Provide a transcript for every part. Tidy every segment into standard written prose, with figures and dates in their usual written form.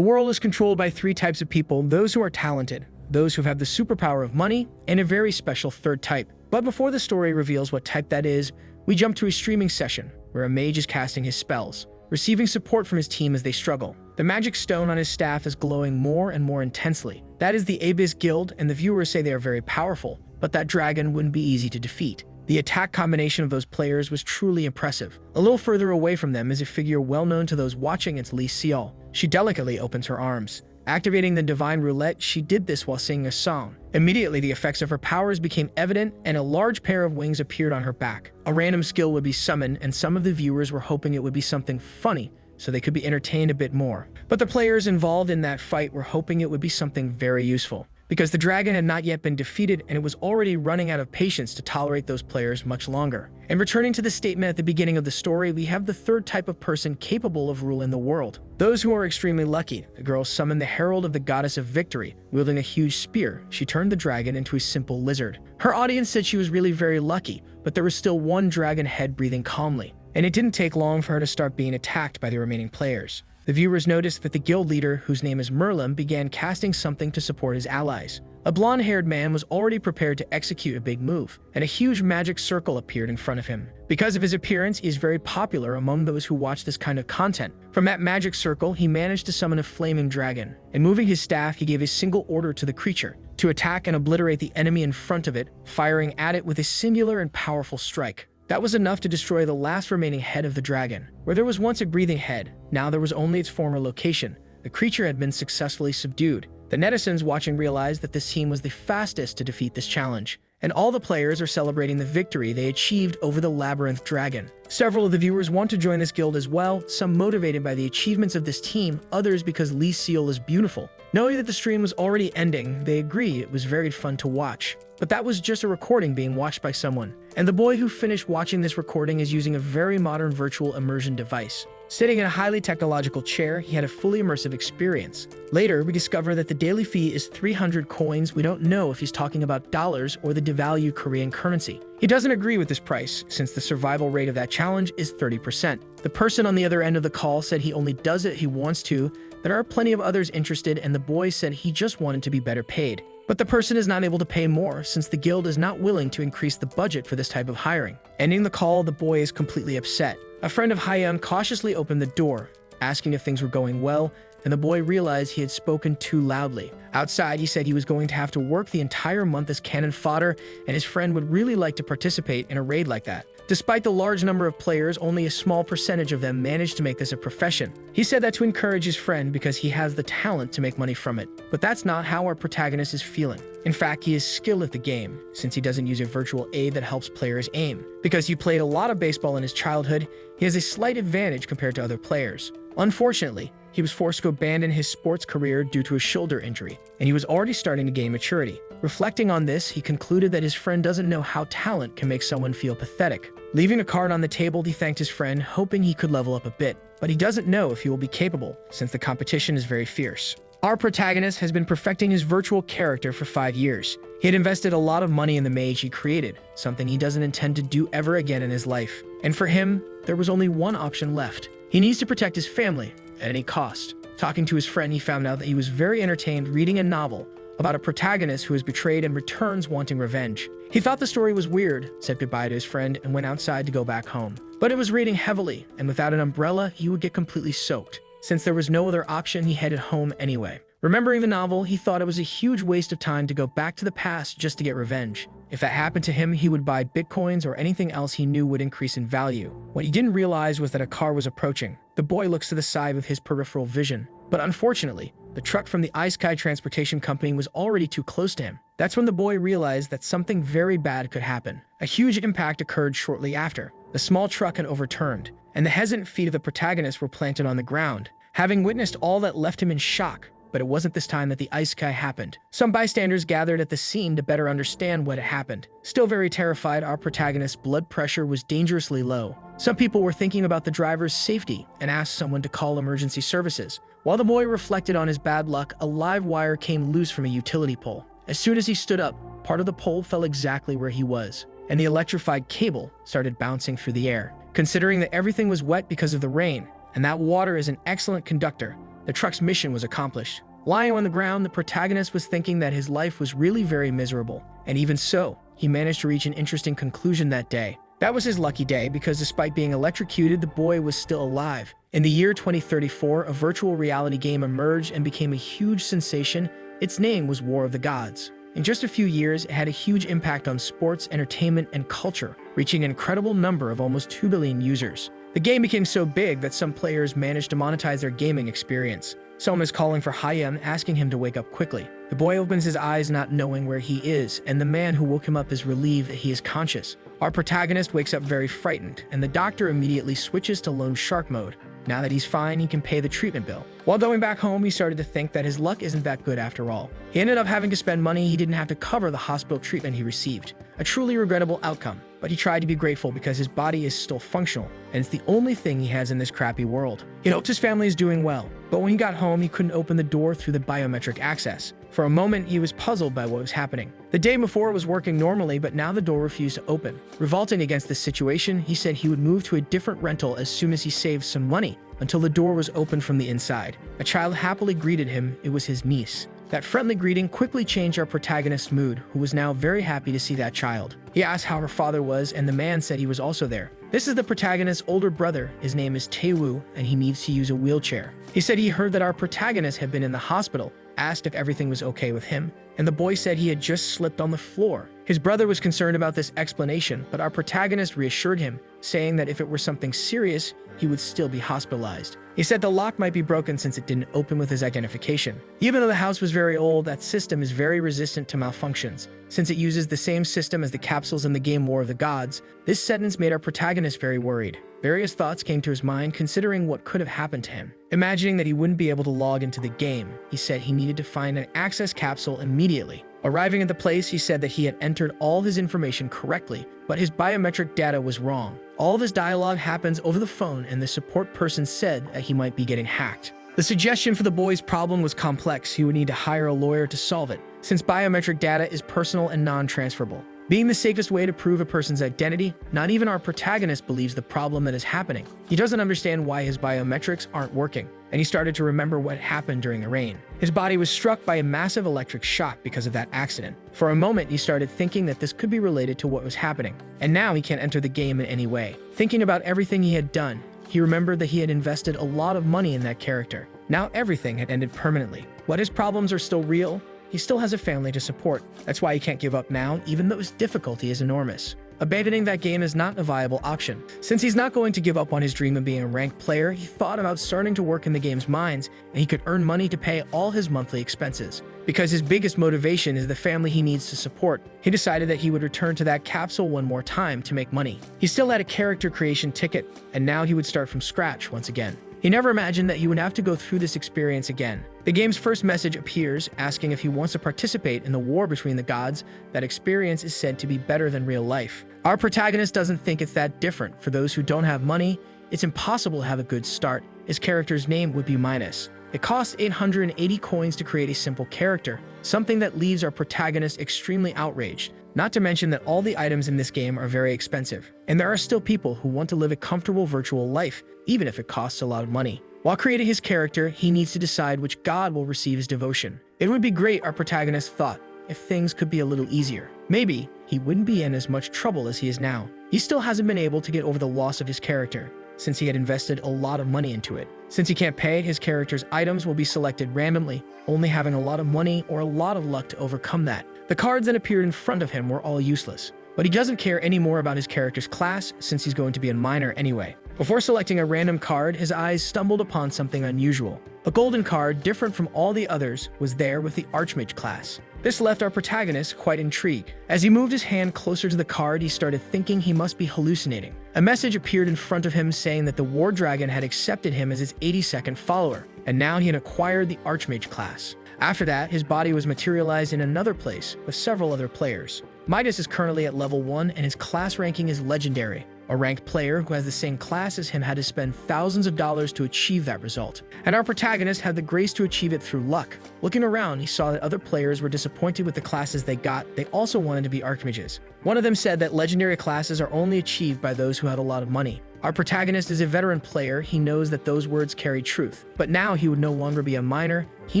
The world is controlled by three types of people: those who are talented, those who have the superpower of money, and a very special third type. But before the story reveals what type that is, we jump to a streaming session where a mage is casting his spells, receiving support from his team as they struggle. The magic stone on his staff is glowing more and more intensely. That is the Abyss Guild, and the viewers say they are very powerful, but that dragon wouldn't be easy to defeat. The attack combination of those players was truly impressive. A little further away from them is a figure well known to those watching. It's Lee Seol. She delicately opens her arms. Activating the divine roulette, she did this while singing a song. Immediately, the effects of her powers became evident, and a large pair of wings appeared on her back. A random skill would be summoned, and some of the viewers were hoping it would be something funny, so they could be entertained a bit more. But the players involved in that fight were hoping it would be something very useful, because the dragon had not yet been defeated and it was already running out of patience to tolerate those players much longer. And returning to the statement at the beginning of the story, we have the third type of person capable of ruling the world. Those who are extremely lucky. The girl summoned the herald of the goddess of victory. Wielding a huge spear, she turned the dragon into a simple lizard. Her audience said she was really very lucky, but there was still one dragon head breathing calmly. And it didn't take long for her to start being attacked by the remaining players. The viewers noticed that the guild leader, whose name is Merlin, began casting something to support his allies. A blonde-haired man was already prepared to execute a big move, and a huge magic circle appeared in front of him. Because of his appearance, he is very popular among those who watch this kind of content. From that magic circle, he managed to summon a flaming dragon, and moving his staff, he gave a single order to the creature to attack and obliterate the enemy in front of it, firing at it with a singular and powerful strike. That was enough to destroy the last remaining head of the dragon. Where there was once a breathing head, now there was only its former location. The creature had been successfully subdued. The netizens watching realized that this team was the fastest to defeat this challenge, and all the players are celebrating the victory they achieved over the labyrinth dragon. Several of the viewers want to join this guild as well, some motivated by the achievements of this team, others because Lee Seol is beautiful. Knowing that the stream was already ending, they agree it was very fun to watch. But that was just a recording being watched by someone, and the boy who finished watching this recording is using a very modern virtual immersion device. Sitting in a highly technological chair, he had a fully immersive experience. Later, we discover that the daily fee is 300 coins. We don't know if he's talking about dollars or the devalued Korean currency. He doesn't agree with this price, since the survival rate of that challenge is 30%. The person on the other end of the call said he only does it if he wants to. There are plenty of others interested, and the boy said he just wanted to be better paid. But the person is not able to pay more, since the guild is not willing to increase the budget for this type of hiring. Ending the call, the boy is completely upset. A friend of Haeyeon cautiously opened the door, asking if things were going well, and the boy realized he had spoken too loudly. Outside, he said he was going to have to work the entire month as cannon fodder, and his friend would really like to participate in a raid like that. Despite the large number of players, only a small percentage of them managed to make this a profession. He said that to encourage his friend because he has the talent to make money from it. But that's not how our protagonist is feeling. In fact, he is skilled at the game, since he doesn't use a virtual aid that helps players aim. Because he played a lot of baseball in his childhood, he has a slight advantage compared to other players. Unfortunately, he was forced to abandon his sports career due to a shoulder injury, and he was already starting to gain maturity. Reflecting on this, he concluded that his friend doesn't know how talent can make someone feel pathetic. Leaving a card on the table, he thanked his friend, hoping he could level up a bit. But he doesn't know if he will be capable, since the competition is very fierce. Our protagonist has been perfecting his virtual character for 5 years. He had invested a lot of money in the mage he created, something he doesn't intend to do ever again in his life. And for him, there was only one option left. He needs to protect his family at any cost. Talking to his friend, he found out that he was very entertained reading a novel about a protagonist who is betrayed and returns wanting revenge. He thought the story was weird, said goodbye to his friend, and went outside to go back home. But it was raining heavily, and without an umbrella, he would get completely soaked. Since there was no other option, he headed home anyway. Remembering the novel, he thought it was a huge waste of time to go back to the past just to get revenge. If that happened to him, he would buy bitcoins or anything else he knew would increase in value. What he didn't realize was that a car was approaching. The boy looks to the side with his peripheral vision. But unfortunately, the truck from the iSky Transportation Company was already too close to him. That's when the boy realized that something very bad could happen. A huge impact occurred shortly after. The small truck had overturned, and the hesitant feet of the protagonist were planted on the ground. Having witnessed all that left him in shock, but it wasn't this time that the ice sky happened. Some bystanders gathered at the scene to better understand what had happened. Still very terrified, our protagonist's blood pressure was dangerously low. Some people were thinking about the driver's safety and asked someone to call emergency services. While the boy reflected on his bad luck, a live wire came loose from a utility pole. As soon as he stood up, part of the pole fell exactly where he was, and the electrified cable started bouncing through the air. Considering that everything was wet because of the rain, and that water is an excellent conductor, The truck's mission was accomplished. Lying on the ground, the protagonist was thinking that his life was really very miserable. And even so, he managed to reach an interesting conclusion that day. That was his lucky day because despite being electrocuted, the boy was still alive. In the year 2034, a virtual reality game emerged and became a huge sensation. Its name was War of the Gods. In just a few years, it had a huge impact on sports, entertainment, and culture, reaching an incredible number of almost 2 billion users. The game became so big that some players managed to monetize their gaming experience. Someone is calling for Hayam, asking him to wake up quickly. The boy opens his eyes not knowing where he is, and the man who woke him up is relieved that he is conscious. Our protagonist wakes up very frightened, and the doctor immediately switches to loan shark mode. Now that he's fine, he can pay the treatment bill. While going back home, he started to think that his luck isn't that good after all. He ended up having to spend money he didn't have to cover the hospital treatment he received. A truly regrettable outcome, but he tried to be grateful because his body is still functional, and it's the only thing he has in this crappy world. He hopes his family is doing well, but when he got home, he couldn't open the door through the biometric access. For a moment, he was puzzled by what was happening. The day before it was working normally, but now the door refused to open. Revolting against this situation, he said he would move to a different rental as soon as he saved some money, until the door was opened from the inside. A child happily greeted him. It was his niece. That friendly greeting quickly changed our protagonist's mood, who was now very happy to see that child. He asked how her father was, and the man said he was also there. This is the protagonist's older brother. His name is Taewoo, and he needs to use a wheelchair. He said he heard that our protagonist had been in the hospital, asked if everything was okay with him, and the boy said he had just slipped on the floor. His brother was concerned about this explanation, but our protagonist reassured him, saying that if it were something serious, he would still be hospitalized. He said the lock might be broken since it didn't open with his identification. Even though the house was very old, that system is very resistant to malfunctions. Since it uses the same system as the capsules in the game War of the Gods, this sentence made our protagonist very worried. Various thoughts came to his mind considering what could have happened to him. Imagining that he wouldn't be able to log into the game, he said he needed to find an access capsule immediately. Arriving at the place, he said that he had entered all his information correctly, but his biometric data was wrong. All of his dialogue happens over the phone, and the support person said that he might be getting hacked. The suggestion for the boy's problem was complex. He would need to hire a lawyer to solve it, since biometric data is personal and non-transferable. Being the safest way to prove a person's identity, not even our protagonist believes the problem that is happening. He doesn't understand why his biometrics aren't working, and he started to remember what happened during the rain. His body was struck by a massive electric shock because of that accident. For a moment, he started thinking that this could be related to what was happening, and now he can't enter the game in any way. Thinking about everything he had done, he remembered that he had invested a lot of money in that character. Now everything had ended permanently. But his problems are still real. He still has a family to support. That's why he can't give up now, even though his difficulty is enormous. Abandoning that game is not a viable option. Since he's not going to give up on his dream of being a ranked player, he thought about starting to work in the game's mines, and he could earn money to pay all his monthly expenses. Because his biggest motivation is the family he needs to support, he decided that he would return to that capsule one more time to make money. He still had a character creation ticket, and now he would start from scratch once again. He never imagined that he would have to go through this experience again. The game's first message appears, asking if he wants to participate in the war between the gods. That experience is said to be better than real life. Our protagonist doesn't think it's that different. For those who don't have money, it's impossible to have a good start. His character's name would be Minus. It costs 880 coins to create a simple character, something that leaves our protagonist extremely outraged. Not to mention that all the items in this game are very expensive, and there are still people who want to live a comfortable virtual life, even if it costs a lot of money. While creating his character, he needs to decide which god will receive his devotion. It would be great, our protagonist thought, if things could be a little easier. Maybe he wouldn't be in as much trouble as he is now. He still hasn't been able to get over the loss of his character, since he had invested a lot of money into it. Since he can't pay, his character's items will be selected randomly, only having a lot of money or a lot of luck to overcome that. The cards that appeared in front of him were all useless, but he doesn't care anymore about his character's class since he's going to be a minor anyway. Before selecting a random card, his eyes stumbled upon something unusual. A golden card, different from all the others, was there with the Archmage class. This left our protagonist quite intrigued. As he moved his hand closer to the card, he started thinking he must be hallucinating. A message appeared in front of him saying that the War Dragon had accepted him as his 82nd follower, and now he had acquired the Archmage class. After that, his body was materialized in another place with several other players. Midas is currently at level 1 and his class ranking is legendary. A ranked player who has the same class as him had to spend thousands of dollars to achieve that result. And our protagonist had the grace to achieve it through luck. Looking around, he saw that other players were disappointed with the classes they got. They also wanted to be archmages. One of them said that legendary classes are only achieved by those who have a lot of money. Our protagonist is a veteran player. He knows that those words carry truth. But now he would no longer be a miner. He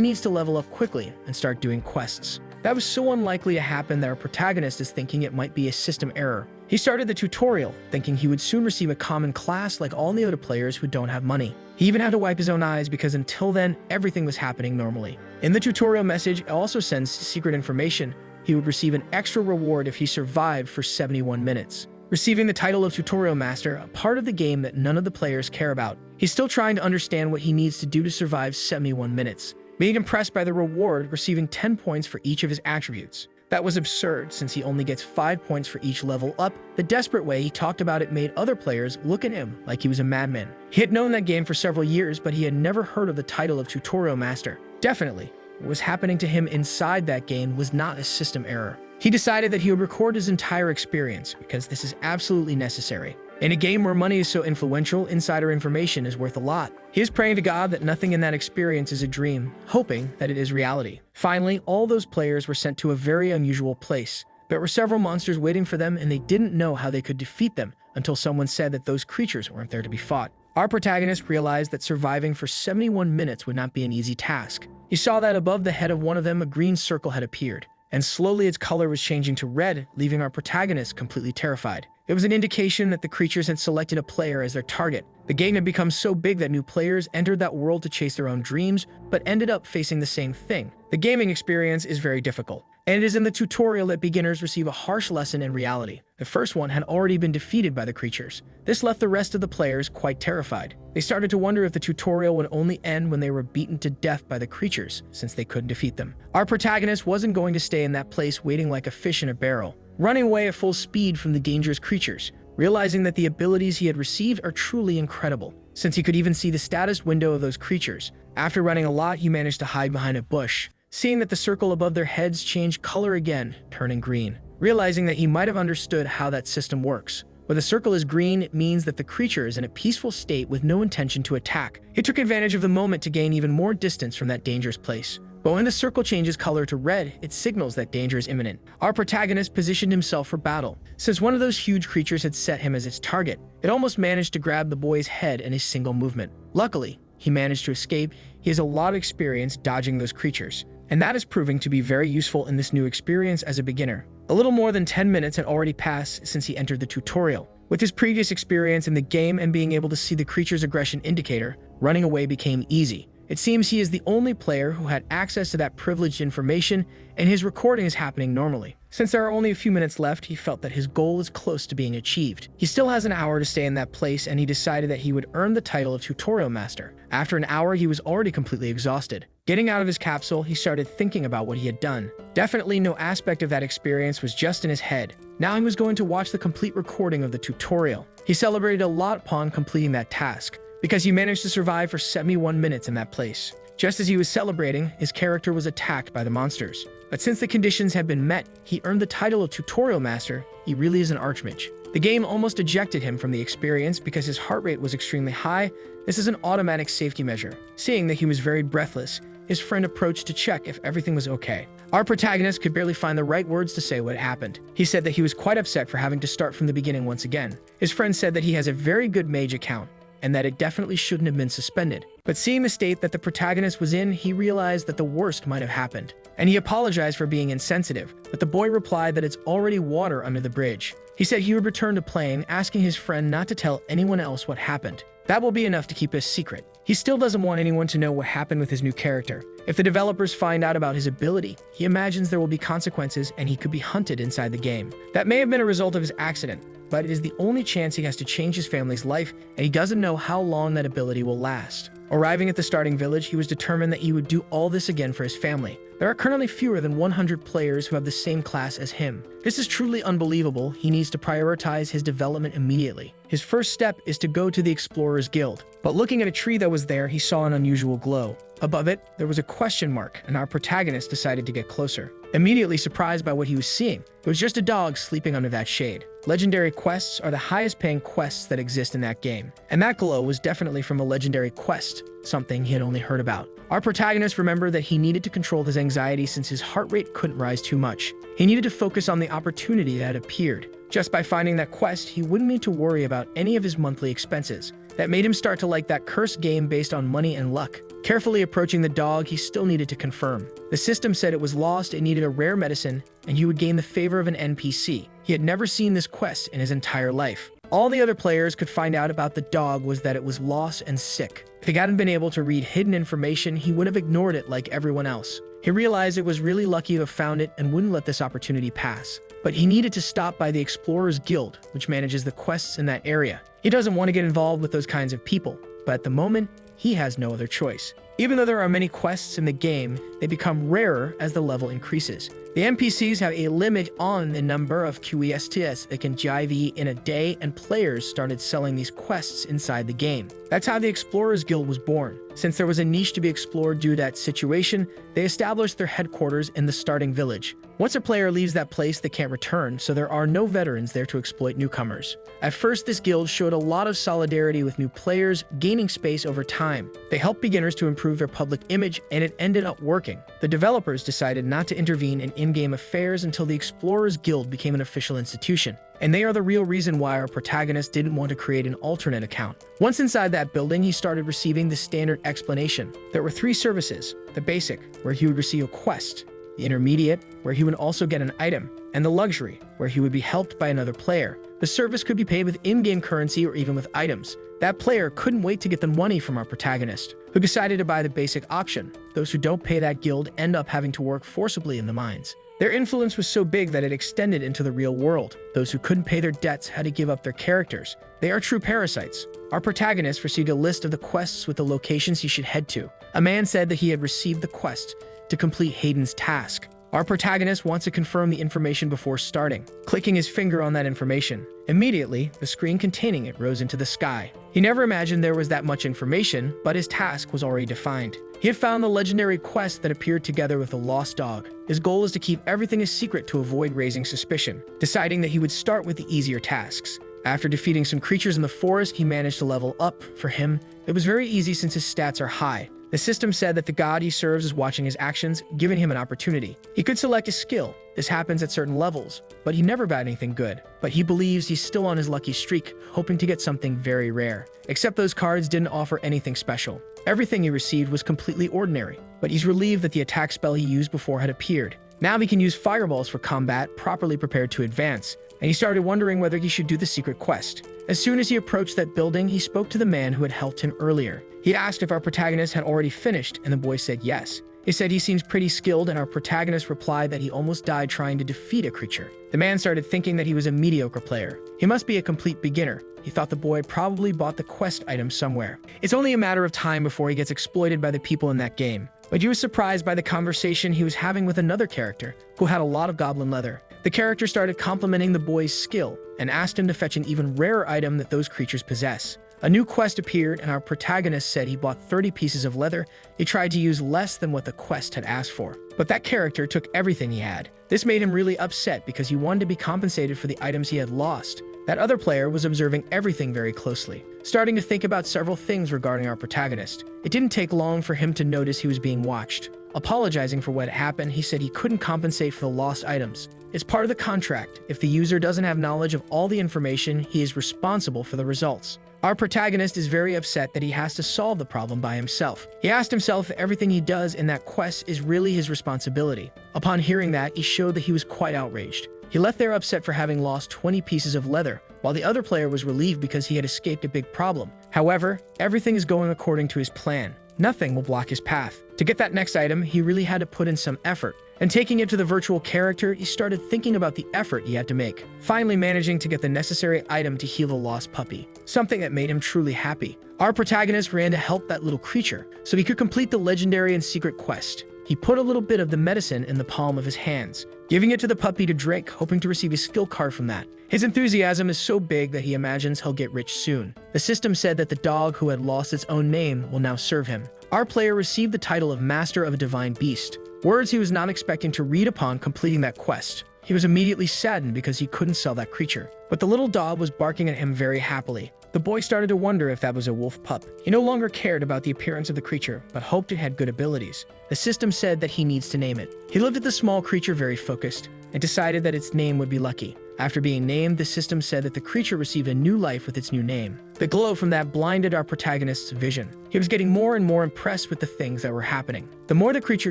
needs to level up quickly and start doing quests. That was so unlikely to happen that our protagonist is thinking it might be a system error. He started the tutorial, thinking he would soon receive a common class like all the other players who don't have money. He even had to wipe his own eyes because until then, everything was happening normally. In the tutorial message, it also sends secret information. He would receive an extra reward if he survived for 71 minutes. Receiving the title of Tutorial Master, a part of the game that none of the players care about. He's still trying to understand what he needs to do to survive 71 minutes. Being impressed by the reward, receiving 10 points for each of his attributes. That was absurd, since he only gets 5 points for each level up. The desperate way he talked about it made other players look at him like he was a madman. He had known that game for several years, but he had never heard of the title of Tutorial Master. Definitely, what was happening to him inside that game was not a system error. He decided that he would record his entire experience, because this is absolutely necessary. In a game where money is so influential, insider information is worth a lot. He is praying to God that nothing in that experience is a dream, hoping that it is reality. Finally, all those players were sent to a very unusual place. There were several monsters waiting for them, and they didn't know how they could defeat them until someone said that those creatures weren't there to be fought. Our protagonist realized that surviving for 71 minutes would not be an easy task. He saw that above the head of one of them, a green circle had appeared, and slowly its color was changing to red, leaving our protagonist completely terrified. It was an indication that the creatures had selected a player as their target. The game had become so big that new players entered that world to chase their own dreams, but ended up facing the same thing. The gaming experience is very difficult, and it is in the tutorial that beginners receive a harsh lesson in reality. The first one had already been defeated by the creatures. This left the rest of the players quite terrified. They started to wonder if the tutorial would only end when they were beaten to death by the creatures, since they couldn't defeat them. Our protagonist wasn't going to stay in that place waiting like a fish in a barrel, running away at full speed from the dangerous creatures, realizing that the abilities he had received are truly incredible, since he could even see the status window of those creatures. After running a lot, he managed to hide behind a bush, seeing that the circle above their heads changed color again, turning green. Realizing that he might have understood how that system works. When the circle is green, it means that the creature is in a peaceful state with no intention to attack. He took advantage of the moment to gain even more distance from that dangerous place. But when the circle changes color to red, it signals that danger is imminent. Our protagonist positioned himself for battle. Since one of those huge creatures had set him as its target, it almost managed to grab the boy's head in a single movement. Luckily, he managed to escape. He has a lot of experience dodging those creatures, and that is proving to be very useful in this new experience as a beginner. A little more than 10 minutes had already passed since he entered the tutorial. With his previous experience in the game and being able to see the creature's aggression indicator, running away became easy. It seems he is the only player who had access to that privileged information, and his recording is happening normally. Since there are only a few minutes left, he felt that his goal is close to being achieved. He still has an hour to stay in that place, and he decided that he would earn the title of Tutorial Master. After an hour, he was already completely exhausted. Getting out of his capsule, he started thinking about what he had done. Definitely no aspect of that experience was just in his head. Now he was going to watch the complete recording of the tutorial. He celebrated a lot upon completing that task, because he managed to survive for 71 minutes in that place. Just as he was celebrating, his character was attacked by the monsters. But since the conditions had been met, he earned the title of Tutorial Master. He really is an archmage. The game almost ejected him from the experience because his heart rate was extremely high. This is an automatic safety measure. Seeing that he was very breathless, his friend approached to check if everything was okay. Our protagonist could barely find the right words to say what happened. He said that he was quite upset for having to start from the beginning once again. His friend said that he has a very good Mage account, and that it definitely shouldn't have been suspended. But seeing the state that the protagonist was in, he realized that the worst might have happened. And he apologized for being insensitive, but the boy replied that it's already water under the bridge. He said he would return to playing, asking his friend not to tell anyone else what happened. That will be enough to keep his secret. He still doesn't want anyone to know what happened with his new character. If the developers find out about his ability, he imagines there will be consequences and he could be hunted inside the game. That may have been a result of his accident, but it is the only chance he has to change his family's life, and he doesn't know how long that ability will last. Arriving at the starting village, he was determined that he would do all this again for his family. There are currently fewer than 100 players who have the same class as him. This is truly unbelievable. He needs to prioritize his development immediately. His first step is to go to the Explorers Guild. But looking at a tree that was there, he saw an unusual glow. Above it, there was a question mark, and our protagonist decided to get closer. Immediately surprised by what he was seeing, it was just a dog sleeping under that shade. Legendary quests are the highest paying quests that exist in that game, and that glow was definitely from a legendary quest, something he had only heard about. Our protagonist remembered that he needed to control his anxiety since his heart rate couldn't rise too much. He needed to focus on the opportunity that had appeared. Just by finding that quest, he wouldn't need to worry about any of his monthly expenses. That made him start to like that cursed game based on money and luck. Carefully approaching the dog, he still needed to confirm. The system said it was lost and needed a rare medicine, and he would gain the favor of an NPC. He had never seen this quest in his entire life. All the other players could find out about the dog was that it was lost and sick. If he hadn't been able to read hidden information, he would have ignored it like everyone else. He realized it was really lucky to have found it and wouldn't let this opportunity pass. But he needed to stop by the Explorers Guild, which manages the quests in that area. He doesn't want to get involved with those kinds of people, but at the moment, he has no other choice. Even though there are many quests in the game, they become rarer as the level increases. The NPCs have a limit on the number of quests they can GIV in a day, and players started selling these quests inside the game. That's how the Explorers Guild was born. Since there was a niche to be explored due to that situation, they established their headquarters in the starting village. Once a player leaves that place, they can't return, so there are no veterans there to exploit newcomers. At first, this guild showed a lot of solidarity with new players, gaining space over time. They helped beginners to improve their public image, and it ended up working. The developers decided not to intervene in in-game affairs until the Explorers Guild became an official institution. And they are the real reason why our protagonist didn't want to create an alternate account. Once inside that building, he started receiving the standard explanation. There were 3 services: the basic, where he would receive a quest; the intermediate, where he would also get an item; and the luxury, where he would be helped by another player. The service could be paid with in-game currency or even with items. That player couldn't wait to get the money from our protagonist, who decided to buy the basic option. Those who don't pay that guild end up having to work forcibly in the mines. Their influence was so big that it extended into the real world. Those who couldn't pay their debts had to give up their characters. They are true parasites. Our protagonist received a list of the quests with the locations he should head to. A man said that he had received the quest to complete Hayden's task. Our protagonist wants to confirm the information before starting, clicking his finger on that information. Immediately, the screen containing it rose into the sky. He never imagined there was that much information, but his task was already defined. He had found the legendary quest that appeared together with the lost dog. His goal is to keep everything a secret to avoid raising suspicion, deciding that he would start with the easier tasks. After defeating some creatures in the forest, he managed to level up. For him, it was very easy since his stats are high. The system said that the god he serves is watching his actions, giving him an opportunity. He could select a skill. This happens at certain levels, but he never got anything good. But he believes he's still on his lucky streak, hoping to get something very rare. Except those cards didn't offer anything special. Everything he received was completely ordinary, but he's relieved that the attack spell he used before had appeared. Now he can use fireballs for combat, properly prepared to advance, and he started wondering whether he should do the secret quest. As soon as he approached that building, he spoke to the man who had helped him earlier. He asked if our protagonist had already finished, and the boy said yes. He said he seems pretty skilled, and our protagonist replied that he almost died trying to defeat a creature. The man started thinking that he was a mediocre player. He must be a complete beginner. He thought the boy probably bought the quest item somewhere. It's only a matter of time before he gets exploited by the people in that game. But he was surprised by the conversation he was having with another character, who had a lot of goblin leather. The character started complimenting the boy's skill, and asked him to fetch an even rarer item that those creatures possess. A new quest appeared, and our protagonist said he bought 30 pieces of leather. He tried to use less than what the quest had asked for. But that character took everything he had. This made him really upset because he wanted to be compensated for the items he had lost. That other player was observing everything very closely, starting to think about several things regarding our protagonist. It didn't take long for him to notice he was being watched. Apologizing for what happened, he said he couldn't compensate for the lost items. It's part of the contract. If the user doesn't have knowledge of all the information, he is responsible for the results. Our protagonist is very upset that he has to solve the problem by himself. He asked himself if everything he does in that quest is really his responsibility. Upon hearing that, he showed that he was quite outraged. He left there upset for having lost 20 pieces of leather, while the other player was relieved because he had escaped a big problem. However, everything is going according to his plan. Nothing will block his path. To get that next item, he really had to put in some effort. And taking it to the virtual character, he started thinking about the effort he had to make, finally managing to get the necessary item to heal the lost puppy, something that made him truly happy. Our protagonist ran to help that little creature, so he could complete the legendary and secret quest. He put a little bit of the medicine in the palm of his hands, giving it to the puppy to drink, hoping to receive a skill card from that. His enthusiasm is so big that he imagines he'll get rich soon. The system said that the dog who had lost its own name will now serve him. Our player received the title of Master of a Divine Beast, words he was not expecting to read upon completing that quest. He was immediately saddened because he couldn't sell that creature, but the little dog was barking at him very happily. The boy started to wonder if that was a wolf pup. He no longer cared about the appearance of the creature, but hoped it had good abilities. The system said that he needs to name it. He looked at the small creature very focused, and decided that its name would be Lucky. After being named, the system said that the creature received a new life with its new name. The glow from that blinded our protagonist's vision. He was getting more and more impressed with the things that were happening. The more the creature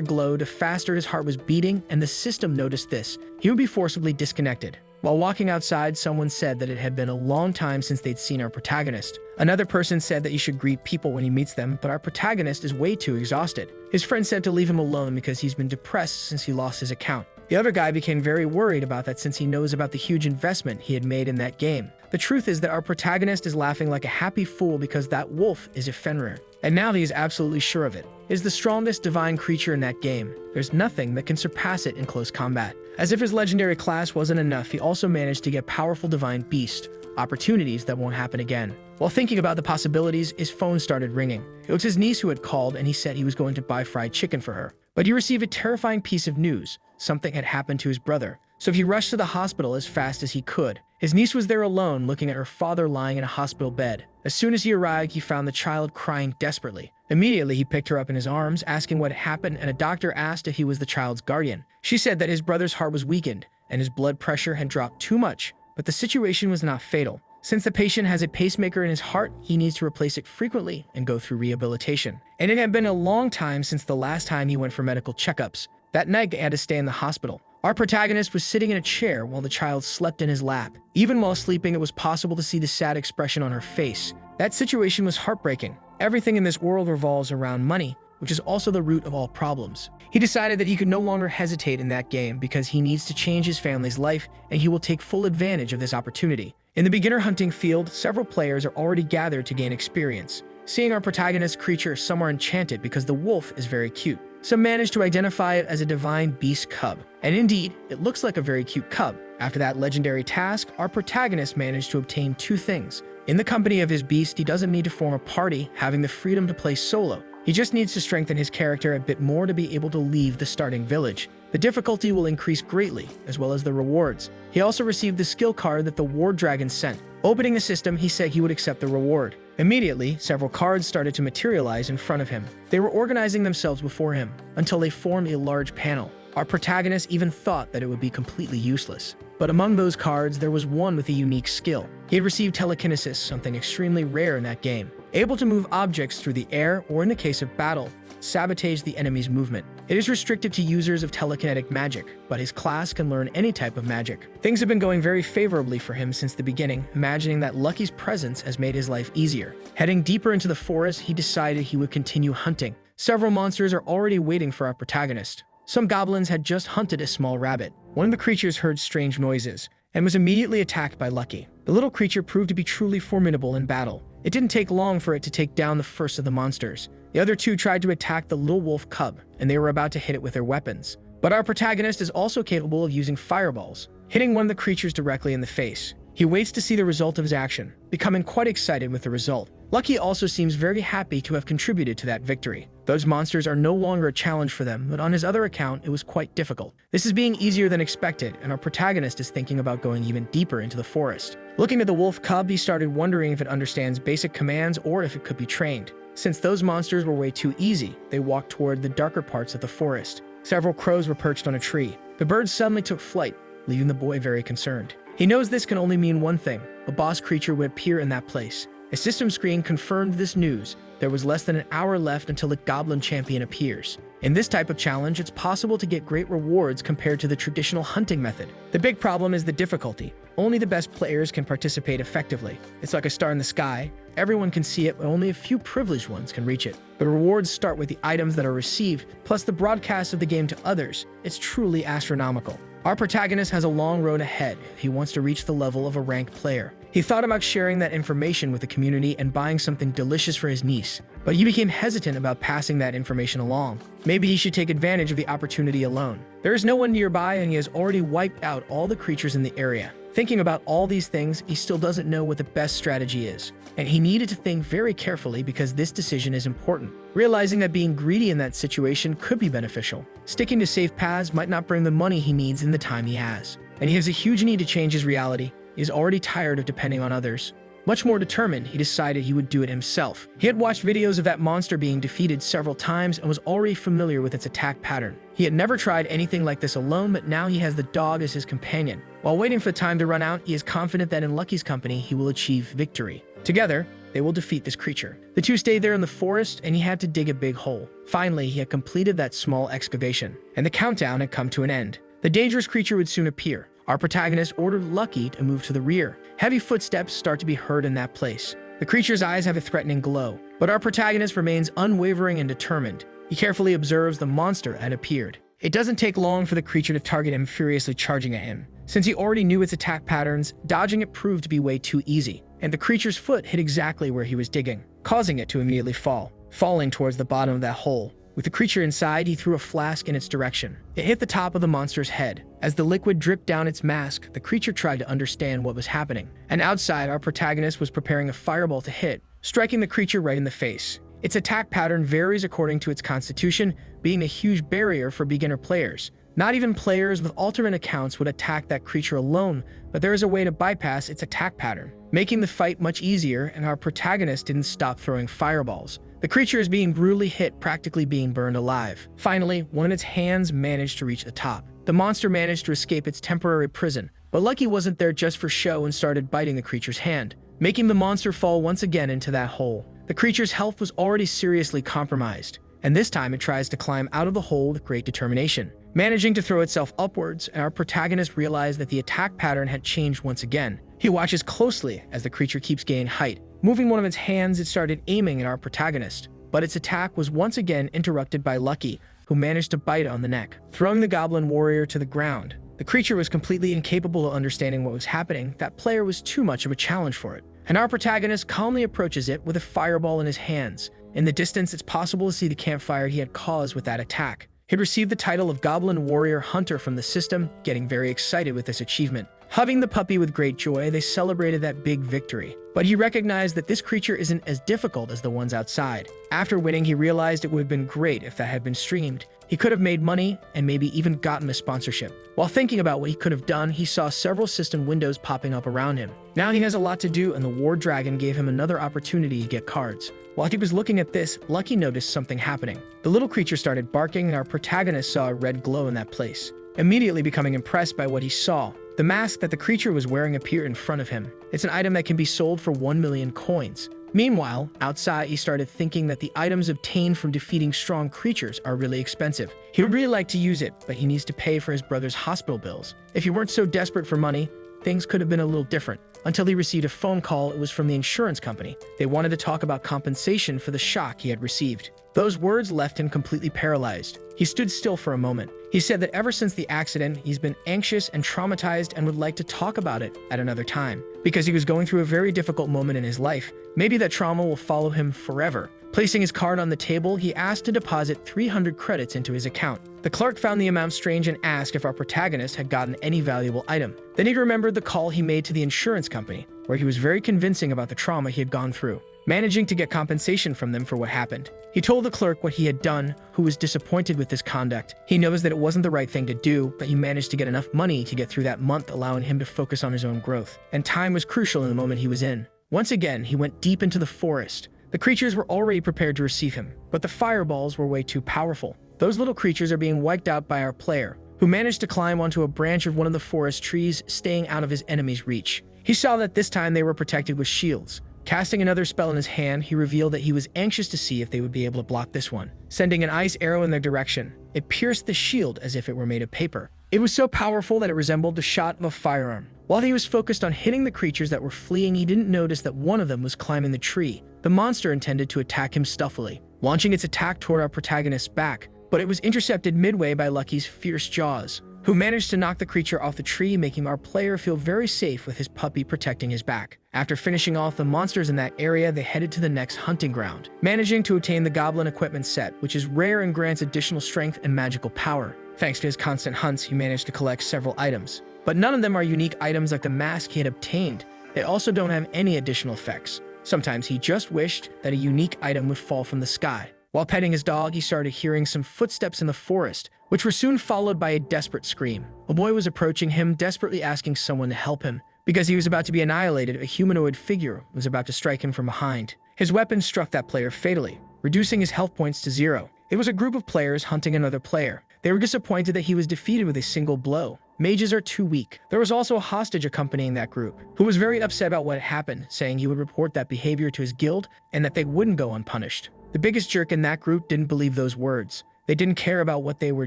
glowed, the faster his heart was beating, and the system noticed this. He would be forcibly disconnected. While walking outside, someone said that it had been a long time since they'd seen our protagonist. Another person said that he should greet people when he meets them, but our protagonist is way too exhausted. His friend said to leave him alone because he's been depressed since he lost his account. The other guy became very worried about that since he knows about the huge investment he had made in that game. The truth is that our protagonist is laughing like a happy fool because that wolf is a Fenrir. And now he is absolutely sure of it. It is the strongest divine creature in that game. There's nothing that can surpass it in close combat. As if his legendary class wasn't enough, he also managed to get powerful divine beast, opportunities that won't happen again. While thinking about the possibilities, his phone started ringing. It was his niece who had called, and he said he was going to buy fried chicken for her. But he received a terrifying piece of news. Something had happened to his brother. So he rushed to the hospital as fast as he could. His niece was there alone, looking at her father lying in a hospital bed. As soon as he arrived, he found the child crying desperately. Immediately, he picked her up in his arms, asking what had happened, and a doctor asked if he was the child's guardian. She said that his brother's heart was weakened, and his blood pressure had dropped too much, but the situation was not fatal. Since the patient has a pacemaker in his heart, he needs to replace it frequently and go through rehabilitation. And it had been a long time since the last time he went for medical checkups. That night, they had to stay in the hospital. Our protagonist was sitting in a chair while the child slept in his lap. Even while sleeping, it was possible to see the sad expression on her face. That situation was heartbreaking. Everything in this world revolves around money, which is also the root of all problems. He decided that he could no longer hesitate in that game because he needs to change his family's life, and he will take full advantage of this opportunity. In the beginner hunting field, several players are already gathered to gain experience. Seeing our protagonist's creature, some are enchanted because the wolf is very cute. Some manage to identify it as a divine beast cub. And indeed, it looks like a very cute cub. After that legendary task, our protagonist managed to obtain two things. In the company of his beast, he doesn't need to form a party, having the freedom to play solo. He just needs to strengthen his character a bit more to be able to leave the starting village. The difficulty will increase greatly, as well as the rewards. He also received the skill card that the War Dragon sent. Opening the system, he said he would accept the reward. Immediately, several cards started to materialize in front of him. They were organizing themselves before him, until they formed a large panel. Our protagonist even thought that it would be completely useless. But among those cards, there was one with a unique skill. He had received telekinesis, something extremely rare in that game. Able to move objects through the air, or in the case of battle, sabotage the enemy's movement. It is restricted to users of telekinetic magic, but his class can learn any type of magic. Things have been going very favorably for him since the beginning, imagining that Lucky's presence has made his life easier. Heading deeper into the forest, he decided he would continue hunting. Several monsters are already waiting for our protagonist. Some goblins had just hunted a small rabbit. One of the creatures heard strange noises and was immediately attacked by Lucky. The little creature proved to be truly formidable in battle. It didn't take long for it to take down the first of the monsters. The other two tried to attack the little wolf cub, and they were about to hit it with their weapons. But our protagonist is also capable of using fireballs, hitting one of the creatures directly in the face. He waits to see the result of his action, becoming quite excited with the result. Lucky also seems very happy to have contributed to that victory. Those monsters are no longer a challenge for them, but on his other account, it was quite difficult. This is being easier than expected, and our protagonist is thinking about going even deeper into the forest. Looking at the wolf cub, he started wondering if it understands basic commands or if it could be trained. Since those monsters were way too easy, they walked toward the darker parts of the forest. Several crows were perched on a tree. The birds suddenly took flight, leaving the boy very concerned. He knows this can only mean one thing: a boss creature would appear in that place. A system screen confirmed this news. There was less than an hour left until the Goblin Champion appears. In this type of challenge, it's possible to get great rewards compared to the traditional hunting method. The big problem is the difficulty. Only the best players can participate effectively. It's like a star in the sky. Everyone can see it, but only a few privileged ones can reach it. The rewards start with the items that are received, plus the broadcast of the game to others. It's truly astronomical. Our protagonist has a long road ahead. He wants to reach the level of a ranked player. He thought about sharing that information with the community and buying something delicious for his niece, but he became hesitant about passing that information along. Maybe he should take advantage of the opportunity alone. There is no one nearby and he has already wiped out all the creatures in the area. Thinking about all these things, he still doesn't know what the best strategy is. And he needed to think very carefully because this decision is important. Realizing that being greedy in that situation could be beneficial. Sticking to safe paths might not bring the money he needs in the time he has. And he has a huge need to change his reality. He is already tired of depending on others. Much more determined, he decided he would do it himself. He had watched videos of that monster being defeated several times and was already familiar with its attack pattern. He had never tried anything like this alone, but now he has the dog as his companion. While waiting for the time to run out, he is confident that in Lucky's company, he will achieve victory. Together, they will defeat this creature. The two stayed there in the forest, and he had to dig a big hole. Finally, he had completed that small excavation, and the countdown had come to an end. The dangerous creature would soon appear. Our protagonist ordered Lucky to move to the rear. Heavy footsteps start to be heard in that place. The creature's eyes have a threatening glow, but our protagonist remains unwavering and determined. He carefully observes the monster that had appeared. It doesn't take long for the creature to target him, furiously charging at him. Since he already knew its attack patterns, dodging it proved to be way too easy, and the creature's foot hit exactly where he was digging, causing it to immediately fall, falling towards the bottom of that hole. With the creature inside, he threw a flask in its direction. It hit the top of the monster's head. As the liquid dripped down its mask, the creature tried to understand what was happening. And outside, our protagonist was preparing a fireball to hit, striking the creature right in the face. Its attack pattern varies according to its constitution, being a huge barrier for beginner players. Not even players with alternate accounts would attack that creature alone, but there is a way to bypass its attack pattern, making the fight much easier, and our protagonist didn't stop throwing fireballs. The creature is being brutally hit, practically being burned alive. Finally, one of its hands managed to reach the top. The monster managed to escape its temporary prison, but Lucky wasn't there just for show and started biting the creature's hand, making the monster fall once again into that hole. The creature's health was already seriously compromised, and this time it tries to climb out of the hole with great determination, managing to throw itself upwards, and our protagonist realized that the attack pattern had changed once again. He watches closely as the creature keeps gaining height. Moving one of its hands, it started aiming at our protagonist, but its attack was once again interrupted by Lucky, who managed to bite on the neck, throwing the goblin warrior to the ground. The creature was completely incapable of understanding what was happening. That player was too much of a challenge for it, and our protagonist calmly approaches it with a fireball in his hands. In the distance, it's possible to see the campfire he had caused with that attack. He'd received the title of Goblin Warrior Hunter from the system, getting very excited with this achievement. Hugging the puppy with great joy, they celebrated that big victory. But he recognized that this creature isn't as difficult as the ones outside. After winning, he realized it would have been great if that had been streamed. He could have made money and maybe even gotten a sponsorship. While thinking about what he could have done, he saw several system windows popping up around him. Now he has a lot to do, and the War Dragon gave him another opportunity to get cards. While he was looking at this, Lucky noticed something happening. The little creature started barking, and our protagonist saw a red glow in that place. Immediately becoming impressed by what he saw, the mask that the creature was wearing appeared in front of him. It's an item that can be sold for 1 million coins. Meanwhile, outside, he started thinking that the items obtained from defeating strong creatures are really expensive. He would really like to use it, but he needs to pay for his brother's hospital bills. If he weren't so desperate for money, things could have been a little different. Until he received a phone call. It was from the insurance company. They wanted to talk about compensation for the shock he had received. Those words left him completely paralyzed. He stood still for a moment. He said that ever since the accident, he's been anxious and traumatized and would like to talk about it at another time, because he was going through a very difficult moment in his life. Maybe that trauma will follow him forever. Placing his card on the table, he asked to deposit 300 credits into his account. The clerk found the amount strange and asked if our protagonist had gotten any valuable item. Then he remembered the call he made to the insurance company, where he was very convincing about the trauma he had gone through, managing to get compensation from them for what happened. He told the clerk what he had done, who was disappointed with his conduct. He knows that it wasn't the right thing to do, but he managed to get enough money to get through that month, allowing him to focus on his own growth. And time was crucial in the moment he was in. Once again, he went deep into the forest. The creatures were already prepared to receive him, but the fireballs were way too powerful. Those little creatures are being wiped out by our player, who managed to climb onto a branch of one of the forest trees, staying out of his enemy's reach. He saw that this time they were protected with shields. Casting another spell in his hand, he revealed that he was anxious to see if they would be able to block this one. Sending an ice arrow in their direction, it pierced the shield as if it were made of paper. It was so powerful that it resembled the shot of a firearm. While he was focused on hitting the creatures that were fleeing, he didn't notice that one of them was climbing the tree. The monster intended to attack him stealthily, launching its attack toward our protagonist's back, but it was intercepted midway by Lucky's fierce jaws. who managed to knock the creature off the tree, making our player feel very safe with his puppy protecting his back. After finishing off the monsters in that area, they headed to the next hunting ground, managing to obtain the goblin equipment set, which is rare and grants additional strength and magical power. Thanks to his constant hunts, he managed to collect several items. But none of them are unique items like the mask he had obtained. They also don't have any additional effects. Sometimes he just wished that a unique item would fall from the sky. While petting his dog, he started hearing some footsteps in the forest, which were soon followed by a desperate scream. A boy was approaching him, desperately asking someone to help him. Because he was about to be annihilated, a humanoid figure was about to strike him from behind. His weapon struck that player fatally, reducing his health points to 0. It was a group of players hunting another player. They were disappointed that he was defeated with a single blow. Mages are too weak. There was also a hostage accompanying that group, who was very upset about what had happened, saying he would report that behavior to his guild and that they wouldn't go unpunished. The biggest jerk in that group didn't believe those words. They didn't care about what they were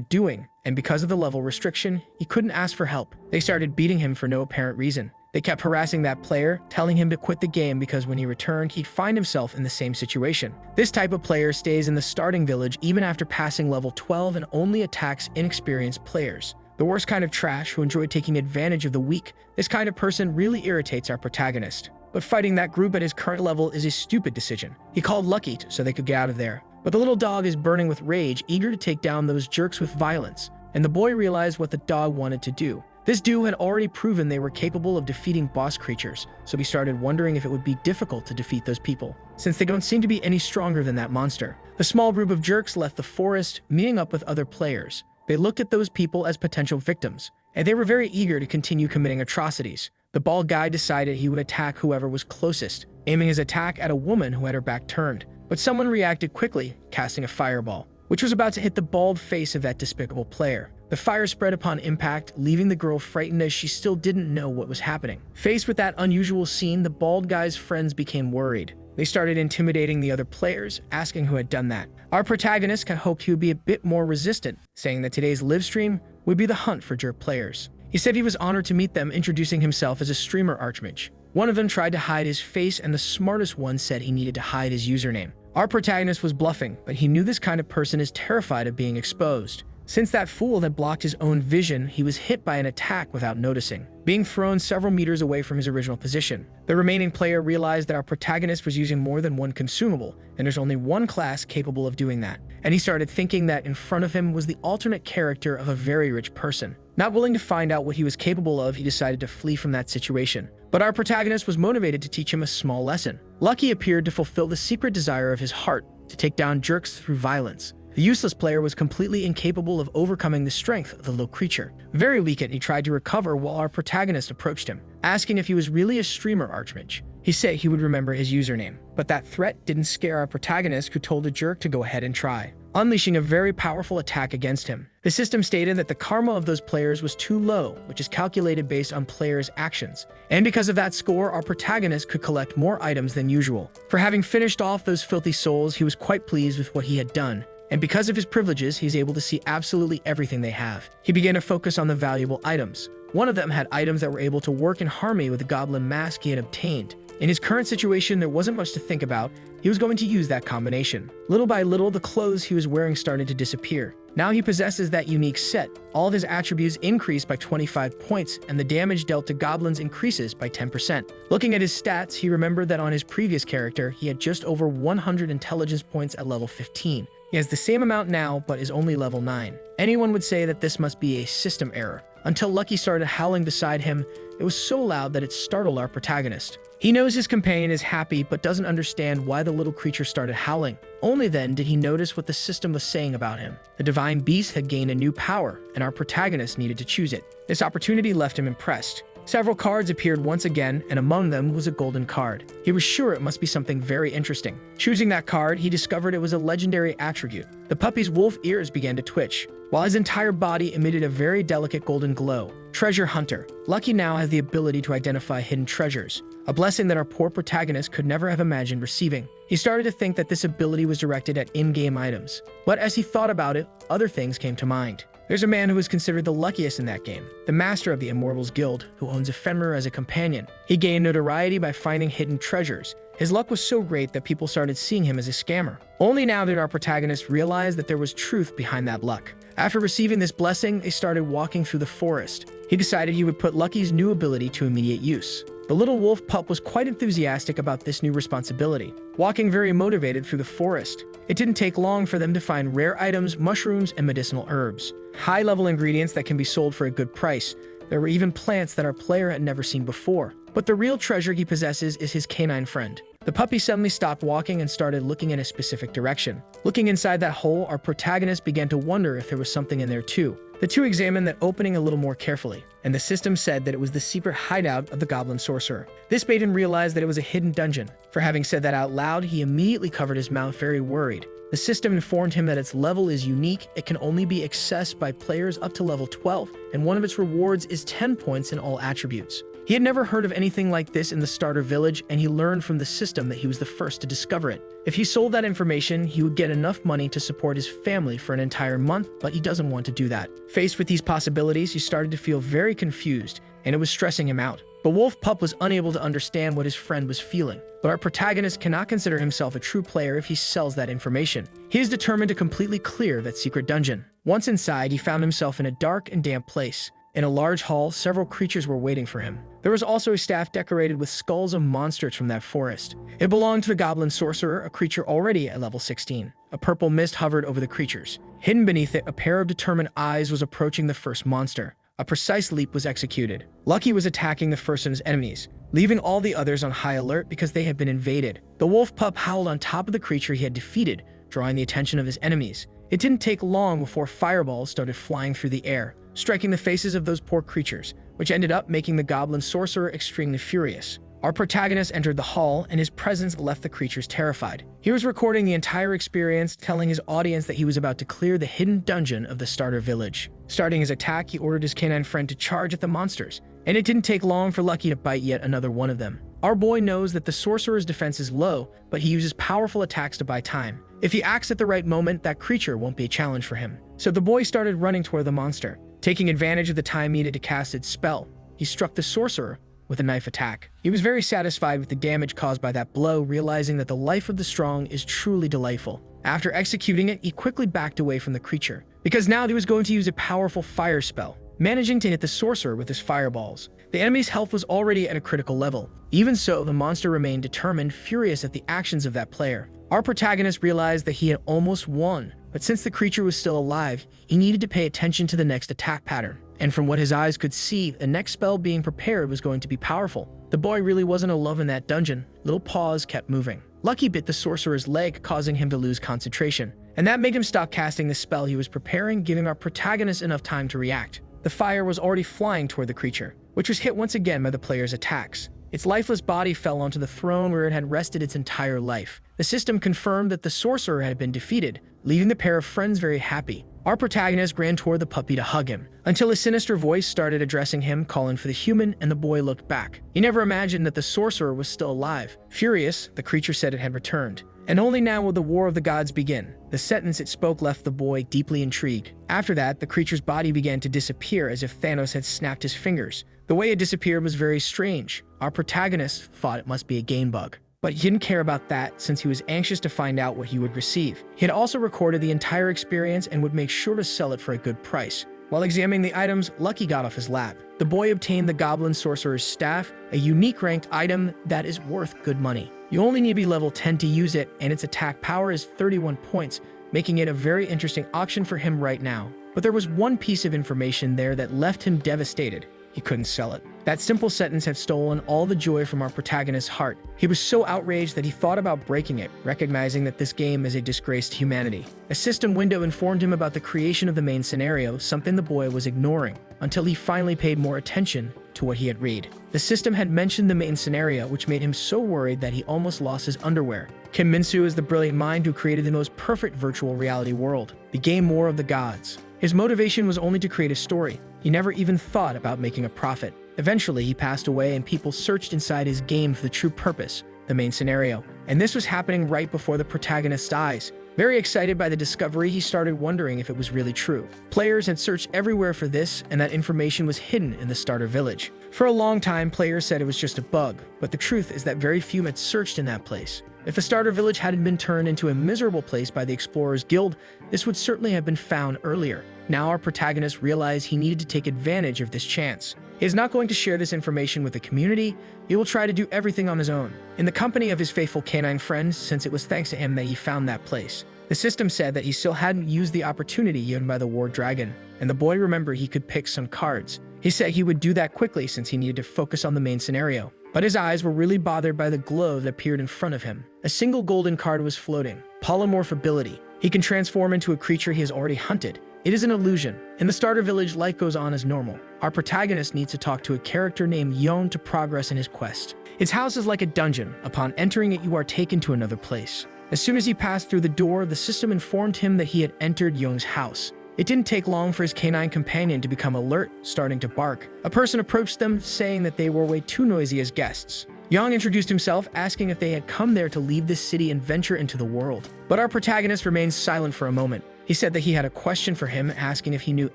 doing, and because of the level restriction, he couldn't ask for help. They started beating him for no apparent reason. They kept harassing that player, telling him to quit the game because when he returned, he'd find himself in the same situation. This type of player stays in the starting village even after passing level 12 and only attacks inexperienced players. The worst kind of trash who enjoy taking advantage of the weak. This kind of person really irritates our protagonist. But fighting that group at his current level is a stupid decision. He called Lucky so they could get out of there. But the little dog is burning with rage, eager to take down those jerks with violence. And the boy realized what the dog wanted to do. This duo had already proven they were capable of defeating boss creatures, so he started wondering if it would be difficult to defeat those people, since they don't seem to be any stronger than that monster. The small group of jerks left the forest, meeting up with other players. They looked at those people as potential victims, and they were very eager to continue committing atrocities. The bald guy decided he would attack whoever was closest, aiming his attack at a woman who had her back turned. But someone reacted quickly, casting a fireball, which was about to hit the bald face of that despicable player. The fire spread upon impact, leaving the girl frightened as she still didn't know what was happening. Faced with that unusual scene, the bald guy's friends became worried. They started intimidating the other players, asking who had done that. Our protagonist had hoped he would be a bit more resistant, saying that today's live stream would be the hunt for jerk players. He said he was honored to meet them, introducing himself as a streamer archmage. One of them tried to hide his face, and the smartest one said he needed to hide his username. Our protagonist was bluffing, but he knew this kind of person is terrified of being exposed. Since that fool had blocked his own vision, he was hit by an attack without noticing, being thrown several meters away from his original position. The remaining player realized that our protagonist was using more than one consumable, and there's only one class capable of doing that. And he started thinking that in front of him was the alternate character of a very rich person. Not willing to find out what he was capable of, he decided to flee from that situation. But our protagonist was motivated to teach him a small lesson. Lucky appeared to fulfill the secret desire of his heart, to take down jerks through violence. The useless player was completely incapable of overcoming the strength of the little creature. Very weakened, he tried to recover while our protagonist approached him, asking if he was really a streamer archmage. He said he would remember his username, but that threat didn't scare our protagonist, who told the jerk to go ahead and try, unleashing a very powerful attack against him. The system stated that the karma of those players was too low, which is calculated based on players' actions. And because of that score, our protagonist could collect more items than usual. For having finished off those filthy souls, he was quite pleased with what he had done. And because of his privileges, he's able to see absolutely everything they have. He began to focus on the valuable items. One of them had items that were able to work in harmony with the goblin mask he had obtained. In his current situation, there wasn't much to think about. He was going to use that combination. Little by little, the clothes he was wearing started to disappear. Now he possesses that unique set. All of his attributes increase by 25 points, and the damage dealt to goblins increases by 10%. Looking at his stats, he remembered that on his previous character, he had just over 100 intelligence points at level 15. He has the same amount now, but is only level 9. Anyone would say that this must be a system error, until Lucky started howling beside him. It was so loud that it startled our protagonist. He knows his companion is happy, but doesn't understand why the little creature started howling. Only then did he notice what the system was saying about him. The divine beast had gained a new power, and our protagonist needed to choose it. This opportunity left him impressed. Several cards appeared once again, and among them was a golden card. He was sure it must be something very interesting. Choosing that card, he discovered it was a legendary attribute. The puppy's wolf ears began to twitch, while his entire body emitted a very delicate golden glow. Treasure Hunter. Lucky now has the ability to identify hidden treasures, a blessing that our poor protagonist could never have imagined receiving. He started to think that this ability was directed at in-game items, but as he thought about it, other things came to mind. There's a man who is considered the luckiest in that game, the master of the Immortals Guild, who owns Ephemera as a companion. He gained notoriety by finding hidden treasures. His luck was so great that people started seeing him as a scammer. Only now did our protagonist realize that there was truth behind that luck. After receiving this blessing, they started walking through the forest. He decided he would put Lucky's new ability to immediate use. The little wolf pup was quite enthusiastic about this new responsibility, walking very motivated through the forest. It didn't take long for them to find rare items, mushrooms, and medicinal herbs. High-level ingredients that can be sold for a good price. There were even plants that our player had never seen before. But the real treasure he possesses is his canine friend. The puppy suddenly stopped walking and started looking in a specific direction. Looking inside that hole, our protagonist began to wonder if there was something in there too. The two examined that opening a little more carefully, and the system said that it was the secret hideout of the goblin sorcerer. This made him realize that it was a hidden dungeon. For having said that out loud, he immediately covered his mouth, very worried. The system informed him that its level is unique, it can only be accessed by players up to level 12, and one of its rewards is 10 points in all attributes. He had never heard of anything like this in the starter village, and he learned from the system that he was the first to discover it. If he sold that information, he would get enough money to support his family for an entire month, but he doesn't want to do that. Faced with these possibilities, he started to feel very confused, and it was stressing him out. The wolf pup was unable to understand what his friend was feeling, but our protagonist cannot consider himself a true player if he sells that information. He is determined to completely clear that secret dungeon. Once inside, he found himself in a dark and damp place. In a large hall, several creatures were waiting for him. There was also a staff decorated with skulls of monsters from that forest. It belonged to the goblin sorcerer, a creature already at level 16. A purple mist hovered over the creatures. Hidden beneath it, a pair of determined eyes was approaching the first monster. A precise leap was executed. Lucky was attacking the first of his enemies, leaving all the others on high alert because they had been invaded. The wolf pup howled on top of the creature he had defeated, drawing the attention of his enemies. It didn't take long before fireballs started flying through the air, striking the faces of those poor creatures, which ended up making the goblin sorcerer extremely furious. Our protagonist entered the hall, and his presence left the creatures terrified. He was recording the entire experience, telling his audience that he was about to clear the hidden dungeon of the starter village. Starting his attack, he ordered his canine friend to charge at the monsters, and it didn't take long for Lucky to bite yet another one of them. Our boy knows that the sorcerer's defense is low, but he uses powerful attacks to buy time. If he acts at the right moment, that creature won't be a challenge for him. So the boy started running toward the monster. Taking advantage of the time needed to cast its spell, he struck the sorcerer with a knife attack. He was very satisfied with the damage caused by that blow, realizing that the life of the strong is truly delightful. After executing it, he quickly backed away from the creature, because now he was going to use a powerful fire spell, managing to hit the sorcerer with his fireballs. The enemy's health was already at a critical level. Even so, the monster remained determined, furious at the actions of that player. Our protagonist realized that he had almost won, but since the creature was still alive, he needed to pay attention to the next attack pattern. And from what his eyes could see, the next spell being prepared was going to be powerful. The boy really wasn't alone in that dungeon. Little paws kept moving. Lucky bit the sorcerer's leg, causing him to lose concentration, and that made him stop casting the spell he was preparing, giving our protagonist enough time to react. The fire was already flying toward the creature, which was hit once again by the player's attacks. Its lifeless body fell onto the throne where it had rested its entire life. The system confirmed that the sorcerer had been defeated, leaving the pair of friends very happy. Our protagonist ran toward the puppy to hug him, until a sinister voice started addressing him, calling for the human, and the boy looked back. He never imagined that the sorcerer was still alive. Furious, the creature said it had returned. And only now will the war of the gods begin. The sentence it spoke left the boy deeply intrigued. After that, the creature's body began to disappear as if Thanos had snapped his fingers. The way it disappeared was very strange. Our protagonist thought it must be a game bug, but he didn't care about that since he was anxious to find out what he would receive. He had also recorded the entire experience and would make sure to sell it for a good price. While examining the items, Lucky got off his lap. The boy obtained the goblin sorcerer's staff, a unique ranked item that is worth good money. You only need to be level 10 to use it, and its attack power is 31 points, making it a very interesting option for him right now. But there was one piece of information there that left him devastated. He couldn't sell it. That simple sentence had stolen all the joy from our protagonist's heart. He was so outraged that he thought about breaking it, recognizing that this game is a disgrace to humanity. A system window informed him about the creation of the main scenario, something the boy was ignoring, until he finally paid more attention to what he had read. The system had mentioned the main scenario, which made him so worried that he almost lost his underwear. Kim Min-soo is the brilliant mind who created the most perfect virtual reality world, the game War of the Gods. His motivation was only to create a story. He never even thought about making a profit. Eventually, he passed away and people searched inside his game for the true purpose, the main scenario. And this was happening right before the protagonist's eyes. Very excited by the discovery, he started wondering if it was really true. Players had searched everywhere for this, and that information was hidden in the starter village. For a long time, players said it was just a bug, but the truth is that very few had searched in that place. If the starter village hadn't been turned into a miserable place by the Explorers Guild, this would certainly have been found earlier. Now our protagonist realized he needed to take advantage of this chance. He is not going to share this information with the community. He will try to do everything on his own, in the company of his faithful canine friends, since it was thanks to him that he found that place. The system said that he still hadn't used the opportunity given by the war dragon, and the boy remembered he could pick some cards. He said he would do that quickly since he needed to focus on the main scenario. But his eyes were really bothered by the glow that appeared in front of him. A single golden card was floating. Polymorph ability. He can transform into a creature he has already hunted. It is an illusion. In the starter village, life goes on as normal. Our protagonist needs to talk to a character named Yon to progress in his quest. Its house is like a dungeon. Upon entering it, you are taken to another place. As soon as he passed through the door, the system informed him that he had entered Yong's house. It didn't take long for his canine companion to become alert, starting to bark. A person approached them, saying that they were way too noisy as guests. Yang introduced himself, asking if they had come there to leave this city and venture into the world. But our protagonist remained silent for a moment. He said that he had a question for him, asking if he knew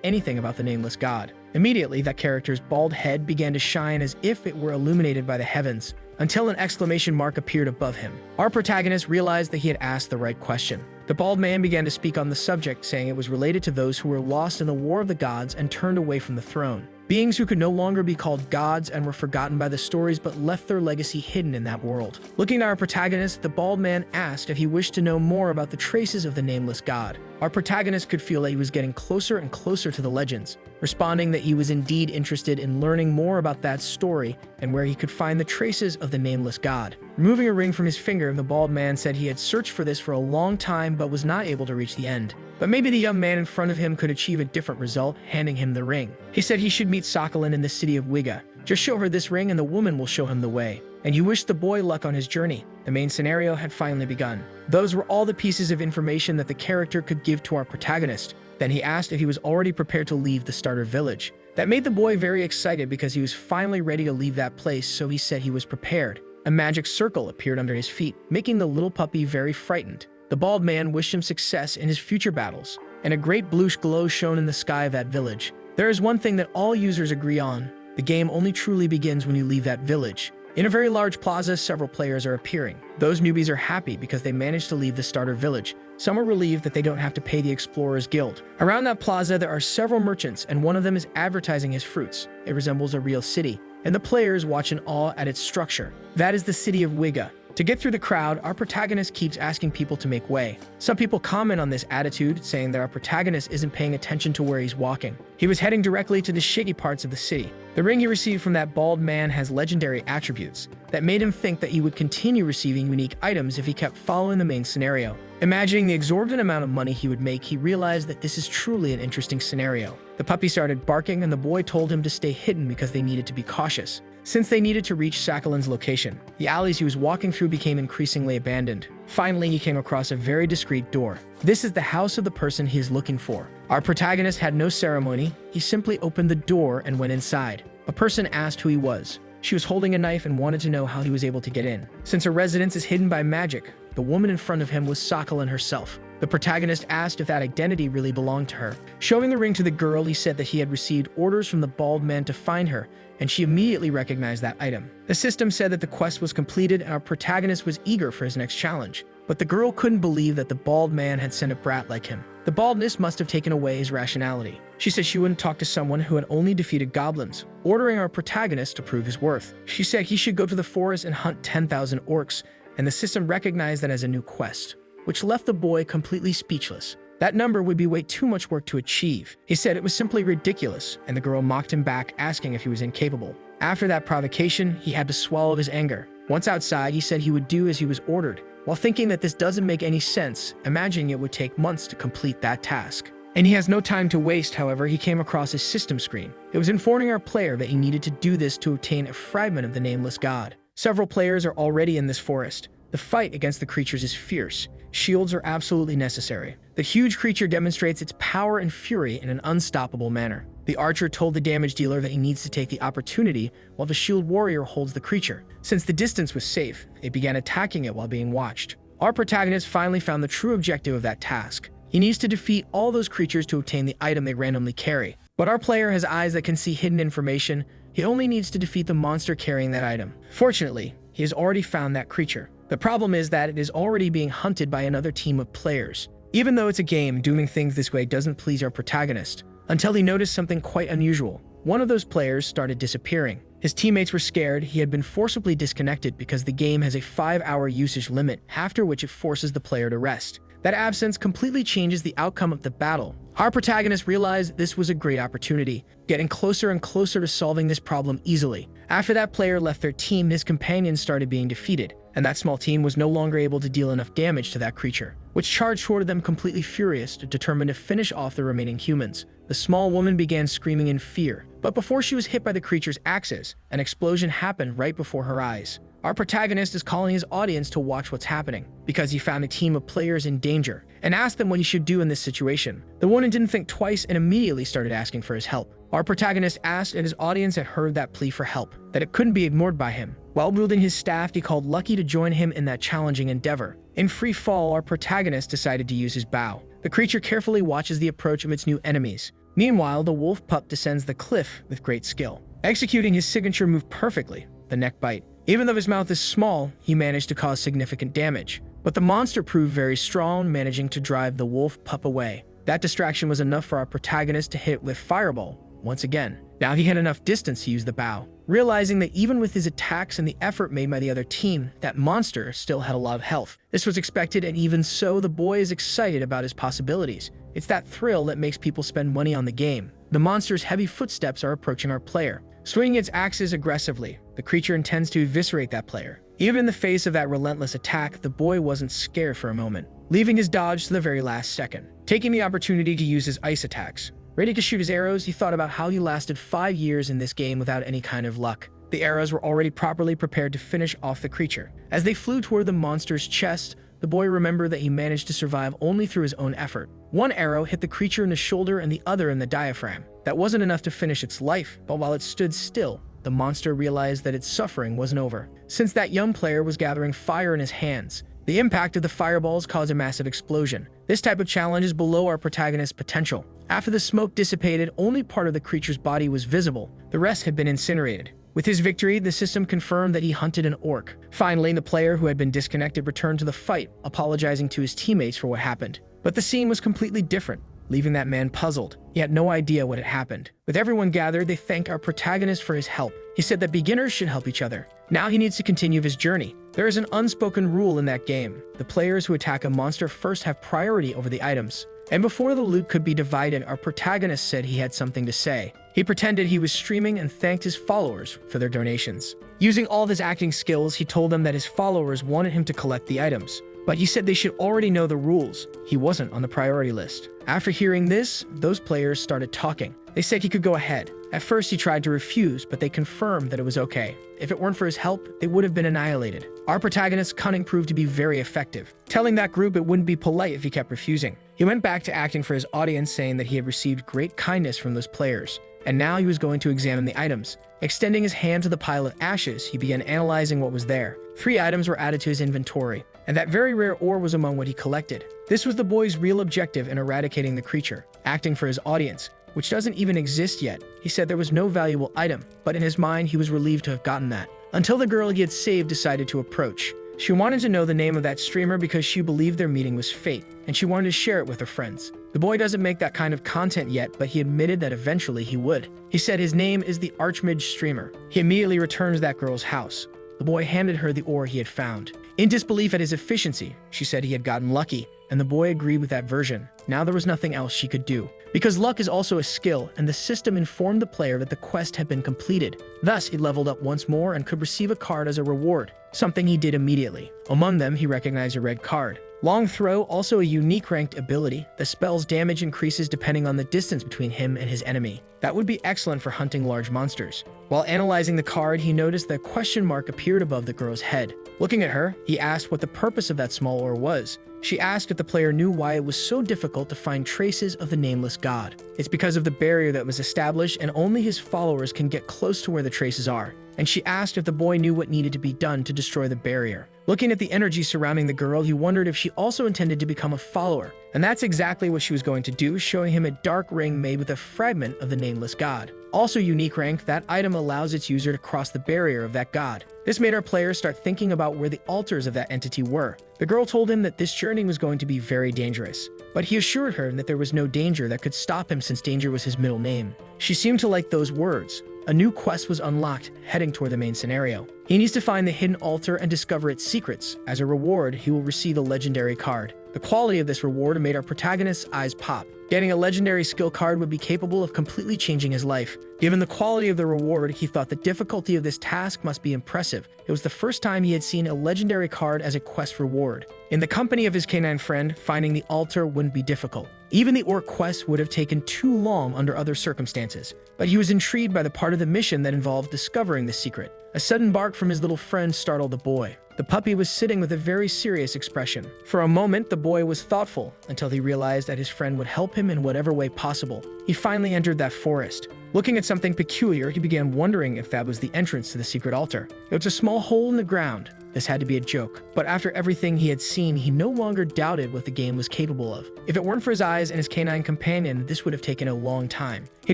anything about the nameless god. Immediately, that character's bald head began to shine as if it were illuminated by the heavens, until an exclamation mark appeared above him. Our protagonist realized that he had asked the right question. The bald man began to speak on the subject, saying it was related to those who were lost in the War of the Gods and turned away from the throne. Beings who could no longer be called gods and were forgotten by the stories but left their legacy hidden in that world. Looking at our protagonist, the bald man asked if he wished to know more about the traces of the nameless god. Our protagonist could feel that he was getting closer and closer to the legends, responding that he was indeed interested in learning more about that story and where he could find the traces of the nameless god. Removing a ring from his finger, the bald man said he had searched for this for a long time but was not able to reach the end. But maybe the young man in front of him could achieve a different result, handing him the ring. He said he should meet Sakhalin in the city of Wiga. Just show her this ring and the woman will show him the way. And he wished the boy luck on his journey. The main scenario had finally begun. Those were all the pieces of information that the character could give to our protagonist. Then he asked if he was already prepared to leave the starter village. That made the boy very excited because he was finally ready to leave that place, so he said he was prepared. A magic circle appeared under his feet, making the little puppy very frightened. The bald man wished him success in his future battles, and a great bluish glow shone in the sky of that village. There is one thing that all users agree on: the game only truly begins when you leave that village. In a very large plaza, several players are appearing. Those newbies are happy because they managed to leave the starter village. Some are relieved that they don't have to pay the Explorers Guild. Around that plaza, there are several merchants, and one of them is advertising his fruits. It resembles a real city, and the players watch in awe at its structure. That is the city of Wiga. To get through the crowd, our protagonist keeps asking people to make way. Some people comment on this attitude, saying that our protagonist isn't paying attention to where he's walking. He was heading directly to the shady parts of the city. The ring he received from that bald man has legendary attributes that made him think that he would continue receiving unique items if he kept following the main scenario. Imagining the exorbitant amount of money he would make, he realized that this is truly an interesting scenario. The puppy started barking, and the boy told him to stay hidden because they needed to be cautious, since they needed to reach Sakhalin's location. The alleys he was walking through became increasingly abandoned. Finally, he came across a very discreet door. This is the house of the person he is looking for. Our protagonist had no ceremony. He simply opened the door and went inside. A person asked who he was. She was holding a knife and wanted to know how he was able to get in. Since her residence is hidden by magic, the woman in front of him was Sakhalin herself. The protagonist asked if that identity really belonged to her. Showing the ring to the girl, he said that he had received orders from the bald man to find her, and she immediately recognized that item. The system said that the quest was completed and our protagonist was eager for his next challenge. But the girl couldn't believe that the bald man had sent a brat like him. The baldness must have taken away his rationality. She said she wouldn't talk to someone who had only defeated goblins, ordering our protagonist to prove his worth. She said he should go to the forest and hunt 10,000 orcs, and the system recognized that as a new quest, which left the boy completely speechless. That number would be way too much work to achieve. He said it was simply ridiculous, and the girl mocked him back, asking if he was incapable. After that provocation, he had to swallow his anger. Once outside, he said he would do as he was ordered. While thinking that this doesn't make any sense, imagining it would take months to complete that task. And he has no time to waste, however, he came across his system screen. It was informing our player that he needed to do this to obtain a fragment of the nameless god. Several players are already in this forest. The fight against the creatures is fierce. Shields are absolutely necessary. The huge creature demonstrates its power and fury in an unstoppable manner. The archer told the damage dealer that he needs to take the opportunity while the shield warrior holds the creature. Since the distance was safe, it began attacking it while being watched. Our protagonist finally found the true objective of that task. He needs to defeat all those creatures to obtain the item they randomly carry. But our player has eyes that can see hidden information. He only needs to defeat the monster carrying that item. Fortunately, he has already found that creature. The problem is that it is already being hunted by another team of players. Even though it's a game, doing things this way doesn't please our protagonist, until he noticed something quite unusual. One of those players started disappearing. His teammates were scared. He had been forcibly disconnected because the game has a 5-hour usage limit, after which it forces the player to rest. That absence completely changes the outcome of the battle. Our protagonist realized this was a great opportunity, getting closer and closer to solving this problem easily. After that player left their team, his companions started being defeated, and that small team was no longer able to deal enough damage to that creature, which charged toward them completely furious, determined to finish off the remaining humans. The small woman began screaming in fear, but before she was hit by the creature's axes, an explosion happened right before her eyes. Our protagonist is calling his audience to watch what's happening, because he found a team of players in danger, and asked them what he should do in this situation. The woman didn't think twice and immediately started asking for his help. Our protagonist asked, and his audience had heard that plea for help, that it couldn't be ignored by him. While wielding his staff, he called Lucky to join him in that challenging endeavor. In free fall, our protagonist decided to use his bow. The creature carefully watches the approach of its new enemies. Meanwhile, the wolf pup descends the cliff with great skill, executing his signature move perfectly, the neck bite. Even though his mouth is small, he managed to cause significant damage. But the monster proved very strong, managing to drive the wolf pup away. That distraction was enough for our protagonist to hit it with Fireball once again. Now he had enough distance to use the bow, realizing that even with his attacks and the effort made by the other team, that monster still had a lot of health. This was expected, and even so, the boy is excited about his possibilities. It's that thrill that makes people spend money on the game. The monster's heavy footsteps are approaching our player. Swinging its axes aggressively, the creature intends to eviscerate that player. Even in the face of that relentless attack, the boy wasn't scared for a moment, leaving his dodge to the very last second, taking the opportunity to use his ice attacks. Ready to shoot his arrows, he thought about how he lasted 5 years in this game without any kind of luck. The arrows were already properly prepared to finish off the creature. As they flew toward the monster's chest, the boy remembered that he managed to survive only through his own effort. One arrow hit the creature in the shoulder and the other in the diaphragm. That wasn't enough to finish its life, but while it stood still, the monster realized that its suffering wasn't over. Since that young player was gathering fire in his hands, the impact of the fireballs caused a massive explosion. This type of challenge is below our protagonist's potential. After the smoke dissipated, only part of the creature's body was visible. The rest had been incinerated. With his victory, the system confirmed that he hunted an orc. Finally, the player who had been disconnected returned to the fight, apologizing to his teammates for what happened. But the scene was completely different, leaving that man puzzled. He had no idea what had happened. With everyone gathered, they thanked our protagonist for his help. He said that beginners should help each other. Now he needs to continue his journey. There is an unspoken rule in that game. The players who attack a monster first have priority over the items. And before the loot could be divided, our protagonist said he had something to say. He pretended he was streaming and thanked his followers for their donations. Using all of his acting skills, he told them that his followers wanted him to collect the items. But he said they should already know the rules. He wasn't on the priority list. After hearing this, those players started talking. They said he could go ahead. At first, he tried to refuse, but they confirmed that it was okay. If it weren't for his help, they would have been annihilated. Our protagonist's cunning proved to be very effective, telling that group it wouldn't be polite if he kept refusing. He went back to acting for his audience, saying that he had received great kindness from those players, and now he was going to examine the items. Extending his hand to the pile of ashes, he began analyzing what was there. 3 items were added to his inventory, and that very rare ore was among what he collected. This was the boy's real objective in eradicating the creature, acting for his audience, which doesn't even exist yet. He said there was no valuable item, but in his mind he was relieved to have gotten that. Until the girl he had saved decided to approach. She wanted to know the name of that streamer because she believed their meeting was fate, and she wanted to share it with her friends. The boy doesn't make that kind of content yet, but he admitted that eventually he would. He said his name is the Archmage streamer. He immediately returns to that girl's house. The boy handed her the ore he had found. In disbelief at his efficiency, she said he had gotten lucky, and the boy agreed with that version. Now there was nothing else she could do. Because luck is also a skill, and the system informed the player that the quest had been completed. Thus, he leveled up once more and could receive a card as a reward, something he did immediately. Among them, he recognized a red card. Long Throw, also a unique ranked ability. The spell's damage increases depending on the distance between him and his enemy. That would be excellent for hunting large monsters. While analyzing the card, he noticed that a question mark appeared above the girl's head. Looking at her, he asked what the purpose of that small ore was. She asked if the player knew why it was so difficult to find traces of the nameless god. It's because of the barrier that was established, and only his followers can get close to where the traces are. And she asked if the boy knew what needed to be done to destroy the barrier. Looking at the energy surrounding the girl, he wondered if she also intended to become a follower. And that's exactly what she was going to do, showing him a dark ring made with a fragment of the nameless god. Also unique rank, that item allows its user to cross the barrier of that god. This made our players start thinking about where the altars of that entity were. The girl told him that this journey was going to be very dangerous, but he assured her that there was no danger that could stop him since danger was his middle name. She seemed to like those words. A new quest was unlocked, heading toward the main scenario. He needs to find the hidden altar and discover its secrets. As a reward, he will receive a legendary card. The quality of this reward made our protagonist's eyes pop. Getting a legendary skill card would be capable of completely changing his life. Given the quality of the reward, he thought the difficulty of this task must be impressive. It was the first time he had seen a legendary card as a quest reward. In the company of his canine friend, finding the altar wouldn't be difficult. Even the orc quest would have taken too long under other circumstances, but he was intrigued by the part of the mission that involved discovering the secret. A sudden bark from his little friend startled the boy. The puppy was sitting with a very serious expression. For a moment, the boy was thoughtful until he realized that his friend would help him in whatever way possible. He finally entered that forest. Looking at something peculiar, he began wondering if that was the entrance to the secret altar. It was a small hole in the ground. This had to be a joke. But after everything he had seen, he no longer doubted what the game was capable of. If it weren't for his eyes and his canine companion, this would have taken a long time. He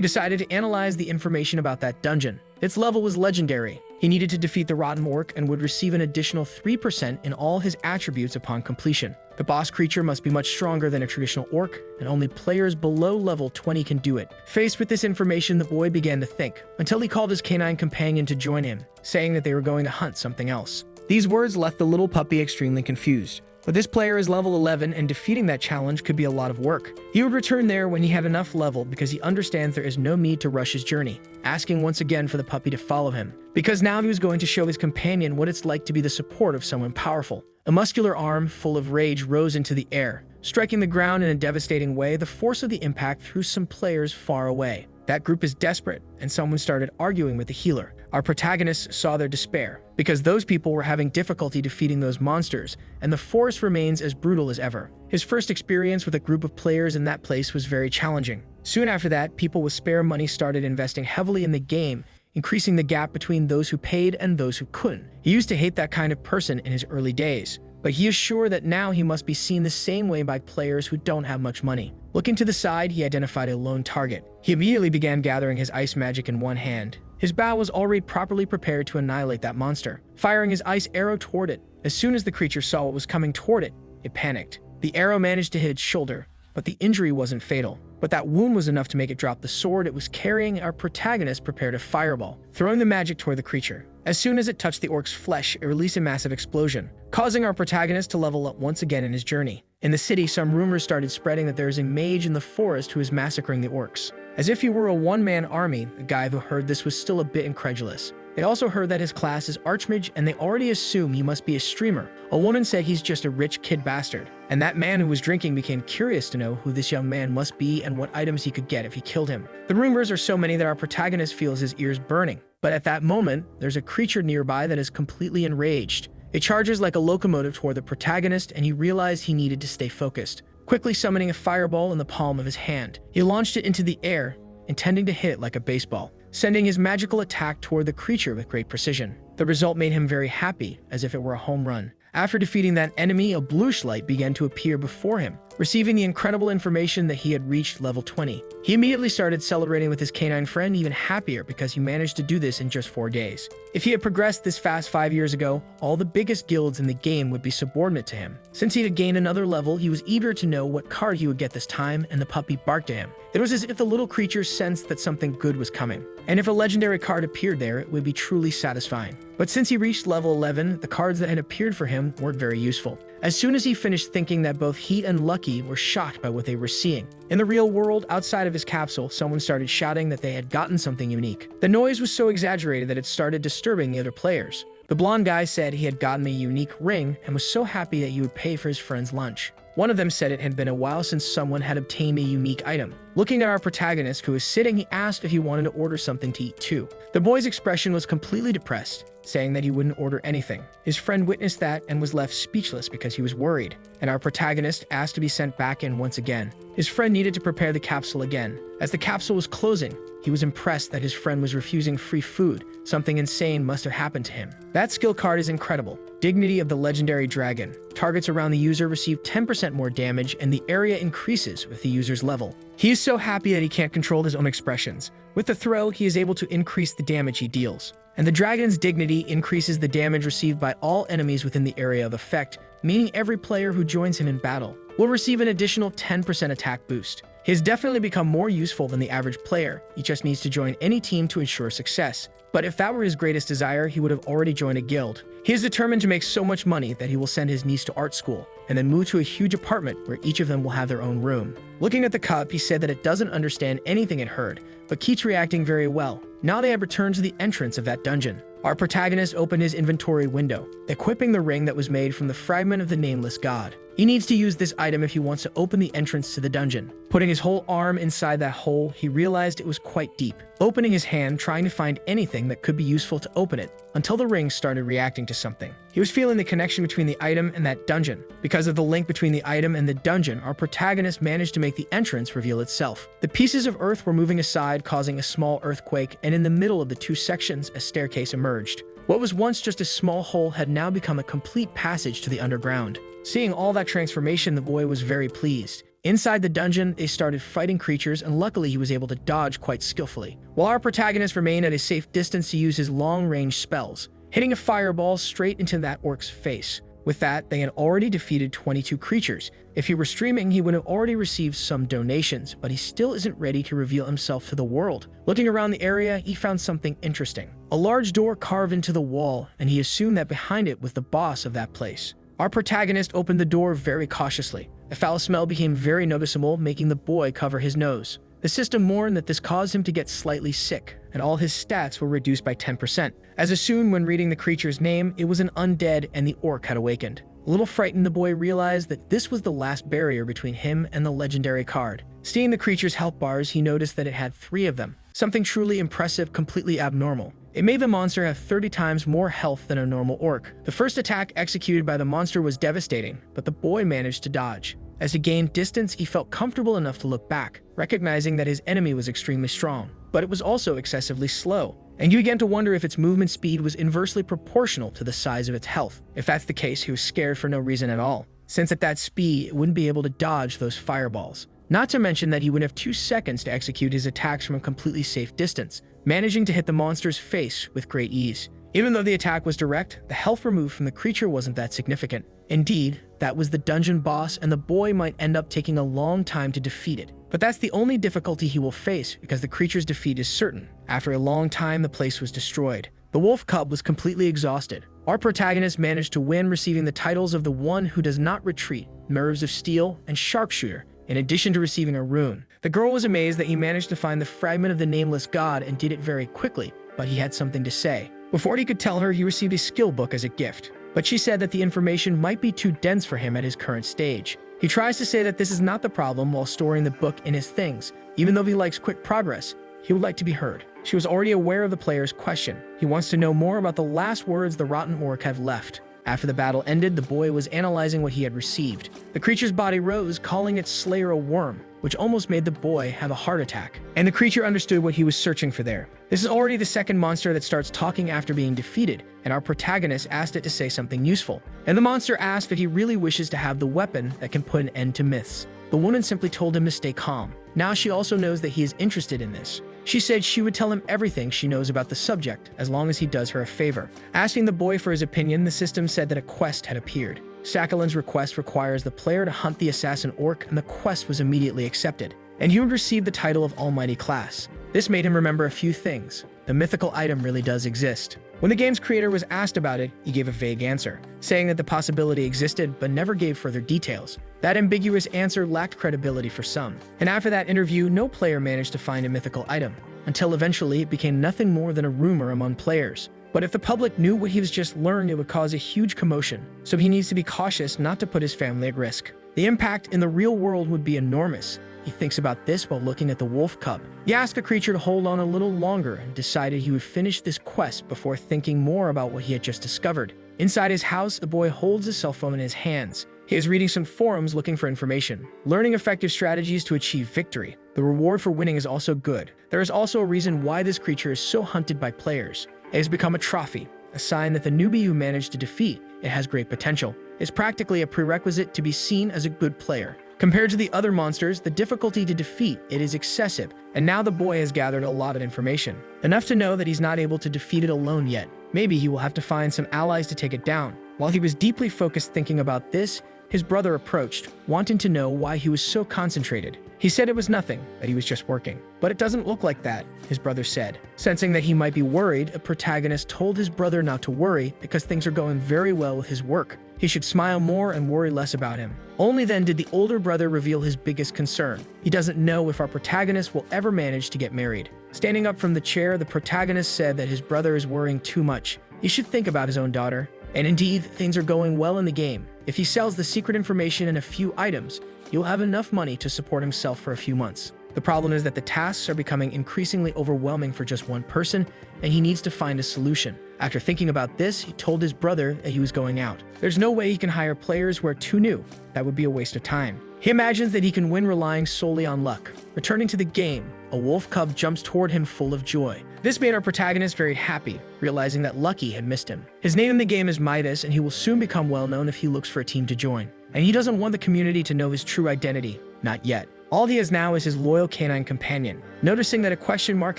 decided to analyze the information about that dungeon. Its level was legendary. He needed to defeat the rotten orc and would receive an additional 3% in all his attributes upon completion. The boss creature must be much stronger than a traditional orc, and only players below level 20 can do it. Faced with this information, the boy began to think, until he called his canine companion to join him, saying that they were going to hunt something else. These words left the little puppy extremely confused. But this player is level 11, and defeating that challenge could be a lot of work. He would return there when he had enough level because he understands there is no need to rush his journey, asking once again for the puppy to follow him. Because now he was going to show his companion what it's like to be the support of someone powerful. A muscular arm full of rage rose into the air. Striking the ground in a devastating way, the force of the impact threw some players far away. That group is desperate, and someone started arguing with the healer. Our protagonists saw their despair, because those people were having difficulty defeating those monsters, and the forest remains as brutal as ever. His first experience with a group of players in that place was very challenging. Soon after that, people with spare money started investing heavily in the game, increasing the gap between those who paid and those who couldn't. He used to hate that kind of person in his early days, but he is sure that now he must be seen the same way by players who don't have much money. Looking to the side, he identified a lone target. He immediately began gathering his ice magic in one hand. His bow was already properly prepared to annihilate that monster, firing his ice arrow toward it. As soon as the creature saw what was coming toward it, it panicked. The arrow managed to hit its shoulder, but the injury wasn't fatal. But that wound was enough to make it drop the sword it was carrying. Our protagonist prepared a fireball, throwing the magic toward the creature. As soon as it touched the orc's flesh, it released a massive explosion, causing our protagonist to level up once again in his journey. In the city, some rumors started spreading that there is a mage in the forest who is massacring the orcs. As if he were a one-man army, the guy who heard this was still a bit incredulous. They also heard that his class is Archmage, and they already assume he must be a streamer. A woman said he's just a rich kid bastard. And that man who was drinking became curious to know who this young man must be and what items he could get if he killed him. The rumors are so many that our protagonist feels his ears burning. But at that moment, there's a creature nearby that is completely enraged. It charges like a locomotive toward the protagonist, and he realized he needed to stay focused. Quickly summoning a fireball in the palm of his hand, he launched it into the air, intending to hit it like a baseball, sending his magical attack toward the creature with great precision. The result made him very happy, as if it were a home run. After defeating that enemy, a bluish light began to appear before him. Receiving the incredible information that he had reached level 20, he immediately started celebrating with his canine friend, even happier because he managed to do this in just 4 days. If he had progressed this fast 5 years ago, all the biggest guilds in the game would be subordinate to him. Since he had gained another level, he was eager to know what card he would get this time, and the puppy barked at him. It was as if the little creature sensed that something good was coming, and if a legendary card appeared there, it would be truly satisfying. But since he reached level 11, the cards that had appeared for him weren't very useful. As soon as he finished thinking that, both he and Lucky were shocked by what they were seeing. In the real world, outside of his capsule, someone started shouting that they had gotten something unique. The noise was so exaggerated that it started disturbing the other players. The blonde guy said he had gotten a unique ring and was so happy that he would pay for his friend's lunch. One of them said it had been a while since someone had obtained a unique item. Looking at our protagonist, who was sitting, he asked if he wanted to order something to eat too. The boy's expression was completely depressed, saying that he wouldn't order anything. His friend witnessed that and was left speechless because he was worried, and our protagonist asked to be sent back in once again. His friend needed to prepare the capsule again. As the capsule was closing, He was impressed that his friend was refusing free food. Something insane must have happened to him. That skill card is incredible. Dignity of the Legendary Dragon. Targets around the user receive 10% more damage, and the area increases with the user's level. He is so happy that he can't control his own expressions. With the throw, he is able to increase the damage he deals. And the dragon's dignity increases the damage received by all enemies within the area of effect, meaning every player who joins him in battle will receive an additional 10% attack boost. He has definitely become more useful than the average player. He just needs to join any team to ensure success. But if that were his greatest desire, he would have already joined a guild. He is determined to make so much money that he will send his niece to art school and then move to a huge apartment where each of them will have their own room. Looking at the cup, he said that it doesn't understand anything it heard, but keeps reacting very well. Now they have returned to the entrance of that dungeon. Our protagonist opened his inventory window, equipping the ring that was made from the fragment of the nameless god. He needs to use this item if he wants to open the entrance to the dungeon. Putting his whole arm inside that hole, he realized it was quite deep. Opening his hand, trying to find anything that could be useful to open it, until the ring started reacting to something. He was feeling the connection between the item and that dungeon. Because of the link between the item and the dungeon, our protagonist managed to make the entrance reveal itself. The pieces of earth were moving aside, causing a small earthquake, and in the middle of the two sections, a staircase emerged. What was once just a small hole had now become a complete passage to the underground. Seeing all that transformation, the boy was very pleased. Inside the dungeon, they started fighting creatures, and luckily he was able to dodge quite skillfully, while our protagonist remained at a safe distance to use his long-range spells, hitting a fireball straight into that orc's face. With that, they had already defeated 22 creatures. If he were streaming, he would have already received some donations, but he still isn't ready to reveal himself to the world. Looking around the area, he found something interesting. A large door carved into the wall, and he assumed that behind it was the boss of that place. Our protagonist opened the door very cautiously. A foul smell became very noticeable, making the boy cover his nose. The system warned that this caused him to get slightly sick, and all his stats were reduced by 10%. As assumed when reading the creature's name, it was an undead and the orc had awakened. A little frightened, the boy realized that this was the last barrier between him and the legendary card. Seeing the creature's health bars, he noticed that it had 3 of them. Something truly impressive, completely abnormal. It made the monster have 30 times more health than a normal orc. The first attack executed by the monster was devastating, but the boy managed to dodge. As he gained distance, he felt comfortable enough to look back, recognizing that his enemy was extremely strong, but it was also excessively slow. And you began to wonder if its movement speed was inversely proportional to the size of its health. If that's the case, he was scared for no reason at all, since at that speed, it wouldn't be able to dodge those fireballs. Not to mention that he would have 2 seconds to execute his attacks from a completely safe distance, managing to hit the monster's face with great ease. Even though the attack was direct, the health removed from the creature wasn't that significant. Indeed, that was the dungeon boss, and the boy might end up taking a long time to defeat it. But that's the only difficulty he will face, because the creature's defeat is certain. After a long time, the place was destroyed. The wolf cub was completely exhausted. Our protagonist managed to win, receiving the titles of the one who does not retreat, nerves of steel, and sharpshooter, in addition to receiving a rune. The girl was amazed that he managed to find the fragment of the nameless god and did it very quickly, but he had something to say. Before he could tell her, he received a skill book as a gift, but she said that the information might be too dense for him at his current stage. He tries to say that this is not the problem while storing the book in his things. Even though he likes quick progress, he would like to be heard. She was already aware of the player's question. He wants to know more about the last words the rotten orc had left. After the battle ended, the boy was analyzing what he had received. The creature's body rose, calling its slayer a worm, which almost made the boy have a heart attack. And the creature understood what he was searching for there. This is already the second monster that starts talking after being defeated, and our protagonist asked it to say something useful. And the monster asked if he really wishes to have the weapon that can put an end to myths. The woman simply told him to stay calm. Now she also knows that he is interested in this. She said she would tell him everything she knows about the subject, as long as he does her a favor. Asking the boy for his opinion, the system said that a quest had appeared. Sakalin's request requires the player to hunt the assassin orc, and the quest was immediately accepted. And he would receive the title of Almighty Class. This made him remember a few things. The mythical item really does exist. When the game's creator was asked about it, he gave a vague answer, saying that the possibility existed but never gave further details. That ambiguous answer lacked credibility for some. And after that interview, no player managed to find a mythical item, until eventually it became nothing more than a rumor among players. But if the public knew what he was just learned, it would cause a huge commotion, so he needs to be cautious not to put his family at risk. The impact in the real world would be enormous. He thinks about this while looking at the wolf cub. He asked the creature to hold on a little longer and decided he would finish this quest before thinking more about what he had just discovered. Inside his house, the boy holds his cell phone in his hands. He is reading some forums looking for information, learning effective strategies to achieve victory. The reward for winning is also good. There is also a reason why this creature is so hunted by players. It has become a trophy, a sign that the newbie who managed to defeat it has great potential. It's practically a prerequisite to be seen as a good player. Compared to the other monsters, the difficulty to defeat it is excessive, and now the boy has gathered a lot of information. Enough to know that he's not able to defeat it alone yet. Maybe he will have to find some allies to take it down. While he was deeply focused thinking about this, his brother approached, wanting to know why he was so concentrated. He said it was nothing, that he was just working. But it doesn't look like that, his brother said. Sensing that he might be worried, a protagonist told his brother not to worry because things are going very well with his work. He should smile more and worry less about him. Only then did the older brother reveal his biggest concern. He doesn't know if our protagonist will ever manage to get married. Standing up from the chair, the protagonist said that his brother is worrying too much. He should think about his own daughter. And indeed, things are going well in the game. If he sells the secret information and a few items, he'll have enough money to support himself for a few months. The problem is that the tasks are becoming increasingly overwhelming for just one person, and he needs to find a solution. After thinking about this, he told his brother that he was going out. There's no way he can hire players who are too new. That would be a waste of time. He imagines that he can win relying solely on luck. Returning to the game, a wolf cub jumps toward him full of joy. This made our protagonist very happy, realizing that Lucky had missed him. His name in the game is Midas, and he will soon become well known if he looks for a team to join. And he doesn't want the community to know his true identity. Not yet. All he has now is his loyal canine companion. Noticing that a question mark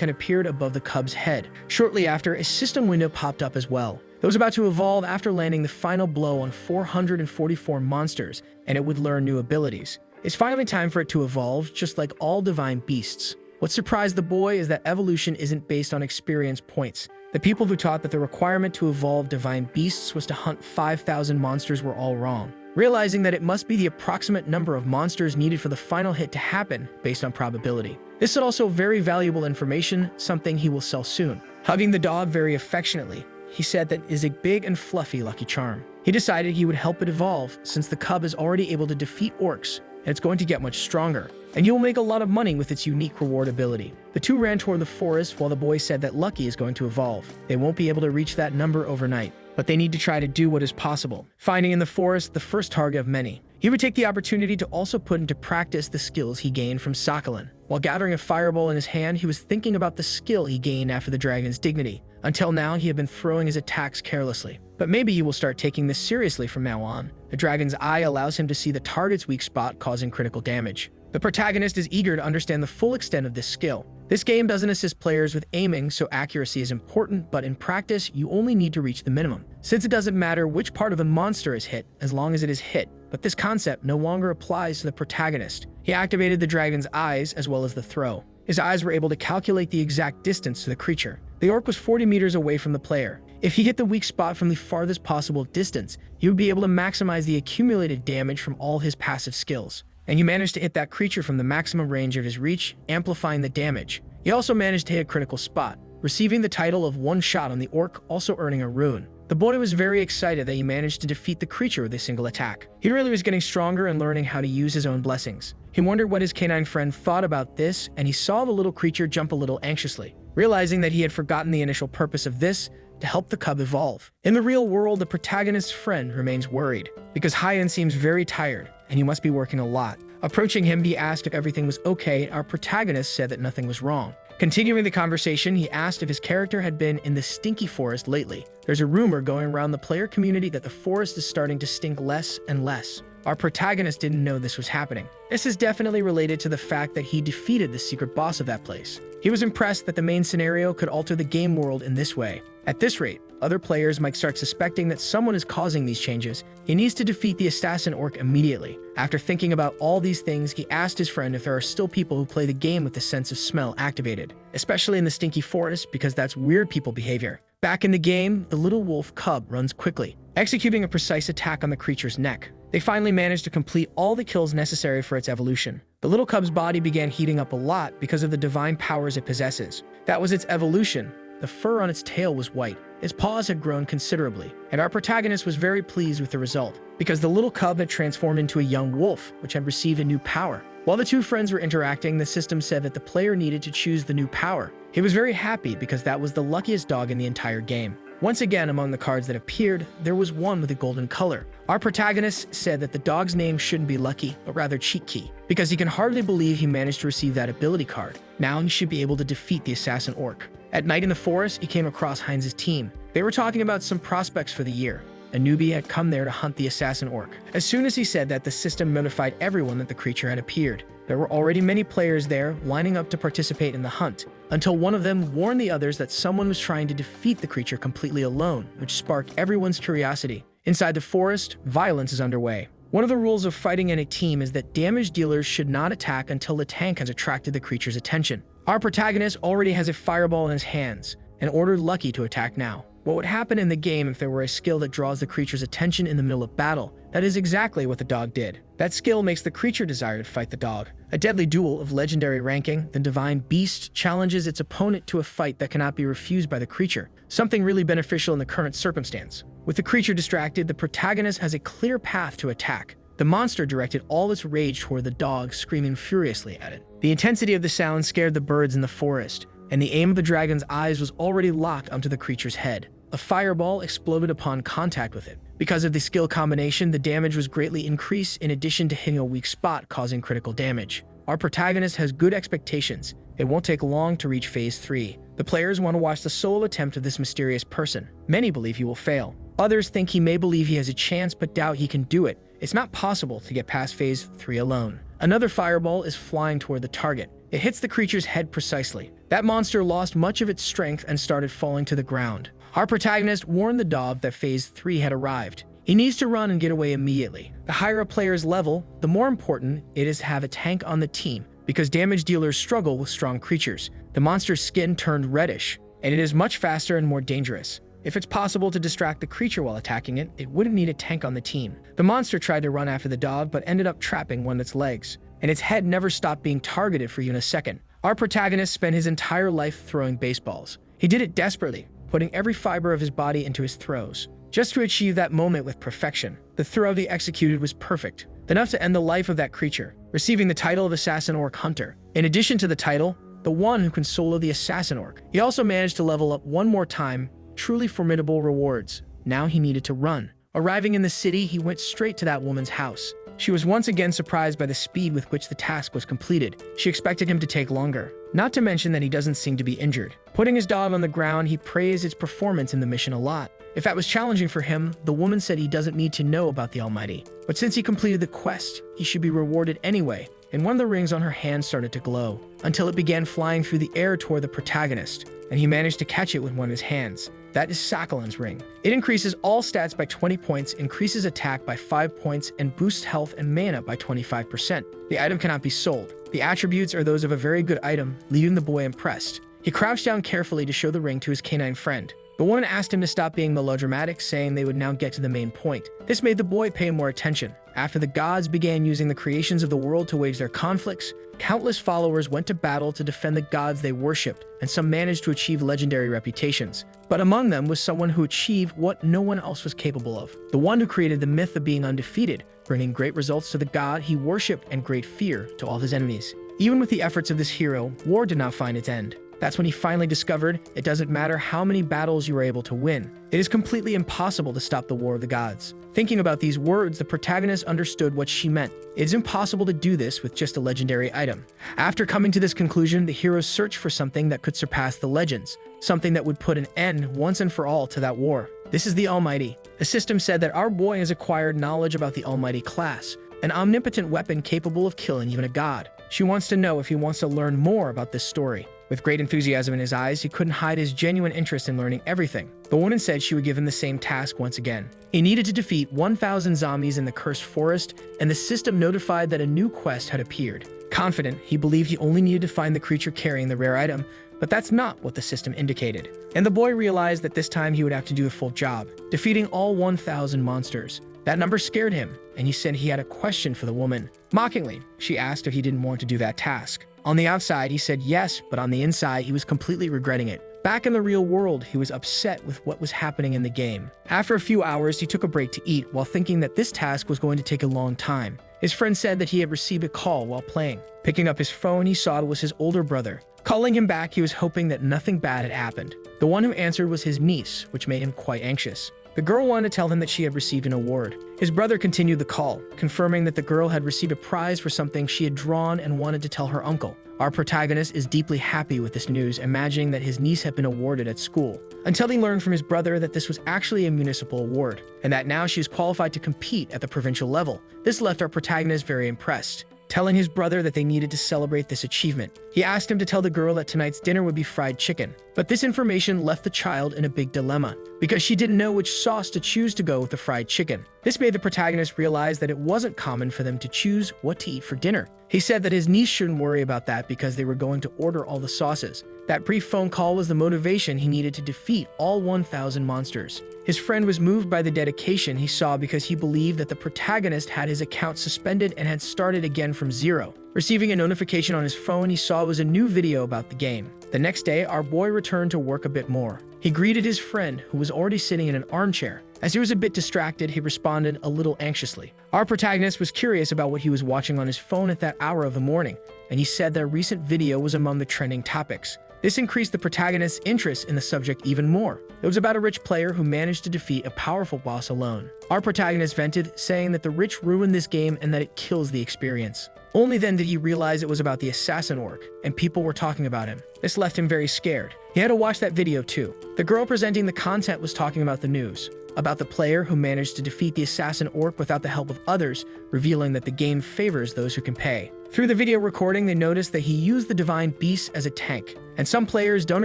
had appeared above the cub's head. Shortly after, a system window popped up as well. It was about to evolve after landing the final blow on 444 monsters, and it would learn new abilities. It's finally time for it to evolve, just like all divine beasts. What surprised the boy is that evolution isn't based on experience points. The people who taught that the requirement to evolve divine beasts was to hunt 5,000 monsters were all wrong. Realizing that it must be the approximate number of monsters needed for the final hit to happen based on probability. This is also very valuable information, something he will sell soon. Hugging the dog very affectionately, he said that it is a big and fluffy Lucky Charm. He decided he would help it evolve since the cub is already able to defeat orcs, and it's going to get much stronger. And you'll make a lot of money with its unique reward ability. The two ran toward the forest while the boy said that Lucky is going to evolve. They won't be able to reach that number overnight, but they need to try to do what is possible, finding in the forest the first target of many. He would take the opportunity to also put into practice the skills he gained from Sakhalin. While gathering a fireball in his hand, he was thinking about the skill he gained after the dragon's dignity. Until now, he had been throwing his attacks carelessly. But maybe he will start taking this seriously from now on. The dragon's eye allows him to see the target's weak spot, causing critical damage. The protagonist is eager to understand the full extent of this skill. This game doesn't assist players with aiming, so accuracy is important, but in practice, you only need to reach the minimum. Since it doesn't matter which part of the monster is hit, as long as it is hit. But this concept no longer applies to the protagonist. He activated the dragon's eyes as well as the throw. His eyes were able to calculate the exact distance to the creature. The orc was 40 meters away from the player. If he hit the weak spot from the farthest possible distance, he would be able to maximize the accumulated damage from all his passive skills. And he managed to hit that creature from the maximum range of his reach, amplifying the damage. He also managed to hit a critical spot, receiving the title of one shot on the orc, also earning a rune. The boy was very excited that he managed to defeat the creature with a single attack. He really was getting stronger and learning how to use his own blessings. He wondered what his canine friend thought about this, and he saw the little creature jump a little anxiously, realizing that he had forgotten the initial purpose of this, to help the cub evolve. In the real world, the protagonist's friend remains worried, because Hyan seems very tired, and he must be working a lot. Approaching him, he asked if everything was okay. Our protagonist said that nothing was wrong. Continuing the conversation, he asked if his character had been in the stinky forest lately. There's a rumor going around the player community that the forest is starting to stink less and less. Our protagonist didn't know this was happening. This is definitely related to the fact that he defeated the secret boss of that place. He was impressed that the main scenario could alter the game world in this way. At this rate, other players might start suspecting that someone is causing these changes. He needs to defeat the assassin orc immediately. After thinking about all these things, he asked his friend if there are still people who play the game with the sense of smell activated, especially in the stinky forest, because that's weird people behavior. Back in the game, the little wolf cub runs quickly, executing a precise attack on the creature's neck. They finally managed to complete all the kills necessary for its evolution. The little cub's body began heating up a lot because of the divine powers it possesses. That was its evolution. The fur on its tail was white. Its paws had grown considerably, and our protagonist was very pleased with the result, because the little cub had transformed into a young wolf, which had received a new power. While the two friends were interacting, the system said that the player needed to choose the new power. He was very happy because that was the luckiest dog in the entire game. Once again, among the cards that appeared, there was one with a golden color. Our protagonist said that the dog's name shouldn't be Lucky, but rather Cheat Key, because he can hardly believe he managed to receive that ability card. Now he should be able to defeat the assassin orc. At night in the forest, he came across Heinz's team. They were talking about some prospects for the year. A newbie had come there to hunt the assassin orc. As soon as he said that, the system notified everyone that the creature had appeared. There were already many players there lining up to participate in the hunt, until one of them warned the others that someone was trying to defeat the creature completely alone, which sparked everyone's curiosity. Inside the forest, violence is underway. One of the rules of fighting in a team is that damage dealers should not attack until the tank has attracted the creature's attention. Our protagonist already has a fireball in his hands and ordered Lucky to attack now. What would happen in the game if there were a skill that draws the creature's attention in the middle of battle? That is exactly what the dog did. That skill makes the creature desire to fight the dog. A deadly duel of legendary ranking, the divine beast challenges its opponent to a fight that cannot be refused by the creature, something really beneficial in the current circumstance. With the creature distracted, the protagonist has a clear path to attack. The monster directed all its rage toward the dog, screaming furiously at it. The intensity of the sound scared the birds in the forest, and the aim of the dragon's eyes was already locked onto the creature's head. A fireball exploded upon contact with it. Because of the skill combination, the damage was greatly increased in addition to hitting a weak spot, causing critical damage. Our protagonist has good expectations. It won't take long to reach Phase 3. The players want to watch the solo attempt of this mysterious person. Many believe he will fail. Others think he may believe he has a chance but doubt he can do it. It's not possible to get past Phase 3 alone. Another fireball is flying toward the target. It hits the creature's head precisely. That monster lost much of its strength and started falling to the ground. Our protagonist warned the dog that Phase 3 had arrived. He needs to run and get away immediately. The higher a player's level, the more important it is to have a tank on the team, because damage dealers struggle with strong creatures. The monster's skin turned reddish, and it is much faster and more dangerous. If it's possible to distract the creature while attacking it, it wouldn't need a tank on the team. The monster tried to run after the dog, but ended up trapping one of its legs, and its head never stopped being targeted for even a second. Our protagonist spent his entire life throwing baseballs. He did it desperately, putting every fiber of his body into his throws, just to achieve that moment with perfection. The throw he executed was perfect, enough to end the life of that creature, receiving the title of Assassin Orc Hunter. In addition to the title, the one who can solo the Assassin Orc, he also managed to level up one more time. Truly formidable rewards. Now he needed to run. Arriving in the city, he went straight to that woman's house. She was once again surprised by the speed with which the task was completed. She expected him to take longer. Not to mention that he doesn't seem to be injured. Putting his dog on the ground, he praised its performance in the mission a lot. If that was challenging for him, the woman said he doesn't need to know about the Almighty. But since he completed the quest, he should be rewarded anyway. And one of the rings on her hand started to glow, until it began flying through the air toward the protagonist, and he managed to catch it with one of his hands. That is Sakhalin's ring. It increases all stats by 20 points, increases attack by 5 points, and boosts health and mana by 25%. The item cannot be sold. The attributes are those of a very good item, leaving the boy impressed. He crouched down carefully to show the ring to his canine friend. The woman asked him to stop being melodramatic, saying they would now get to the main point. This made the boy pay more attention. After the gods began using the creations of the world to wage their conflicts, countless followers went to battle to defend the gods they worshipped, and some managed to achieve legendary reputations. But among them was someone who achieved what no one else was capable of. The one who created the myth of being undefeated, bringing great results to the god he worshipped and great fear to all his enemies. Even with the efforts of this hero, war did not find its end. That's when he finally discovered it doesn't matter how many battles you are able to win. It is completely impossible to stop the war of the gods. Thinking about these words, the protagonist understood what she meant. It is impossible to do this with just a legendary item. After coming to this conclusion, the hero searched for something that could surpass the legends, something that would put an end once and for all to that war. This is the Almighty. The system said that our boy has acquired knowledge about the Almighty class, an omnipotent weapon capable of killing even a god. She wants to know if he wants to learn more about this story. With great enthusiasm in his eyes, he couldn't hide his genuine interest in learning everything. The woman said she would give him the same task once again. He needed to defeat 1,000 zombies in the cursed forest, and the system notified that a new quest had appeared. Confident, he believed he only needed to find the creature carrying the rare item, but that's not what the system indicated. And the boy realized that this time he would have to do the full job, defeating all 1,000 monsters. That number scared him, and he said he had a question for the woman. Mockingly, she asked if he didn't want to do that task. On the outside, he said yes, but on the inside, he was completely regretting it. Back in the real world, he was upset with what was happening in the game. After a few hours, he took a break to eat while thinking that this task was going to take a long time. His friend said that he had received a call while playing. Picking up his phone, he saw it was his older brother, Calling him back, he was hoping that nothing bad had happened. The one who answered was his niece, which made him quite anxious. The girl wanted to tell him that she had received an award. His brother continued the call, confirming that the girl had received a prize for something she had drawn and wanted to tell her uncle. Our protagonist is deeply happy with this news, imagining that his niece had been awarded at school, until he learned from his brother that this was actually a municipal award, and that now she is qualified to compete at the provincial level. This left our protagonist very impressed, telling his brother that they needed to celebrate this achievement. He asked him to tell the girl that tonight's dinner would be fried chicken, but this information left the child in a big dilemma, because she didn't know which sauce to choose to go with the fried chicken. This made the protagonist realize that it wasn't common for them to choose what to eat for dinner. He said that his niece shouldn't worry about that because they were going to order all the sauces. That brief phone call was the motivation he needed to defeat all 1,000 monsters. His friend was moved by the dedication he saw because he believed that the protagonist had his account suspended and had started again from zero. Receiving a notification on his phone, he saw it was a new video about the game. The next day, our boy returned to work a bit more. He greeted his friend, who was already sitting in an armchair. As he was a bit distracted, he responded a little anxiously. Our protagonist was curious about what he was watching on his phone at that hour of the morning, and he said that a recent video was among the trending topics. This increased the protagonist's interest in the subject even more. It was about a rich player who managed to defeat a powerful boss alone. Our protagonist vented, saying that the rich ruined this game and that it kills the experience. Only then did he realize it was about the assassin orc, and people were talking about him. This left him very scared. He had to watch that video too. The girl presenting the content was talking about the news, about the player who managed to defeat the assassin orc without the help of others, revealing that the game favors those who can pay. Through the video recording, they noticed that he used the divine beast as a tank, and some players don't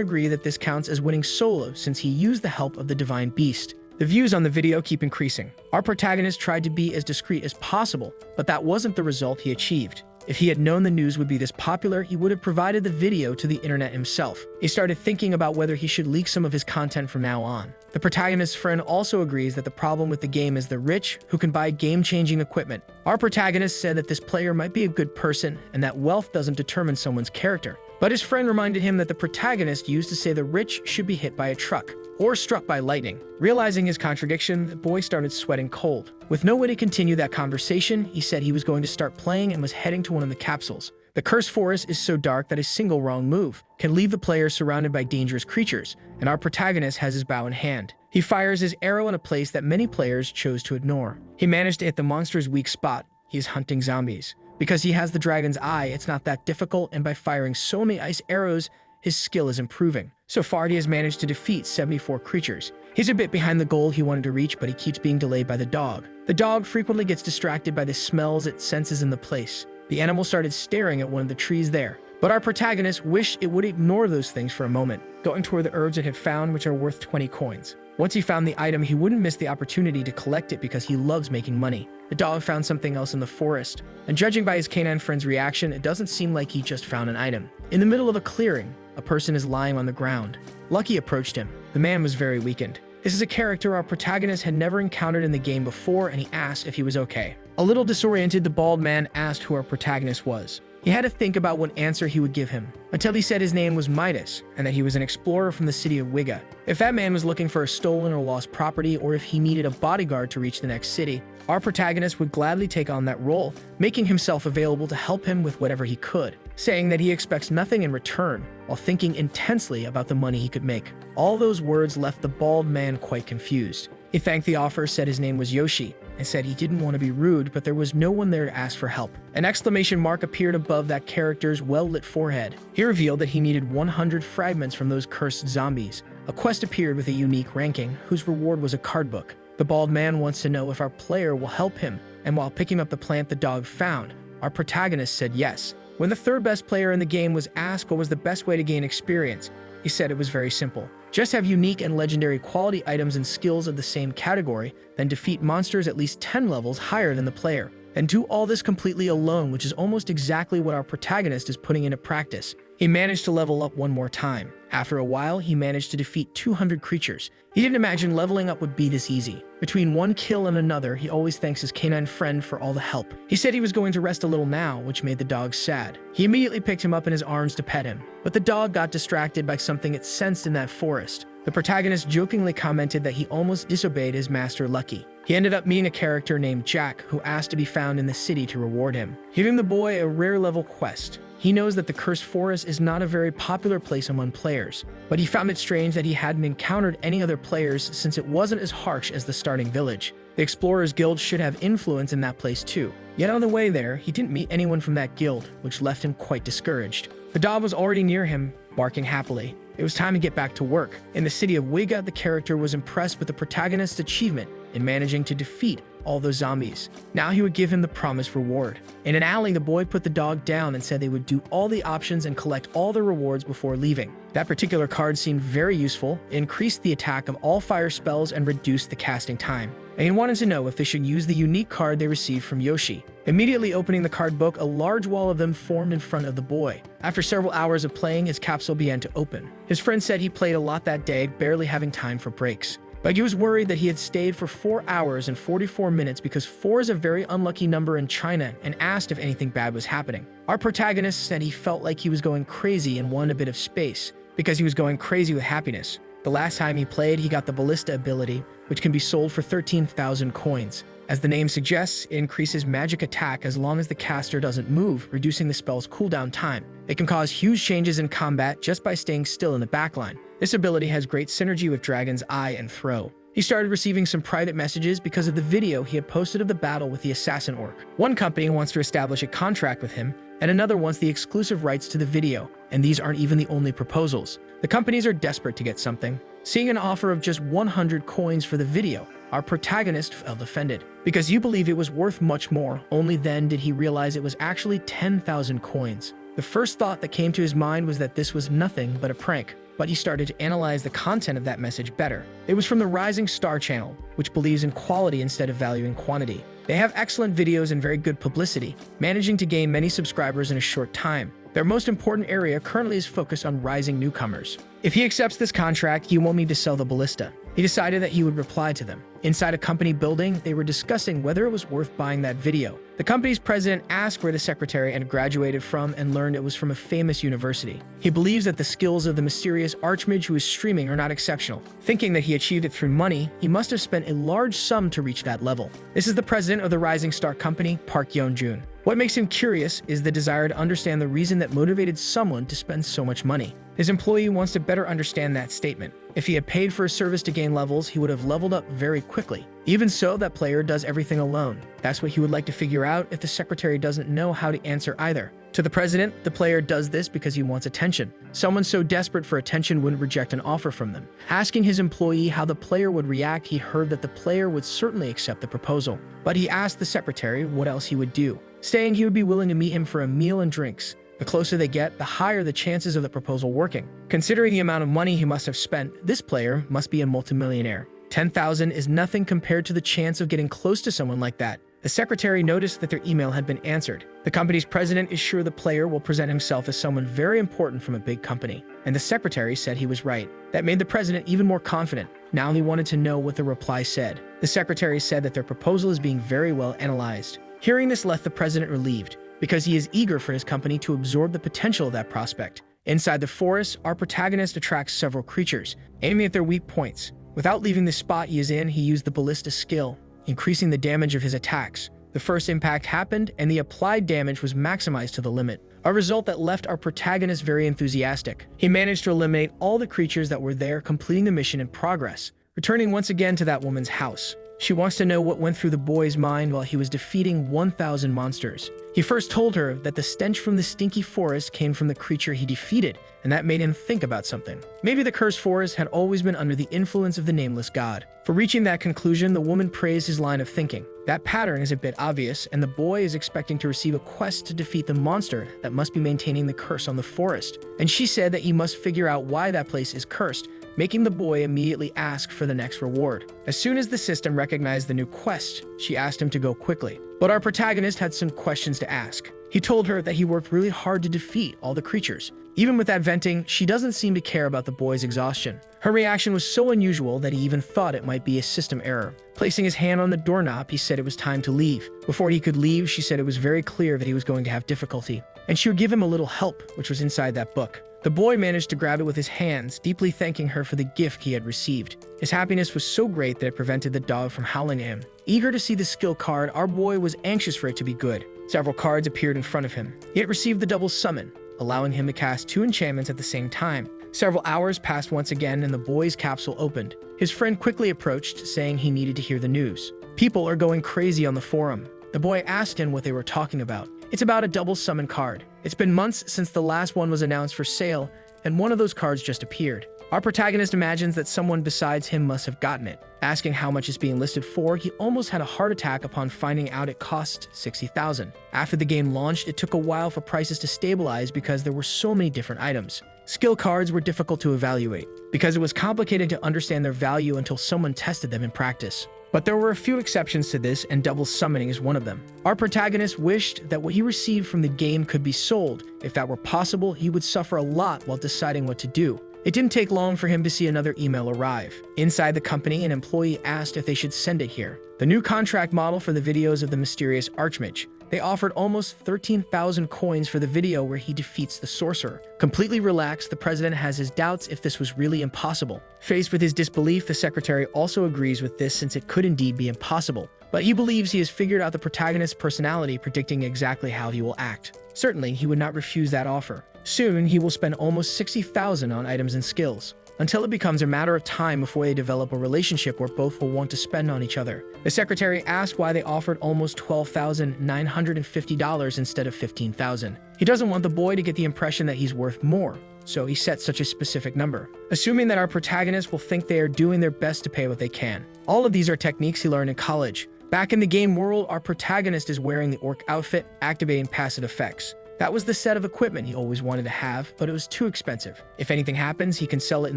agree that this counts as winning solo since he used the help of the divine beast. The views on the video keep increasing. Our protagonist tried to be as discreet as possible, but that wasn't the result he achieved. If he had known the news would be this popular, he would have provided the video to the internet himself. He started thinking about whether he should leak some of his content from now on. The protagonist's friend also agrees that the problem with the game is the rich who can buy game-changing equipment. Our protagonist said that this player might be a good person and that wealth doesn't determine someone's character. But his friend reminded him that the protagonist used to say the rich should be hit by a truck or struck by lightning. Realizing his contradiction, the boy started sweating cold. With no way to continue that conversation, he said he was going to start playing and was heading to one of the capsules. The cursed forest is so dark that a single wrong move can leave the player surrounded by dangerous creatures, and our protagonist has his bow in hand. He fires his arrow in a place that many players chose to ignore. He managed to hit the monster's weak spot. He is hunting zombies. Because he has the dragon's eye, it's not that difficult, and by firing so many ice arrows, his skill is improving. So far, he has managed to defeat 74 creatures. He's a bit behind the goal he wanted to reach, but he keeps being delayed by the dog. The dog frequently gets distracted by the smells it senses in the place. The animal started staring at one of the trees there, but our protagonist wished it would ignore those things for a moment, going toward the herbs it had found, which are worth 20 coins. Once he found the item, he wouldn't miss the opportunity to collect it because he loves making money. The dog found something else in the forest, and judging by his canine friend's reaction, it doesn't seem like he just found an item. In the middle of a clearing, a person is lying on the ground. Lucky approached him. The man was very weakened. This is a character our protagonist had never encountered in the game before, and he asked if he was okay. A little disoriented, the bald man asked who our protagonist was. He had to think about what answer he would give him, until he said his name was Midas, and that he was an explorer from the city of Wiga. If that man was looking for a stolen or lost property, or if he needed a bodyguard to reach the next city, our protagonist would gladly take on that role, making himself available to help him with whatever he could, saying that he expects nothing in return, while thinking intensely about the money he could make. All those words left the bald man quite confused. He thanked the offer, said his name was Yoshi, and said he didn't want to be rude, but there was no one there to ask for help. An exclamation mark appeared above that character's well-lit forehead. He revealed that he needed 100 fragments from those cursed zombies. A quest appeared with a unique ranking, whose reward was a card book. The bald man wants to know if our player will help him, and while picking up the plant the dog found, our protagonist said yes. When the third best player in the game was asked what was the best way to gain experience, he said it was very simple. Just have unique and legendary quality items and skills of the same category, then defeat monsters at least 10 levels higher than the player. And do all this completely alone, which is almost exactly what our protagonist is putting into practice. He managed to level up one more time. After a while, he managed to defeat 200 creatures. He didn't imagine leveling up would be this easy. Between one kill and another, he always thanks his canine friend for all the help. He said he was going to rest a little now, which made the dog sad. He immediately picked him up in his arms to pet him, but the dog got distracted by something it sensed in that forest. The protagonist jokingly commented that he almost disobeyed his master Lucky. He ended up meeting a character named Jack, who asked to be found in the city to reward him, giving the boy a rare level quest. He knows that the Cursed Forest is not a very popular place among players, but he found it strange that he hadn't encountered any other players since it wasn't as harsh as the starting village. The Explorers Guild should have influence in that place too. Yet on the way there, he didn't meet anyone from that guild, which left him quite discouraged. The dog was already near him, barking happily. It was time to get back to work. In the city of Wiga, the character was impressed with the protagonist's achievement in managing to defeat all those zombies. Now he would give him the promised reward. In an alley, the boy put the dog down and said they would do all the options and collect all the rewards before leaving. That particular card seemed very useful, increased the attack of all fire spells and reduced the casting time. And he wanted to know if they should use the unique card they received from Yoshi. Immediately opening the card book, a large wall of them formed in front of the boy. After several hours of playing, his capsule began to open. His friend said he played a lot that day, barely having time for breaks. But he was worried that he had stayed for 4 hours and 44 minutes because 4 is a very unlucky number in China, and asked if anything bad was happening. Our protagonist said he felt like he was going crazy and wanted a bit of space, because he was going crazy with happiness. The last time he played, he got the Ballista ability, which can be sold for 13,000 coins. As the name suggests, it increases magic attack as long as the caster doesn't move, reducing the spell's cooldown time. It can cause huge changes in combat just by staying still in the backline. This ability has great synergy with Dragon's Eye and Throw. He started receiving some private messages because of the video he had posted of the battle with the assassin orc. One company wants to establish a contract with him, and another wants the exclusive rights to the video, and these aren't even the only proposals. The companies are desperate to get something. Seeing an offer of just 100 coins for the video, our protagonist felt offended. Because you believe it was worth much more, only then did he realize it was actually 10,000 coins. The first thought that came to his mind was that this was nothing but a prank, but he started to analyze the content of that message better. It was from the Rising Star channel, which believes in quality instead of valuing quantity. They have excellent videos and very good publicity, managing to gain many subscribers in a short time. Their most important area currently is focused on rising newcomers. If he accepts this contract, he won't need to sell the Ballista. He decided that he would reply to them. Inside a company building, they were discussing whether it was worth buying that video. The company's president asked where the secretary had graduated from and learned it was from a famous university. He believes that the skills of the mysterious archmage who is streaming are not exceptional. Thinking that he achieved it through money, he must have spent a large sum to reach that level. This is the president of the Rising Star Company, Park Yeon-jun. What makes him curious is the desire to understand the reason that motivated someone to spend so much money. His employee wants to better understand that statement. If he had paid for a service to gain levels, he would have leveled up very quickly. Even so, that player does everything alone. That's what he would like to figure out if the secretary doesn't know how to answer either. To the president, the player does this because he wants attention. Someone so desperate for attention wouldn't reject an offer from them. Asking his employee how the player would react, he heard that the player would certainly accept the proposal. But he asked the secretary what else he would do, saying he would be willing to meet him for a meal and drinks. The closer they get, the higher the chances of the proposal working. Considering the amount of money he must have spent, this player must be a multimillionaire. 10,000 is nothing compared to the chance of getting close to someone like that. The secretary noticed that their email had been answered. The company's president is sure the player will present himself as someone very important from a big company. And the secretary said he was right. That made the president even more confident. Now he wanted to know what the reply said. The secretary said that their proposal is being very well analyzed. Hearing this left the president relieved, because he is eager for his company to absorb the potential of that prospect. Inside the forest, our protagonist attracts several creatures, aiming at their weak points. Without leaving the spot he is in, he used the ballista skill, increasing the damage of his attacks. The first impact happened, and the applied damage was maximized to the limit, a result that left our protagonist very enthusiastic. He managed to eliminate all the creatures that were there, completing the mission in progress, returning once again to that woman's house. She wants to know what went through the boy's mind while he was defeating 1,000 monsters. He first told her that the stench from the stinky forest came from the creature he defeated, and that made him think about something. Maybe the cursed forest had always been under the influence of the nameless god. For reaching that conclusion, the woman praised his line of thinking. That pattern is a bit obvious, and the boy is expecting to receive a quest to defeat the monster that must be maintaining the curse on the forest. And she said that he must figure out why that place is cursed, making the boy immediately ask for the next reward. As soon as the system recognized the new quest, she asked him to go quickly. But our protagonist had some questions to ask. He told her that he worked really hard to defeat all the creatures. Even with that venting, she doesn't seem to care about the boy's exhaustion. Her reaction was so unusual that he even thought it might be a system error. Placing his hand on the doorknob, he said it was time to leave. Before he could leave, she said it was very clear that he was going to have difficulty, and she would give him a little help, which was inside that book. The boy managed to grab it with his hands, deeply thanking her for the gift he had received. His happiness was so great that it prevented the dog from howling at him. Eager to see the skill card, our boy was anxious for it to be good. Several cards appeared in front of him. He had received the double summon, allowing him to cast 2 enchantments at the same time. Several hours passed once again and the boy's capsule opened. His friend quickly approached, saying he needed to hear the news. People are going crazy on the forum. The boy asked him what they were talking about. It's about a double summon card. It's been months since the last one was announced for sale, and one of those cards just appeared. Our protagonist imagines that someone besides him must have gotten it. Asking how much it's being listed for, he almost had a heart attack upon finding out it cost 60,000. After the game launched, it took a while for prices to stabilize because there were so many different items. Skill cards were difficult to evaluate, because it was complicated to understand their value until someone tested them in practice. But there were a few exceptions to this, and double summoning is one of them. Our protagonist wished that what he received from the game could be sold. If that were possible, he would suffer a lot while deciding what to do. It didn't take long for him to see another email arrive. Inside the company, an employee asked if they should send it here. The new contract model for the videos of the mysterious Archmage. They offered almost 13,000 coins for the video where he defeats the sorcerer. Completely relaxed, the president has his doubts if this was really impossible. Faced with his disbelief, the secretary also agrees with this since it could indeed be impossible. But he believes he has figured out the protagonist's personality, predicting exactly how he will act. Certainly, he would not refuse that offer. Soon, he will spend almost 60,000 on items and skills, until it becomes a matter of time before they develop a relationship where both will want to spend on each other. The secretary asked why they offered almost $12,950 instead of $15,000. He doesn't want the boy to get the impression that he's worth more, so he sets such a specific number, assuming that our protagonist will think they are doing their best to pay what they can. All of these are techniques he learned in college. Back in the game world, our protagonist is wearing the orc outfit, activating passive effects. That was the set of equipment he always wanted to have, but it was too expensive. If anything happens, he can sell it in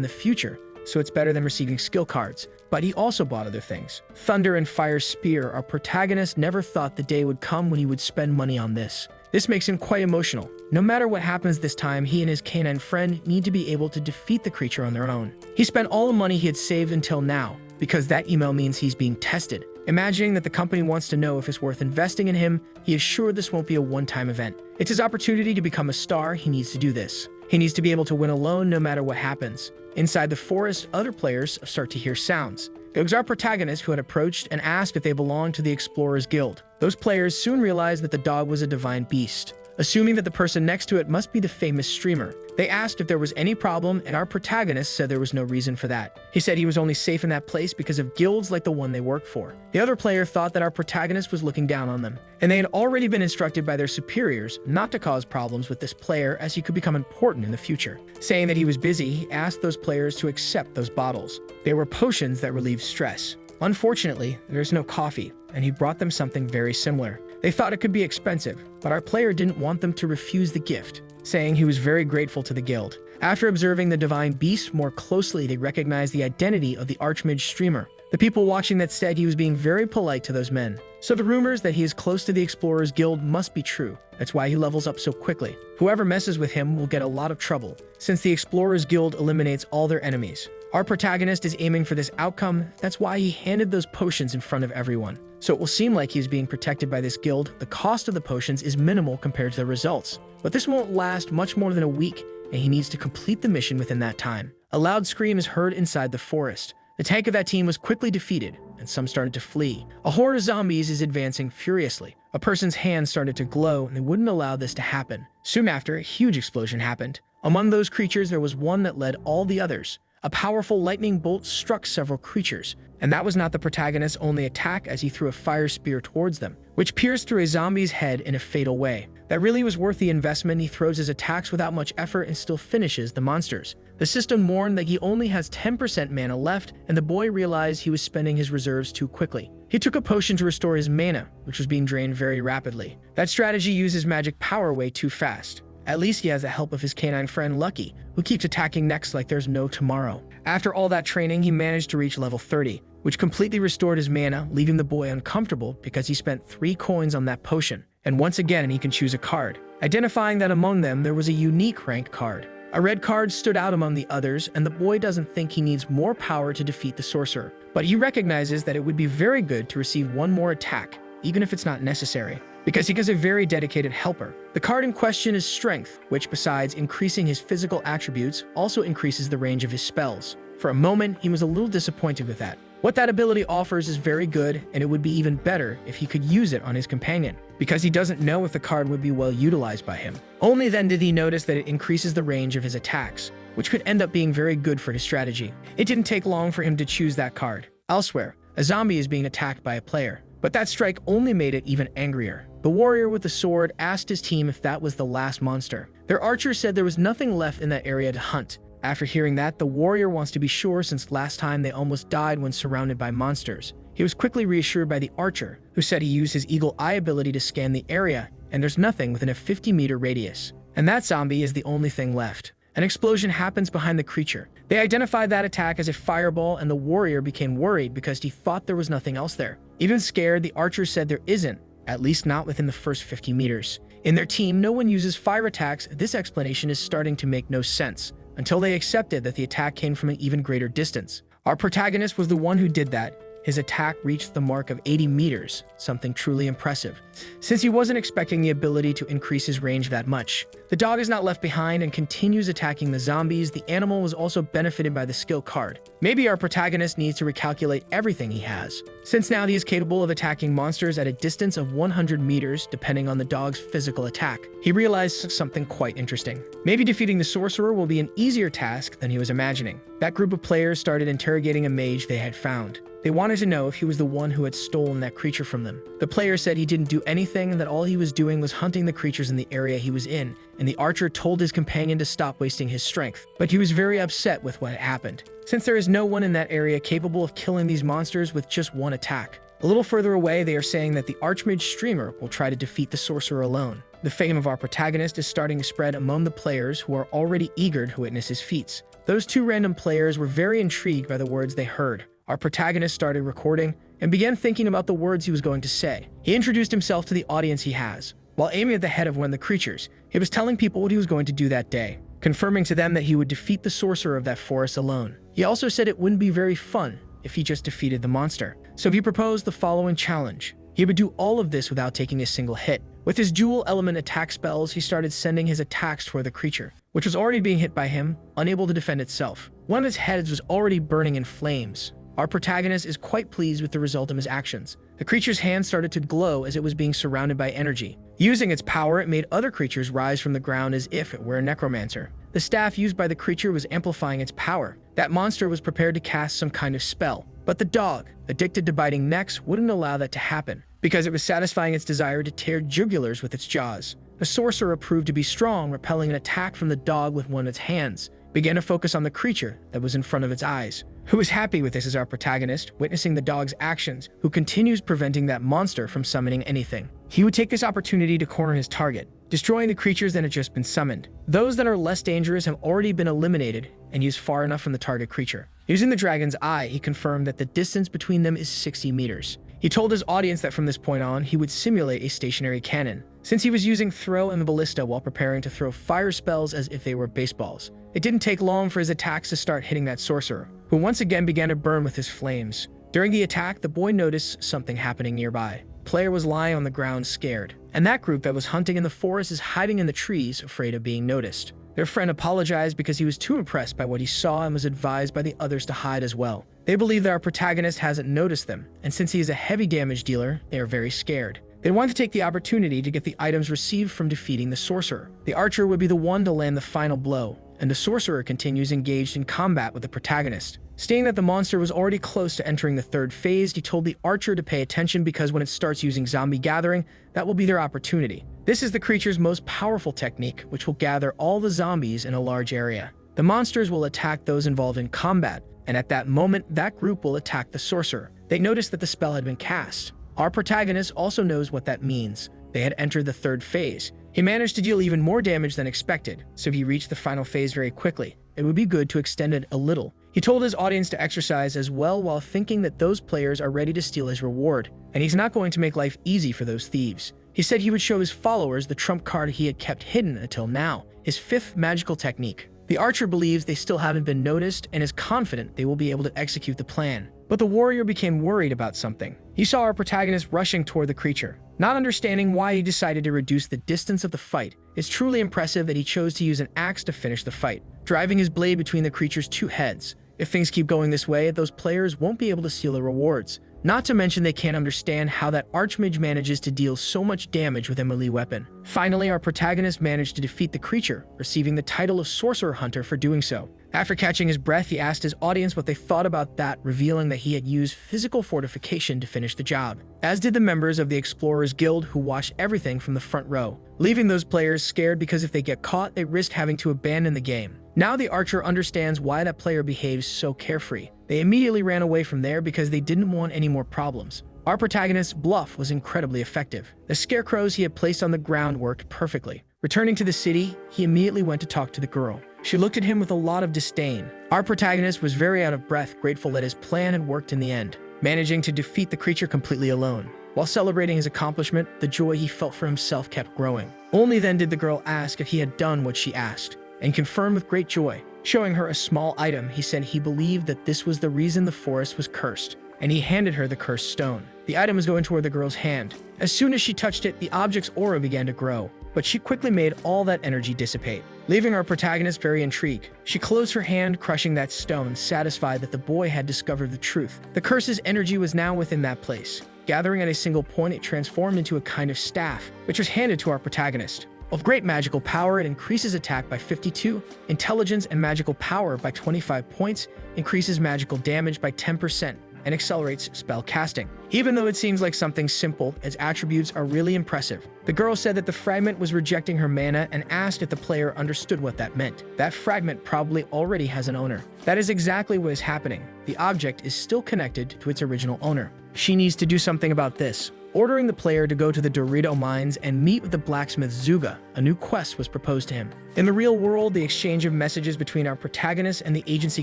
the future, so it's better than receiving skill cards. But he also bought other things. Thunder and Fire Spear, our protagonist never thought the day would come when he would spend money on this. This makes him quite emotional. No matter what happens this time, he and his canine friend need to be able to defeat the creature on their own. He spent all the money he had saved until now, because that email means he's being tested. Imagining that the company wants to know if it's worth investing in him, he is sure this won't be a one-time event. It's his opportunity to become a star. He needs to do this. He needs to be able to win alone no matter what happens. Inside the forest, other players start to hear sounds. It was our protagonist who had approached and asked if they belonged to the Explorers Guild. Those players soon realized that the dog was a divine beast, assuming that the person next to it must be the famous streamer. They asked if there was any problem, and our protagonist said there was no reason for that. He said he was only safe in that place because of guilds like the one they work for. The other player thought that our protagonist was looking down on them, and they had already been instructed by their superiors not to cause problems with this player as he could become important in the future. Saying that he was busy, he asked those players to accept those bottles. They were potions that relieved stress. Unfortunately, there's no coffee, and he brought them something very similar. They thought it could be expensive, but our player didn't want them to refuse the gift, saying he was very grateful to the guild. After observing the divine beast more closely, they recognized the identity of the Archmage streamer. The people watching that said he was being very polite to those men. So the rumors that he is close to the Explorers Guild must be true. That's why he levels up so quickly. Whoever messes with him will get a lot of trouble, since the Explorers Guild eliminates all their enemies. Our protagonist is aiming for this outcome. That's why he handed those potions in front of everyone. So it will seem like he's being protected by this guild. The cost of the potions is minimal compared to the results. But this won't last much more than a week, and he needs to complete the mission within that time. A loud scream is heard inside the forest. The tank of that team was quickly defeated, and some started to flee. A horde of zombies is advancing furiously. A person's hand started to glow, and they wouldn't allow this to happen. Soon after, a huge explosion happened. Among those creatures, there was one that led all the others. A powerful lightning bolt struck several creatures, and that was not the protagonist's only attack, as he threw a fire spear towards them, which pierced through a zombie's head in a fatal way. That really was worth the investment. He throws his attacks without much effort and still finishes the monsters. The system warned that he only has 10% mana left, and the boy realized he was spending his reserves too quickly. He took a potion to restore his mana, which was being drained very rapidly. That strategy uses magic power way too fast. At least he has the help of his canine friend Lucky, who keeps attacking next like there's no tomorrow. After all that training, he managed to reach level 30, which completely restored his mana, leaving the boy uncomfortable because he spent 3 coins on that potion. And once again, he can choose a card, identifying that among them there was a unique rank card. A red card stood out among the others, and the boy doesn't think he needs more power to defeat the sorcerer. But he recognizes that it would be very good to receive one more attack, even if it's not necessary, because he is a very dedicated helper. The card in question is Strength, which besides increasing his physical attributes, also increases the range of his spells. For a moment, he was a little disappointed with that. What that ability offers is very good, and it would be even better if he could use it on his companion. because he doesn't know if the card would be well utilized by him. Only then did he notice that it increases the range of his attacks, which could end up being very good for his strategy. It didn't take long for him to choose that card. Elsewhere, a zombie is being attacked by a player, but that strike only made it even angrier. The warrior with the sword asked his team if that was the last monster. Their archer said there was nothing left in that area to hunt. After hearing that, the warrior wants to be sure since last time they almost died when surrounded by monsters. He was quickly reassured by the archer, who said he used his eagle eye ability to scan the area, and there's nothing within a 50-meter radius. And that zombie is the only thing left. An explosion happens behind the creature. They identified that attack as a fireball, and the warrior became worried because he thought there was nothing else there. Even scared, the archer said there isn't, at least not within the first 50 meters. In their team, no one uses fire attacks. This explanation is starting to make no sense, until they accepted that the attack came from an even greater distance. Our protagonist was the one who did that. His attack reached the mark of 80 meters, something truly impressive, since he wasn't expecting the ability to increase his range that much. The dog is not left behind and continues attacking the zombies. The animal was also benefited by the skill card. Maybe our protagonist needs to recalculate everything he has, since now he is capable of attacking monsters at a distance of 100 meters, depending on the dog's physical attack. He realized something quite interesting. Maybe defeating the sorcerer will be an easier task than he was imagining. That group of players started interrogating a mage they had found. They wanted to know if he was the one who had stolen that creature from them. The player said he didn't do anything and that all he was doing was hunting the creatures in the area he was in, and the archer told his companion to stop wasting his strength. But he was very upset with what had happened, since there is no one in that area capable of killing these monsters with just one attack. A little further away, they are saying that the Archmage streamer will try to defeat the sorcerer alone. The fame of our protagonist is starting to spread among the players who are already eager to witness his feats. Those two random players were very intrigued by the words they heard. Our protagonist started recording and began thinking about the words he was going to say. He introduced himself to the audience he has. While aiming at the head of one of the creatures, he was telling people what he was going to do that day, confirming to them that he would defeat the sorcerer of that forest alone. He also said it wouldn't be very fun if he just defeated the monster. So he proposed the following challenge. He would do all of this without taking a single hit. With his dual element attack spells, he started sending his attacks toward the creature, which was already being hit by him, unable to defend itself. One of its heads was already burning in flames. Our protagonist is quite pleased with the result of his actions. The creature's hand started to glow as it was being surrounded by energy. Using its power, it made other creatures rise from the ground as if it were a necromancer. The staff used by the creature was amplifying its power. That monster was prepared to cast some kind of spell. But the dog, addicted to biting necks, wouldn't allow that to happen, because it was satisfying its desire to tear jugulars with its jaws. The sorcerer proved to be strong, repelling an attack from the dog with one of its hands, began to focus on the creature that was in front of its eyes. Who was happy with this is our protagonist, witnessing the dog's actions, who continues preventing that monster from summoning anything. He would take this opportunity to corner his target, destroying the creatures that had just been summoned. Those that are less dangerous have already been eliminated and used far enough from the target creature. Using the dragon's eye, he confirmed that the distance between them is 60 meters. He told his audience that from this point on, he would simulate a stationary cannon, since he was using throw and ballista while preparing to throw fire spells as if they were baseballs. It didn't take long for his attacks to start hitting that sorcerer, who once again began to burn with his flames. During the attack, the boy noticed something happening nearby. The player was lying on the ground scared, and that group that was hunting in the forest is hiding in the trees, afraid of being noticed. Their friend apologized because he was too impressed by what he saw and was advised by the others to hide as well. They believe that our protagonist hasn't noticed them, and since he is a heavy damage dealer, they are very scared. They want to take the opportunity to get the items received from defeating the sorcerer. The archer would be the one to land the final blow, and the sorcerer continues engaged in combat with the protagonist. Stating that the monster was already close to entering the third phase, he told the archer to pay attention because when it starts using zombie gathering, that will be their opportunity. This is the creature's most powerful technique, which will gather all the zombies in a large area. The monsters will attack those involved in combat, and at that moment, that group will attack the sorcerer. They noticed that the spell had been cast. Our protagonist also knows what that means. They had entered the third phase. He managed to deal even more damage than expected, so he reached the final phase very quickly. It would be good to extend it a little. He told his audience to exercise as well while thinking that those players are ready to steal his reward, and he's not going to make life easy for those thieves. He said he would show his followers the trump card he had kept hidden until now, his fifth magical technique. The archer believes they still haven't been noticed and is confident they will be able to execute the plan. But the warrior became worried about something. He saw our protagonist rushing toward the creature. Not understanding why he decided to reduce the distance of the fight, it's truly impressive that he chose to use an axe to finish the fight, driving his blade between the creature's two heads. If things keep going this way, those players won't be able to steal the rewards. Not to mention they can't understand how that Archmage manages to deal so much damage with a melee weapon. Finally, our protagonist managed to defeat the creature, receiving the title of Sorcerer Hunter for doing so. After catching his breath, he asked his audience what they thought about that, revealing that he had used physical fortification to finish the job, as did the members of the Explorers Guild who watched everything from the front row, leaving those players scared because if they get caught, they risk having to abandon the game. Now the archer understands why that player behaves so carefree. They immediately ran away from there because they didn't want any more problems. Our protagonist's bluff was incredibly effective. The scarecrows he had placed on the ground worked perfectly. Returning to the city, he immediately went to talk to the girl. She looked at him with a lot of disdain. Our protagonist was very out of breath, grateful that his plan had worked in the end, managing to defeat the creature completely alone. While celebrating his accomplishment, the joy he felt for himself kept growing. Only then did the girl ask if he had done what she asked, and confirmed with great joy. Showing her a small item, he said he believed that this was the reason the forest was cursed, and he handed her the cursed stone. The item was going toward the girl's hand. As soon as she touched it, the object's aura began to grow, but she quickly made all that energy dissipate, leaving our protagonist very intrigued. She closed her hand, crushing that stone, satisfied that the boy had discovered the truth. The curse's energy was now within that place. Gathering at a single point, it transformed into a kind of staff, which was handed to our protagonist. Of great magical power, it increases attack by 52, intelligence and magical power by 25 points, increases magical damage by 10%, and accelerates spell casting. Even though it seems like something simple, its attributes are really impressive. The girl said that the fragment was rejecting her mana and asked if the player understood what that meant. That fragment probably already has an owner. That is exactly what is happening. The object is still connected to its original owner. She needs to do something about this. Ordering the player to go to the Dorito mines and meet with the blacksmith Zuga, a new quest was proposed to him. In the real world, the exchange of messages between our protagonist and the agency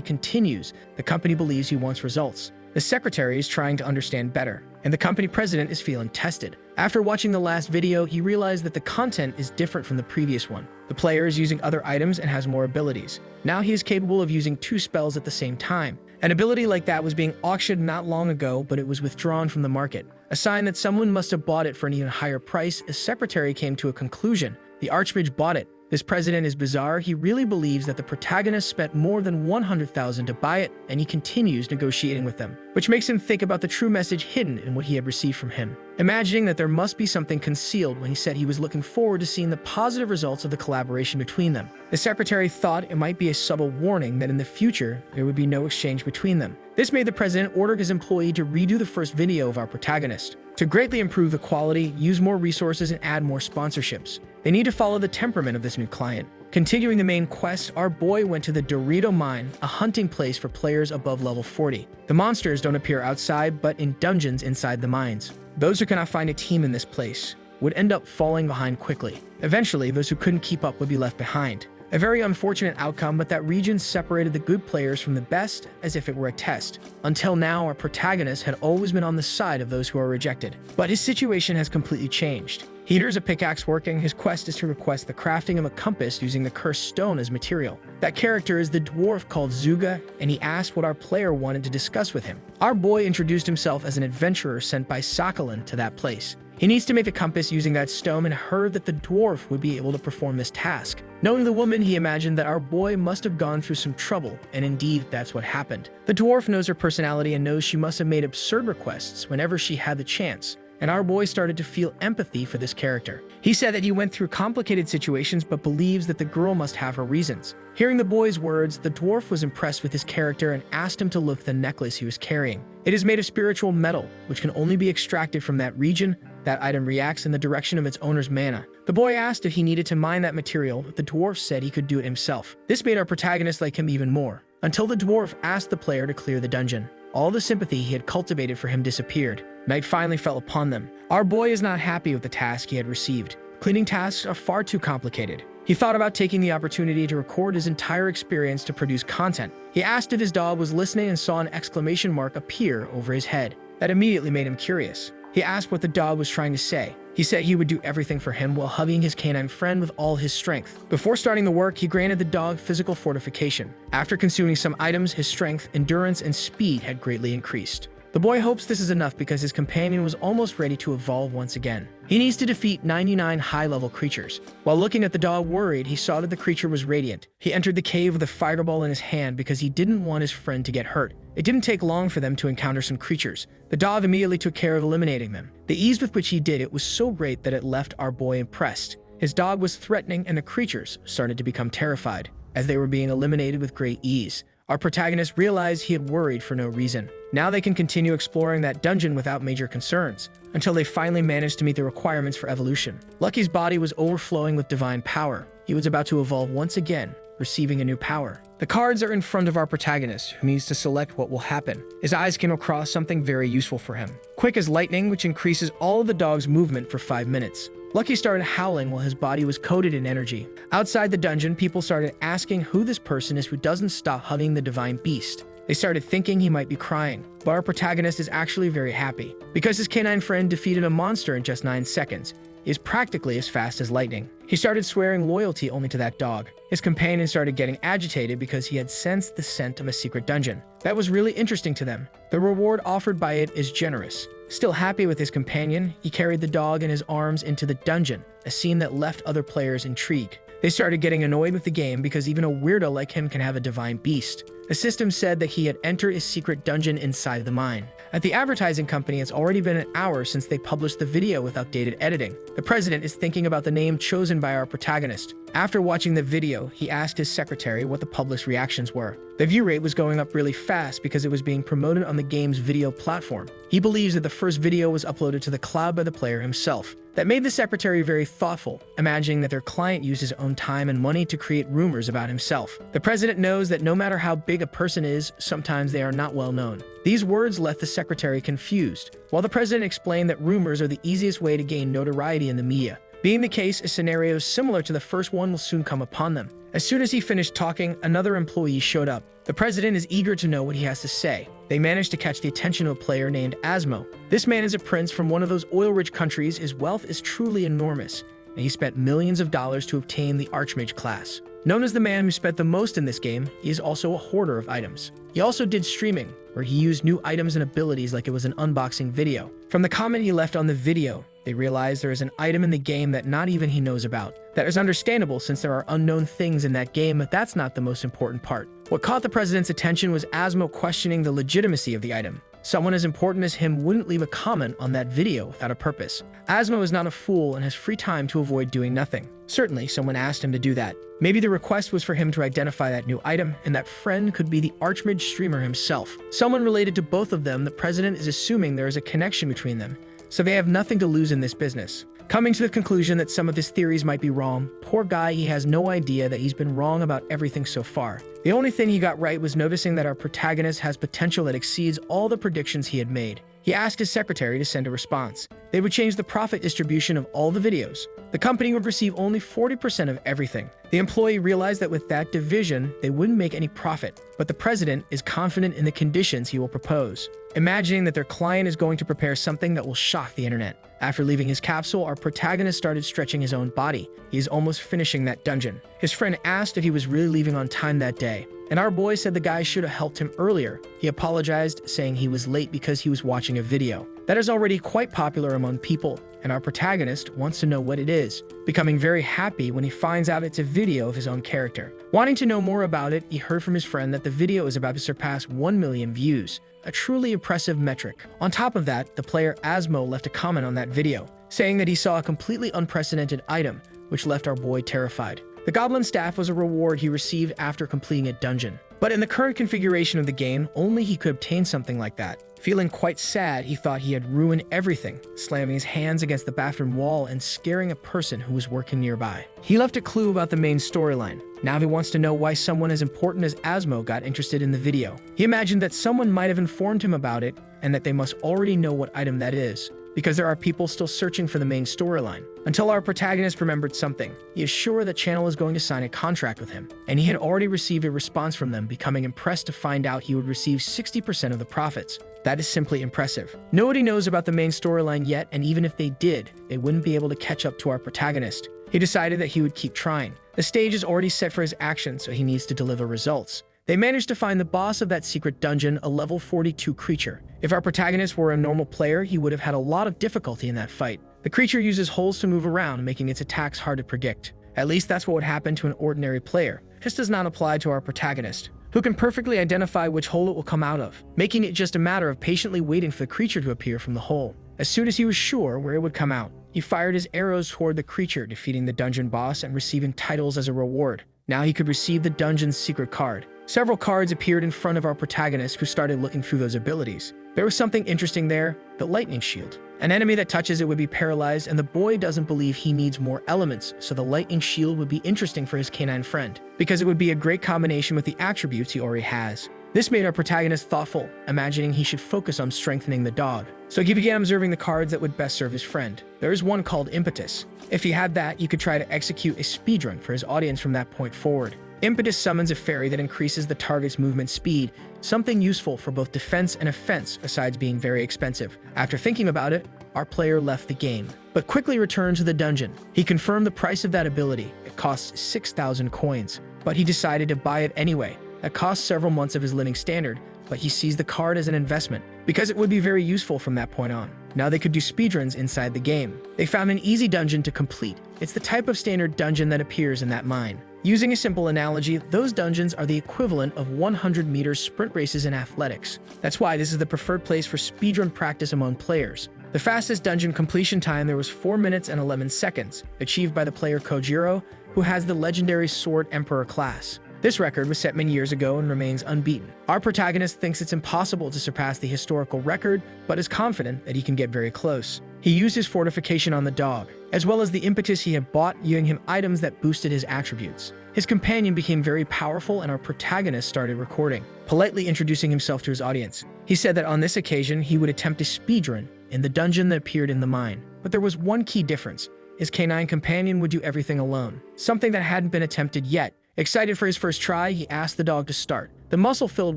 continues. The company believes he wants results. The secretary is trying to understand better, and the company president is feeling tested. After watching the last video, he realized that the content is different from the previous one. The player is using other items and has more abilities. Now he is capable of using 2 spells at the same time. An ability like that was being auctioned not long ago, but it was withdrawn from the market. A sign that someone must have bought it for an even higher price. The secretary came to a conclusion. The Archmage bought it. This president is bizarre. He really believes that the protagonist spent more than 100,000 to buy it, and he continues negotiating with them, which makes him think about the true message hidden in what he had received from him, imagining that there must be something concealed when he said he was looking forward to seeing the positive results of the collaboration between them. The secretary thought it might be a subtle warning that in the future there would be no exchange between them. This made the president order his employee to redo the first video of our protagonist. To greatly improve the quality, use more resources, and add more sponsorships. They need to follow the temperament of this new client. Continuing the main quest, our boy went to the Dorito Mine, a hunting place for players above level 40. The monsters don't appear outside, but in dungeons inside the mines. Those who cannot find a team in this place would end up falling behind quickly. Eventually, those who couldn't keep up would be left behind. A very unfortunate outcome, but that region separated the good players from the best as if it were a test. Until now, our protagonist had always been on the side of those who are rejected. But his situation has completely changed. He hears a pickaxe working. His quest is to request the crafting of a compass using the cursed stone as material. That character is the dwarf called Zuga, and he asked what our player wanted to discuss with him. Our boy introduced himself as an adventurer sent by Sakhalin to that place. He needs to make a compass using that stone and heard that the dwarf would be able to perform this task. Knowing the woman, he imagined that our boy must have gone through some trouble, and indeed, that's what happened. The dwarf knows her personality and knows she must have made absurd requests whenever she had the chance, and our boy started to feel empathy for this character. He said that he went through complicated situations but believes that the girl must have her reasons. Hearing the boy's words, the dwarf was impressed with his character and asked him to lift the necklace he was carrying. It is made of spiritual metal, which can only be extracted from that region. That item reacts in the direction of its owner's mana. The boy asked if he needed to mine that material, but the dwarf said he could do it himself. This made our protagonist like him even more, until the dwarf asked the player to clear the dungeon. All the sympathy he had cultivated for him disappeared. Night finally fell upon them. Our boy is not happy with the task he had received. Cleaning tasks are far too complicated. He thought about taking the opportunity to record his entire experience to produce content. He asked if his dog was listening and saw an exclamation mark appear over his head. That immediately made him curious. He asked what the dog was trying to say. He said he would do everything for him while hugging his canine friend with all his strength. Before starting the work, he granted the dog physical fortification. After consuming some items, his strength, endurance, and speed had greatly increased. The boy hopes this is enough because his companion was almost ready to evolve once again. He needs to defeat 99 high-level creatures. While looking at the dog worried, he saw that the creature was radiant. He entered the cave with a fireball in his hand because he didn't want his friend to get hurt. It didn't take long for them to encounter some creatures. The dog immediately took care of eliminating them. The ease with which he did it was so great that it left our boy impressed. His dog was threatening and the creatures started to become terrified as they were being eliminated with great ease. Our protagonist realized he had worried for no reason. Now they can continue exploring that dungeon without major concerns, until they finally managed to meet the requirements for evolution. Lucky's body was overflowing with divine power. He was about to evolve once again, receiving a new power. The cards are in front of our protagonist, who needs to select what will happen. His eyes came across something very useful for him. Quick as lightning, which increases all of the dog's movement for 5 minutes. Lucky started howling while his body was coated in energy. Outside the dungeon, people started asking who this person is who doesn't stop hugging the divine beast. They started thinking he might be crying, but our protagonist is actually very happy. Because his canine friend defeated a monster in just 9 seconds, he is practically as fast as lightning. He started swearing loyalty only to that dog. His companion started getting agitated because he had sensed the scent of a secret dungeon. That was really interesting to them. The reward offered by it is generous. Still happy with his companion, he carried the dog in his arms into the dungeon, a scene that left other players intrigued. They started getting annoyed with the game because even a weirdo like him can have a divine beast. The system said that he had entered a secret dungeon inside the mine. At the advertising company, it's already been an hour since they published the video with updated editing. The president is thinking about the name chosen by our protagonist. After watching the video, he asked his secretary what the published reactions were. The view rate was going up really fast because it was being promoted on the game's video platform. He believes that the first video was uploaded to the cloud by the player himself. That made the secretary very thoughtful, imagining that their client used his own time and money to create rumors about himself. The president knows that no matter how big a person is, sometimes they are not well known. These words left the secretary confused, while the president explained that rumors are the easiest way to gain notoriety in the media. Being the case, a scenario similar to the first one will soon come upon them. As soon as he finished talking, another employee showed up. The president is eager to know what he has to say. They managed to catch the attention of a player named Asmo. This man is a prince from one of those oil-rich countries. His wealth is truly enormous, and he spent millions of dollars to obtain the Archmage class. Known as the man who spent the most in this game, he is also a hoarder of items. He also did streaming, where he used new items and abilities like it was an unboxing video. From the comment he left on the video, they realize there is an item in the game that not even he knows about. That is understandable since there are unknown things in that game, but that's not the most important part. What caught the president's attention was Asmo questioning the legitimacy of the item. Someone as important as him wouldn't leave a comment on that video without a purpose. Asmo is not a fool and has free time to avoid doing nothing. Certainly, someone asked him to do that. Maybe the request was for him to identify that new item, and that friend could be the Archmage streamer himself. Someone related to both of them. The president is assuming there is a connection between them, so they have nothing to lose in this business. Coming to the conclusion that some of his theories might be wrong, poor guy, he has no idea that he's been wrong about everything so far. The only thing he got right was noticing that our protagonist has potential that exceeds all the predictions he had made. He asked his secretary to send a response. They would change the profit distribution of all the videos. The company would receive only 40% of everything. The employee realized that with that division, they wouldn't make any profit, but the president is confident in the conditions he will propose, imagining that their client is going to prepare something that will shock the internet. After leaving his capsule, our protagonist started stretching his own body. He is almost finishing that dungeon. His friend asked if he was really leaving on time that day, and our boy said the guy should have helped him earlier. He apologized, saying he was late because he was watching a video. That is already quite popular among people, and our protagonist wants to know what it is, becoming very happy when he finds out it's a video of his own character. Wanting to know more about it, he heard from his friend that the video is about to surpass 1 million views, a truly impressive metric. On top of that, the player Asmo left a comment on that video, saying that he saw a completely unprecedented item, which left our boy terrified. The Goblin Staff was a reward he received after completing a dungeon. But in the current configuration of the game, only he could obtain something like that. Feeling quite sad, he thought he had ruined everything, slamming his hands against the bathroom wall and scaring a person who was working nearby. He left a clue about the main storyline. Now he wants to know why someone as important as Asmo got interested in the video. He imagined that someone might have informed him about it and that they must already know what item that is, because there are people still searching for the main storyline. Until our protagonist remembered something. He is sure that Channel is going to sign a contract with him, and he had already received a response from them, becoming impressed to find out he would receive 60% of the profits. That is simply impressive. Nobody knows about the main storyline yet, and even if they did, they wouldn't be able to catch up to our protagonist. He decided that he would keep trying. The stage is already set for his action, so he needs to deliver results. They managed to find the boss of that secret dungeon, a level 42 creature. If our protagonist were a normal player, he would have had a lot of difficulty in that fight. The creature uses holes to move around, making its attacks hard to predict. At least that's what would happen to an ordinary player. This does not apply to our protagonist, who can perfectly identify which hole it will come out of, making it just a matter of patiently waiting for the creature to appear from the hole. As soon as he was sure where it would come out, he fired his arrows toward the creature, defeating the dungeon boss and receiving titles as a reward. Now he could receive the dungeon's secret card. Several cards appeared in front of our protagonist, who started looking through those abilities. There was something interesting there: the lightning shield. An enemy that touches it would be paralyzed, and the boy doesn't believe he needs more elements, so the lightning shield would be interesting for his canine friend, because it would be a great combination with the attributes he already has. This made our protagonist thoughtful, imagining he should focus on strengthening the dog. So he began observing the cards that would best serve his friend. There is one called Impetus. If he had that, you could try to execute a speedrun for his audience from that point forward. Impetus summons a fairy that increases the target's movement speed, something useful for both defense and offense besides being very expensive. After thinking about it, our player left the game, but quickly returned to the dungeon. He confirmed the price of that ability. It costs 6,000 coins, but he decided to buy it anyway. That costs several months of his living standard, but he sees the card as an investment, because it would be very useful from that point on. Now they could do speedruns inside the game. They found an easy dungeon to complete. It's the type of standard dungeon that appears in that mine. Using a simple analogy, those dungeons are the equivalent of 100-meter sprint races in athletics. That's why this is the preferred place for speedrun practice among players. The fastest dungeon completion time there was 4 minutes and 11 seconds, achieved by the player Kojiro, who has the legendary Sword Emperor class. This record was set many years ago and remains unbeaten. Our protagonist thinks it's impossible to surpass the historical record, but is confident that he can get very close. He used his fortification on the dog, as well as the impetus he had bought, giving him items that boosted his attributes. His companion became very powerful, and our protagonist started recording, politely introducing himself to his audience. He said that on this occasion, he would attempt a speedrun in the dungeon that appeared in the mine. But there was one key difference. His canine companion would do everything alone, something that hadn't been attempted yet. Excited for his first try, he asked the dog to start. The muscle-filled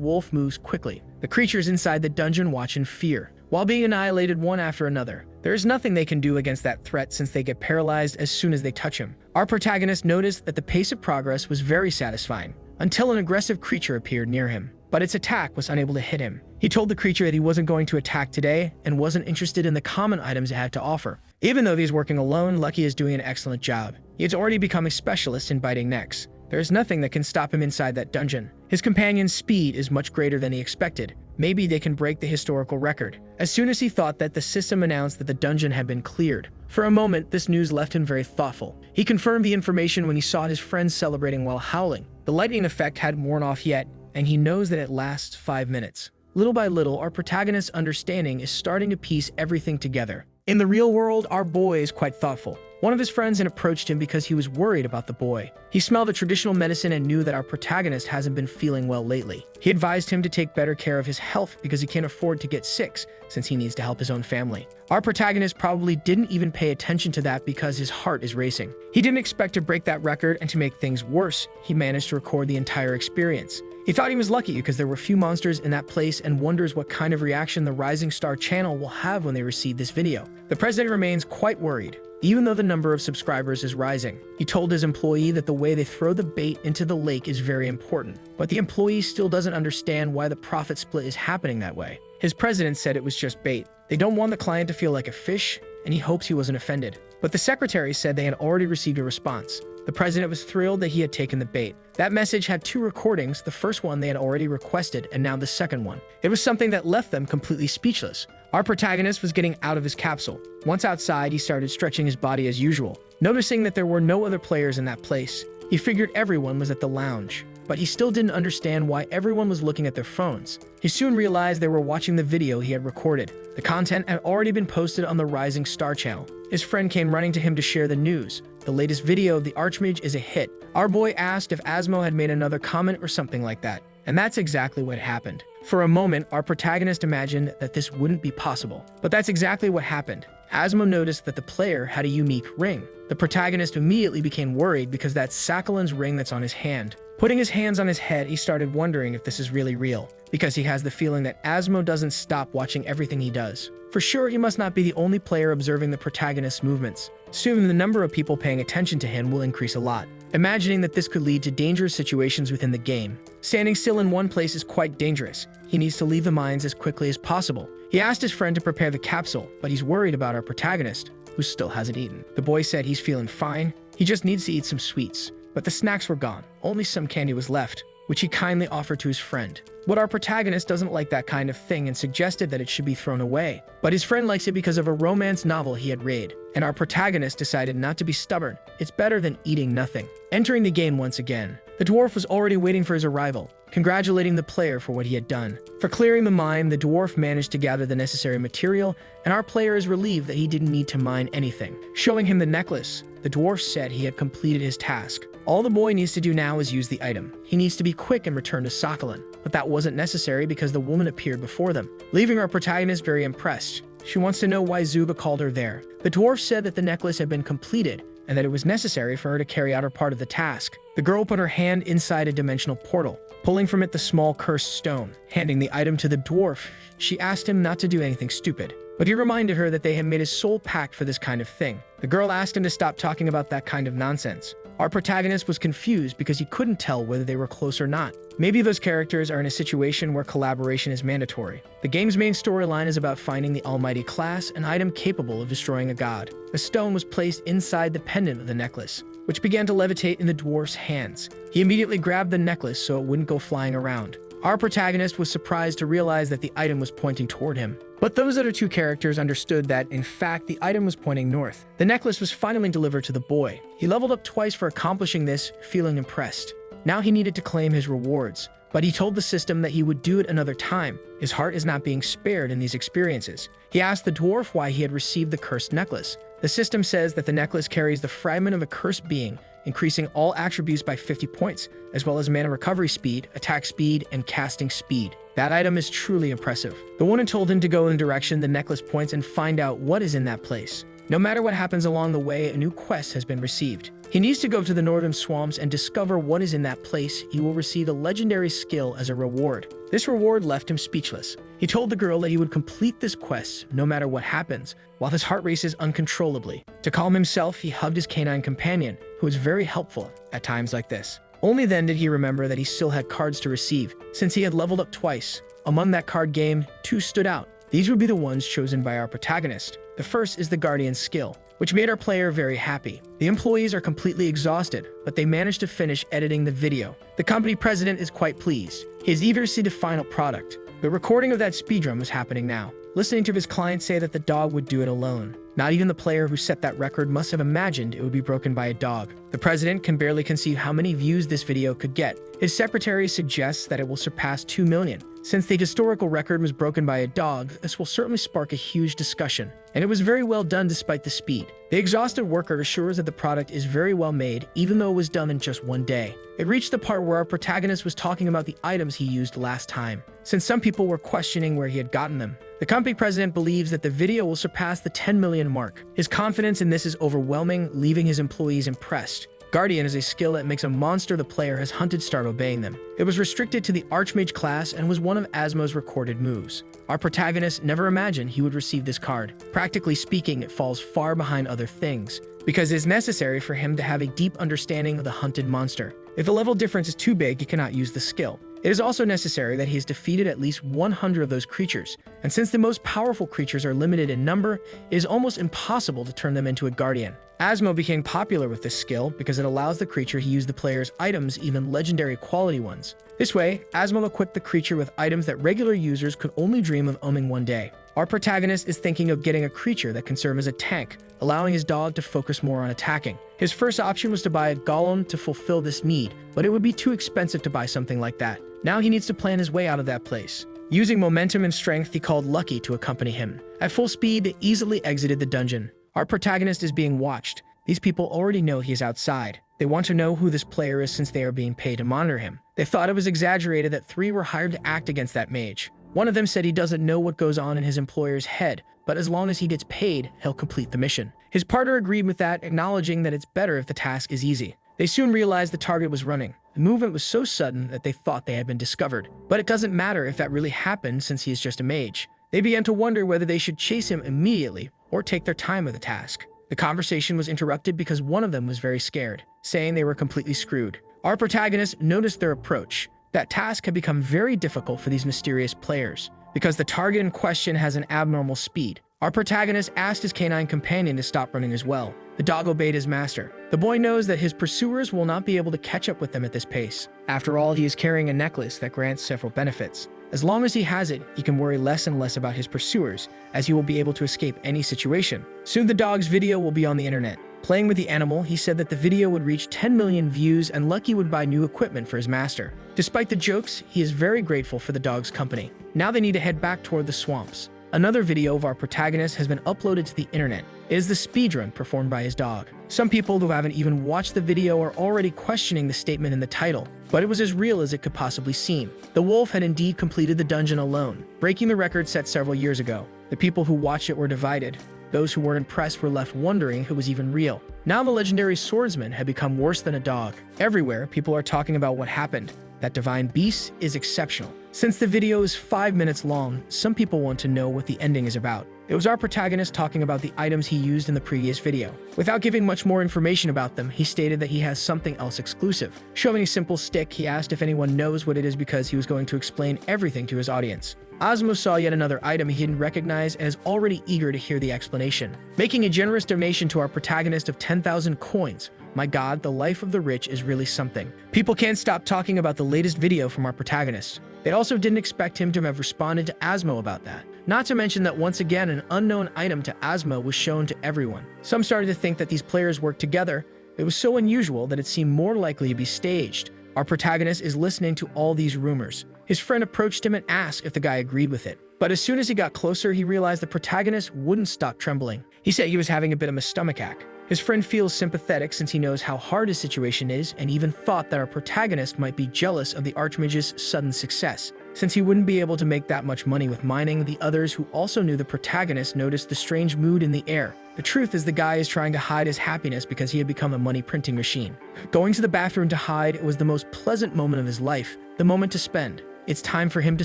wolf moves quickly. The creatures inside the dungeon watch in fear, while being annihilated one after another. There is nothing they can do against that threat, since they get paralyzed as soon as they touch him. Our protagonist noticed that the pace of progress was very satisfying, until an aggressive creature appeared near him. But its attack was unable to hit him. He told the creature that he wasn't going to attack today and wasn't interested in the common items it had to offer. Even though he's working alone, Lucky is doing an excellent job. He has already become a specialist in biting necks. There is nothing that can stop him inside that dungeon. His companion's speed is much greater than he expected. Maybe they can break the historical record. As soon as he thought that, the system announced that the dungeon had been cleared. For a moment, this news left him very thoughtful. He confirmed the information when he saw his friends celebrating while howling. The lightning effect hadn't worn off yet, and he knows that it lasts 5 minutes. Little by little, our protagonist's understanding is starting to piece everything together. In the real world, our boy is quite thoughtful. One of his friends had approached him because he was worried about the boy. He smelled the traditional medicine and knew that our protagonist hasn't been feeling well lately. He advised him to take better care of his health because he can't afford to get sick, since he needs to help his own family. Our protagonist probably didn't even pay attention to that because his heart is racing. He didn't expect to break that record, and to make things worse, he managed to record the entire experience. He thought he was lucky because there were few monsters in that place, and wonders what kind of reaction the Rising Star channel will have when they receive this video. The president remains quite worried, even though the number of subscribers is rising. He told his employee that the way they throw the bait into the lake is very important, but the employee still doesn't understand why the profit split is happening that way. His president said it was just bait. They don't want the client to feel like a fish, and he hopes he wasn't offended. But the secretary said they had already received a response. The president was thrilled that he had taken the bait. That message had 2 recordings, the first one they had already requested, and now the second one. It was something that left them completely speechless. Our protagonist was getting out of his capsule. Once outside, he started stretching his body as usual. Noticing that there were no other players in that place, he figured everyone was at the lounge. But he still didn't understand why everyone was looking at their phones. He soon realized they were watching the video he had recorded. The content had already been posted on the Rising Star channel. His friend came running to him to share the news. The latest video of the Archmage is a hit. Our boy asked if Asmo had made another comment or something like that. And that's exactly what happened. For a moment, our protagonist imagined that this wouldn't be possible. But that's exactly what happened. Asmo noticed that the player had a unique ring. The protagonist immediately became worried because that's Sakhalin's ring that's on his hand. Putting his hands on his head, he started wondering if this is really real, because he has the feeling that Asmo doesn't stop watching everything he does. For sure, he must not be the only player observing the protagonist's movements. Soon, the number of people paying attention to him will increase a lot. Imagining that this could lead to dangerous situations within the game. Standing still in one place is quite dangerous. He needs to leave the mines as quickly as possible. He asked his friend to prepare the capsule, but he's worried about our protagonist, who still hasn't eaten. The boy said he's feeling fine, he just needs to eat some sweets. But the snacks were gone, only some candy was left, which he kindly offered to his friend. But our protagonist doesn't like that kind of thing and suggested that it should be thrown away. But his friend likes it because of a romance novel he had read, and our protagonist decided not to be stubborn. It's better than eating nothing. Entering the game once again, the dwarf was already waiting for his arrival, congratulating the player for what he had done. For clearing the mine, the dwarf managed to gather the necessary material, and our player is relieved that he didn't need to mine anything. Showing him the necklace, the dwarf said he had completed his task. All the boy needs to do now is use the item. He needs to be quick and return to Sakhalin. But that wasn't necessary because the woman appeared before them, leaving our protagonist very impressed. She wants to know why Zuba called her there. The dwarf said that the necklace had been completed and that it was necessary for her to carry out her part of the task. The girl put her hand inside a dimensional portal, pulling from it the small cursed stone. Handing the item to the dwarf, she asked him not to do anything stupid, but he reminded her that they had made a soul pact for this kind of thing. The girl asked him to stop talking about that kind of nonsense. Our protagonist was confused because he couldn't tell whether they were close or not. Maybe those characters are in a situation where collaboration is mandatory. The game's main storyline is about finding the almighty class, an item capable of destroying a god. A stone was placed inside the pendant of the necklace, which began to levitate in the dwarf's hands. He immediately grabbed the necklace so it wouldn't go flying around. Our protagonist was surprised to realize that the item was pointing toward him. But those other two characters understood that, in fact, the item was pointing north. The necklace was finally delivered to the boy. He leveled up twice for accomplishing this, feeling impressed. Now he needed to claim his rewards, but he told the system that he would do it another time. His heart is not being spared in these experiences. He asked the dwarf why he had received the cursed necklace. The system says that the necklace carries the fragment of a cursed being, increasing all attributes by 50 points, as well as mana recovery speed, attack speed, and casting speed. That item is truly impressive. The woman told him to go in the direction the necklace points and find out what is in that place. No matter what happens along the way, a new quest has been received. He needs to go to the northern swamps and discover what is in that place. He will receive a legendary skill as a reward. This reward left him speechless. He told the girl that he would complete this quest no matter what happens, while his heart races uncontrollably. To calm himself, he hugged his canine companion, who was very helpful at times like this. Only then did he remember that he still had cards to receive, since he had leveled up twice. Among that card game, two stood out. These would be the ones chosen by our protagonist. The first is the Guardian skill, which made our player very happy. The employees are completely exhausted, but they managed to finish editing the video. The company president is quite pleased. He is eager to see the final product. The recording of that speedrun was happening now. Listening to his client say that the dog would do it alone. Not even the player who set that record must have imagined it would be broken by a dog. The president can barely conceive how many views this video could get. His secretary suggests that it will surpass 2 million. Since the historical record was broken by a dog, this will certainly spark a huge discussion. And it was very well done despite the speed. The exhausted worker assures that the product is very well made, even though it was done in just one day. It reached the part where our protagonist was talking about the items he used last time, since some people were questioning where he had gotten them. The company president believes that the video will surpass the 10 million mark. His confidence in this is overwhelming, leaving his employees impressed. Guardian is a skill that makes a monster the player has hunted start obeying them. It was restricted to the Archmage class and was one of Asmo's recorded moves. Our protagonist never imagined he would receive this card. Practically speaking, it falls far behind other things, because it is necessary for him to have a deep understanding of the hunted monster. If the level difference is too big, he cannot use the skill. It is also necessary that he has defeated at least 100 of those creatures, and since the most powerful creatures are limited in number, it is almost impossible to turn them into a guardian. Asmo became popular with this skill because it allows the creature to use the player's items, even legendary quality ones. This way, Asmo equipped the creature with items that regular users could only dream of owning one day. Our protagonist is thinking of getting a creature that can serve as a tank, allowing his dog to focus more on attacking. His first option was to buy a golem to fulfill this need, but it would be too expensive to buy something like that. Now he needs to plan his way out of that place. Using momentum and strength, he called Lucky to accompany him. At full speed, they easily exited the dungeon. Our protagonist is being watched. These people already know he is outside. They want to know who this player is since they are being paid to monitor him. They thought it was exaggerated that 3 were hired to act against that mage. One of them said he doesn't know what goes on in his employer's head, but as long as he gets paid, he'll complete the mission. His partner agreed with that, acknowledging that it's better if the task is easy. They soon realized the target was running. The movement was so sudden that they thought they had been discovered. But it doesn't matter if that really happened since he is just a mage. They began to wonder whether they should chase him immediately or take their time with the task. The conversation was interrupted because one of them was very scared, saying they were completely screwed. Our protagonist noticed their approach. That task had become very difficult for these mysterious players, because the target in question has an abnormal speed. Our protagonist asked his canine companion to stop running as well. The dog obeyed his master. The boy knows that his pursuers will not be able to catch up with them at this pace. After all, he is carrying a necklace that grants several benefits. As long as he has it, he can worry less and less about his pursuers, as he will be able to escape any situation. Soon the dog's video will be on the internet. Playing with the animal, he said that the video would reach 10 million views and Lucky would buy new equipment for his master. Despite the jokes, he is very grateful for the dog's company. Now they need to head back toward the swamps. Another video of our protagonist has been uploaded to the internet. It is the speedrun performed by his dog. Some people who haven't even watched the video are already questioning the statement in the title, but it was as real as it could possibly seem. The wolf had indeed completed the dungeon alone, breaking the record set several years ago. The people who watched it were divided. Those who weren't impressed were left wondering if it was even real. Now the legendary swordsman had become worse than a dog. Everywhere, people are talking about what happened. That divine beast is exceptional. Since the video is 5 minutes long, some people want to know what the ending is about. It was our protagonist talking about the items he used in the previous video. Without giving much more information about them, he stated that he has something else exclusive. Showing a simple stick, he asked if anyone knows what it is because he was going to explain everything to his audience. Osmo saw yet another item he didn't recognize and is already eager to hear the explanation. Making a generous donation to our protagonist of 10,000 coins. My god, the life of the rich is really something. People can't stop talking about the latest video from our protagonist. They also didn't expect him to have responded to Osmo about that. Not to mention that once again an unknown item to Osmo was shown to everyone. Some started to think that these players worked together. It was so unusual that it seemed more likely to be staged. Our protagonist is listening to all these rumors. His friend approached him and asked if the guy agreed with it. But as soon as he got closer, he realized the protagonist wouldn't stop trembling. He said he was having a bit of a stomachache. His friend feels sympathetic since he knows how hard his situation is and even thought that our protagonist might be jealous of the Archmage's sudden success. Since he wouldn't be able to make that much money with mining, the others who also knew the protagonist noticed the strange mood in the air. The truth is the guy is trying to hide his happiness because he had become a money printing machine. Going to the bathroom to hide, it was the most pleasant moment of his life, the moment to spend. It's time for him to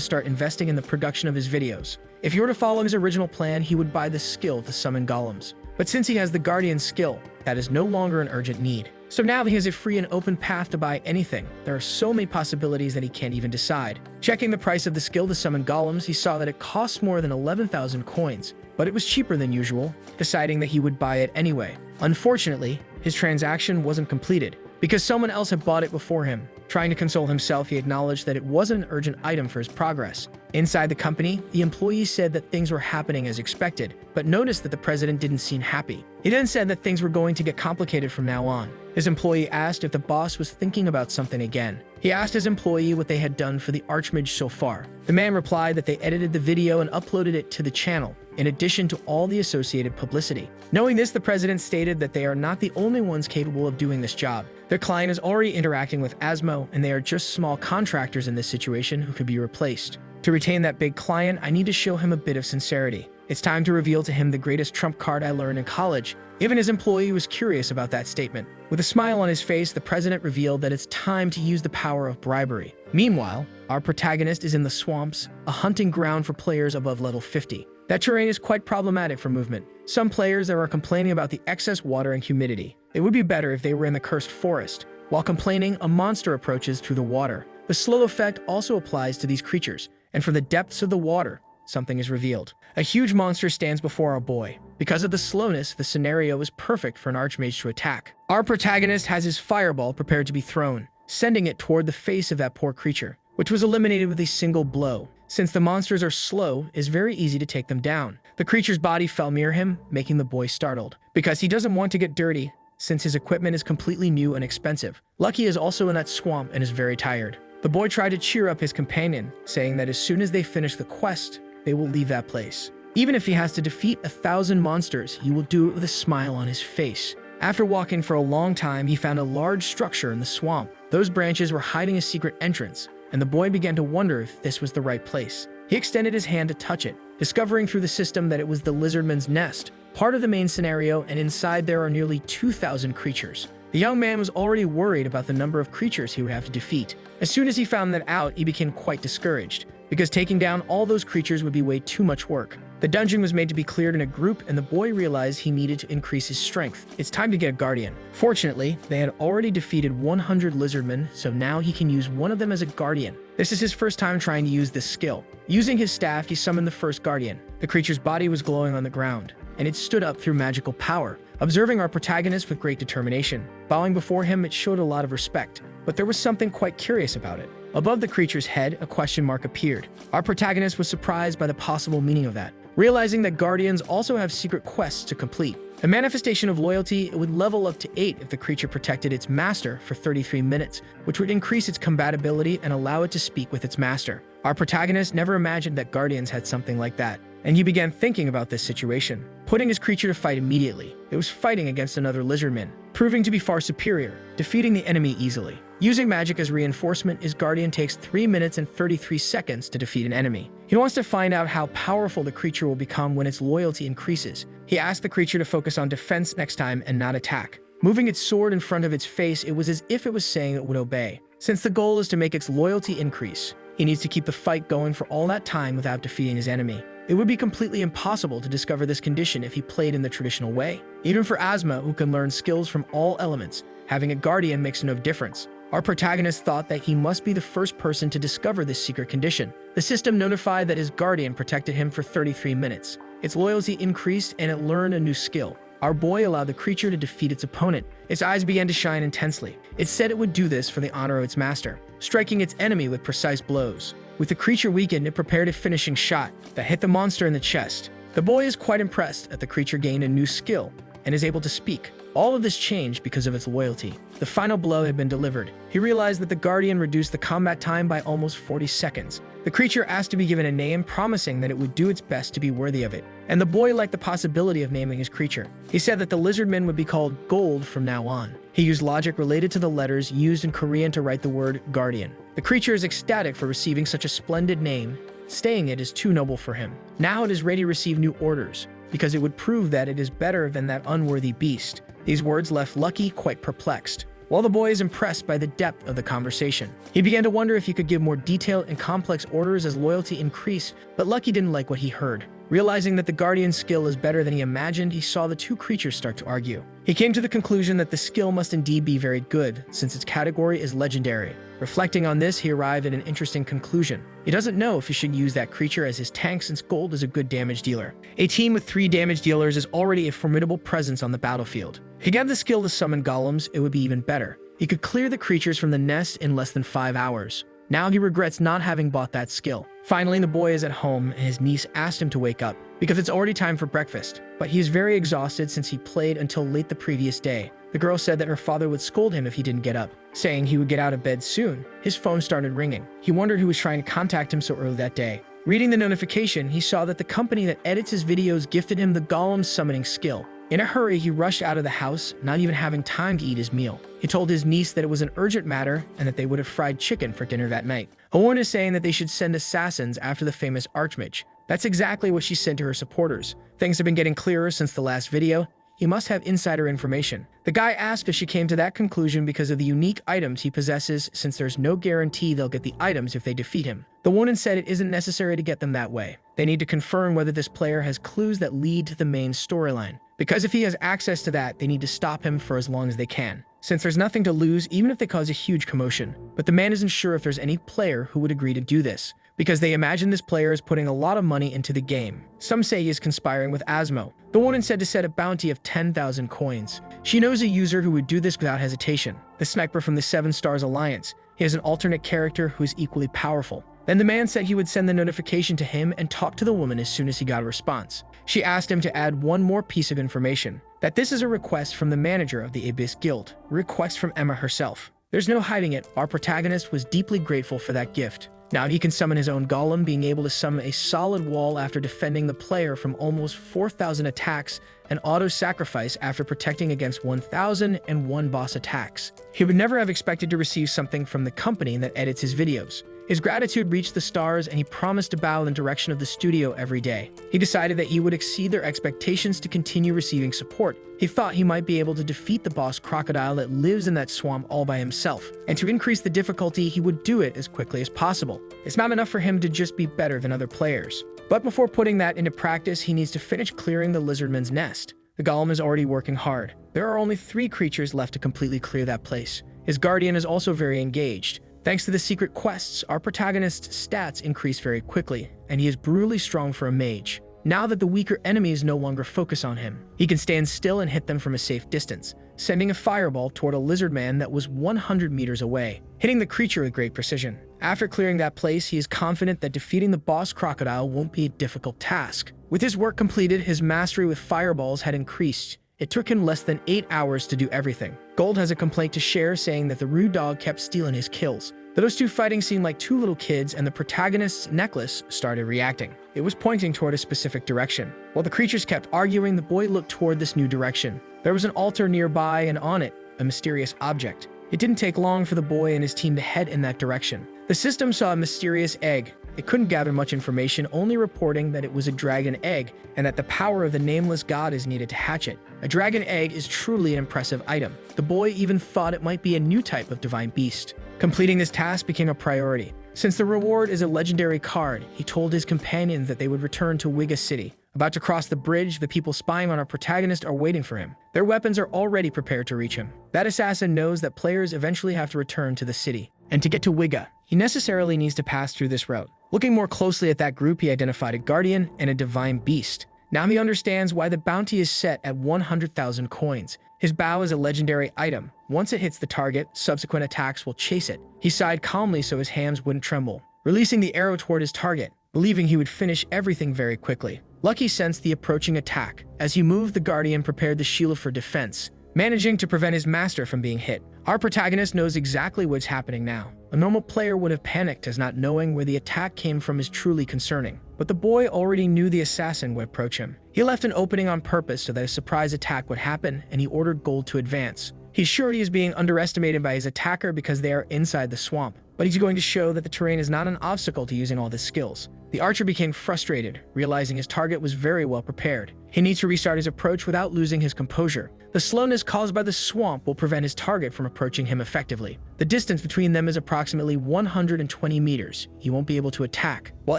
start investing in the production of his videos. If he were to follow his original plan, he would buy the skill to summon golems. But since he has the Guardian skill, that is no longer an urgent need. So now he has a free and open path to buy anything. There are so many possibilities that he can't even decide. Checking the price of the skill to summon golems, he saw that it costs more than 11,000 coins, but it was cheaper than usual, deciding that he would buy it anyway. Unfortunately, his transaction wasn't completed, because someone else had bought it before him. Trying to console himself, he acknowledged that it wasn't an urgent item for his progress. Inside the company, the employees said that things were happening as expected, but noticed that the president didn't seem happy. He then said that things were going to get complicated from now on. His employee asked if the boss was thinking about something again. He asked his employee what they had done for the Archmage so far. The man replied that they edited the video and uploaded it to the channel, in addition to all the associated publicity. Knowing this, the president stated that they are not the only ones capable of doing this job. Their client is already interacting with Osmo, and they are just small contractors in this situation who could be replaced. To retain that big client, I need to show him a bit of sincerity. It's time to reveal to him the greatest trump card I learned in college. Even his employee was curious about that statement. With a smile on his face, the president revealed that it's time to use the power of bribery. Meanwhile, our protagonist is in the swamps, a hunting ground for players above level 50. That terrain is quite problematic for movement. Some players there are complaining about the excess water and humidity. It would be better if they were in the cursed forest. While complaining, a monster approaches through the water. The slow effect also applies to these creatures, and from the depths of the water, something is revealed. A huge monster stands before our boy. Because of the slowness, the scenario is perfect for an Archmage to attack. Our protagonist has his fireball prepared to be thrown, sending it toward the face of that poor creature, which was eliminated with a single blow. Since the monsters are slow, it is very easy to take them down. The creature's body fell near him, making the boy startled. Because he doesn't want to get dirty, since his equipment is completely new and expensive. Lucky is also in that swamp and is very tired. The boy tried to cheer up his companion, saying that as soon as they finish the quest, they will leave that place. Even if he has to defeat 1,000 monsters, he will do it with a smile on his face. After walking for a long time, he found a large structure in the swamp. Those branches were hiding a secret entrance, and the boy began to wonder if this was the right place. He extended his hand to touch it, discovering through the system that it was the lizardman's nest, part of the main scenario, and inside there are nearly 2,000 creatures. The young man was already worried about the number of creatures he would have to defeat. As soon as he found that out, he became quite discouraged, because taking down all those creatures would be way too much work. The dungeon was made to be cleared in a group, and the boy realized he needed to increase his strength. It's time to get a guardian. Fortunately, they had already defeated 100 lizardmen, so now he can use one of them as a guardian. This is his first time trying to use this skill. Using his staff, he summoned the first guardian. The The creature's body was glowing on the ground, and it stood up through magical power, observing our protagonist with great determination. Bowing before him, it showed a lot of respect, but there was something quite curious about it. Above the creature's head, a question mark appeared. Our protagonist was surprised by the possible meaning of that, realizing that guardians also have secret quests to complete. A manifestation of loyalty, it would level up to 8 if the creature protected its master for 33 minutes, which would increase its combatability and allow it to speak with its master. Our protagonist never imagined that guardians had something like that, and he began thinking about this situation, putting his creature to fight immediately. It was fighting against another lizardman, proving to be far superior, defeating the enemy easily. Using magic as reinforcement, his guardian takes 3 minutes and 33 seconds to defeat an enemy. He wants to find out how powerful the creature will become when its loyalty increases. He asked the creature to focus on defense next time and not attack. Moving its sword in front of its face, it was as if it was saying it would obey. Since the goal is to make its loyalty increase, he needs to keep the fight going for all that time without defeating his enemy. It would be completely impossible to discover this condition if he played in the traditional way. Even for Asma, who can learn skills from all elements, having a guardian makes no difference. Our protagonist thought that he must be the first person to discover this secret condition. The system notified that his guardian protected him for 33 minutes. Its loyalty increased and it learned a new skill. Our boy allowed the creature to defeat its opponent. Its eyes began to shine intensely. It said it would do this for the honor of its master, striking its enemy with precise blows. With the creature weakened, it prepared a finishing shot that hit the monster in the chest. The boy is quite impressed that the creature gained a new skill and is able to speak. All of this changed because of its loyalty. The final blow had been delivered. He realized that the guardian reduced the combat time by almost 40 seconds. The creature asked to be given a name, promising that it would do its best to be worthy of it. And the boy liked the possibility of naming his creature. He said that the lizardman would be called Gold from now on. He used logic related to the letters used in Korean to write the word guardian. The creature is ecstatic for receiving such a splendid name. Staying it is too noble for him. Now it is ready to receive new orders, because it would prove that it is better than that unworthy beast. These words left Lucky quite perplexed. While the boy is impressed by the depth of the conversation, he began to wonder if he could give more detailed and complex orders as loyalty increased, but Lucky didn't like what he heard. Realizing that the guardian's skill is better than he imagined, he saw the two creatures start to argue. He came to the conclusion that the skill must indeed be very good, since its category is legendary. Reflecting on this, he arrived at an interesting conclusion. He doesn't know if he should use that creature as his tank, since Gold is a good damage dealer. A team with 3 damage dealers is already a formidable presence on the battlefield. If he had the skill to summon golems, it would be even better. He could clear the creatures from the nest in less than 5 hours. Now he regrets not having bought that skill. Finally, the boy is at home and his niece asked him to wake up because it's already time for breakfast. But he is very exhausted since he played until late the previous day. The girl said that her father would scold him if he didn't get up, saying he would get out of bed soon. His phone started ringing. He wondered who was trying to contact him so early that day. Reading the notification, he saw that the company that edits his videos gifted him the golem summoning skill. In a hurry, he rushed out of the house, not even having time to eat his meal. He told his niece that it was an urgent matter and that they would have fried chicken for dinner that night. Owen is saying that they should send assassins after the famous Archmage. That's exactly what she said to her supporters. Things have been getting clearer since the last video. He must have insider information. The guy asked if she came to that conclusion because of the unique items he possesses, since there's no guarantee they'll get the items if they defeat him. The woman said it isn't necessary to get them that way. They need to confirm whether this player has clues that lead to the main storyline. Because if he has access to that, they need to stop him for as long as they can, since there's nothing to lose even if they cause a huge commotion. But the man isn't sure if there's any player who would agree to do this, because they imagine this player is putting a lot of money into the game. Some say he is conspiring with Asmo. The woman said to set a bounty of 10,000 coins. She knows a user who would do this without hesitation, the sniper from the 7 Stars Alliance. He has an alternate character who is equally powerful. Then the man said he would send the notification to him and talk to the woman as soon as he got a response. She asked him to add one more piece of information, that this is a request from the manager of the Abyss Guild, a request from Emma herself. There's no hiding it, our protagonist was deeply grateful for that gift. Now he can summon his own golem, being able to summon a solid wall after defending the player from almost 4,000 attacks and auto-sacrifice after protecting against 1,001 boss attacks. He would never have expected to receive something from the company that edits his videos. His gratitude reached the stars and he promised to bow in the direction of the studio every day. He decided that he would exceed their expectations to continue receiving support. He thought he might be able to defeat the boss crocodile that lives in that swamp all by himself, and to increase the difficulty, he would do it as quickly as possible. It's not enough for him to just be better than other players. But before putting that into practice, he needs to finish clearing the lizardman's nest. The golem is already working hard. There are only 3 creatures left to completely clear that place. His guardian is also very engaged. Thanks to the secret quests, our protagonist's stats increase very quickly, and he is brutally strong for a mage. now that the weaker enemies no longer focus on him. He can stand still and hit them from a safe distance, sending a fireball toward a lizard man that was 100 meters away, hitting the creature with great precision. After clearing that place, he is confident that defeating the boss crocodile won't be a difficult task. With his work completed, his mastery with fireballs had increased. It took him less than 8 hours to do everything. Gold has a complaint to share, saying that the rude dog kept stealing his kills. Those two fighting seemed like two little kids, and the protagonist's necklace started reacting. It was pointing toward a specific direction. While the creatures kept arguing, the boy looked toward this new direction. There was an altar nearby, and on it, a mysterious object. It didn't take long for the boy and his team to head in that direction. The system saw a mysterious egg. It couldn't gather much information, only reporting that it was a dragon egg and that the power of the nameless god is needed to hatch it. A dragon egg is truly an impressive item. The boy even thought it might be a new type of divine beast. Completing this task became a priority. Since the reward is a legendary card, he told his companions that they would return to Wiga City. About to cross the bridge, the people spying on our protagonist are waiting for him. Their weapons are already prepared to reach him. That assassin knows that players eventually have to return to the city. And to get to Wiga, he necessarily needs to pass through this route. Looking more closely at that group, he identified a guardian and a divine beast. Now he understands why the bounty is set at 100,000 coins. His bow is a legendary item. Once it hits the target, subsequent attacks will chase it. He sighed calmly so his hands wouldn't tremble, releasing the arrow toward his target, believing he would finish everything very quickly. Lucky sensed the approaching attack. As he moved, the guardian prepared the shield for defense, managing to prevent his master from being hit. Our protagonist knows exactly what's happening now. A normal player would have panicked, as not knowing where the attack came from is truly concerning. But the boy already knew the assassin would approach him. He left an opening on purpose so that a surprise attack would happen, and he ordered Gold to advance. He's sure he is being underestimated by his attacker because they are inside the swamp, but he's going to show that the terrain is not an obstacle to using all his skills. The archer became frustrated, realizing his target was very well prepared. He needs to restart his approach without losing his composure. The slowness caused by the swamp will prevent his target from approaching him effectively. The distance between them is approximately 120 meters. He won't be able to attack. While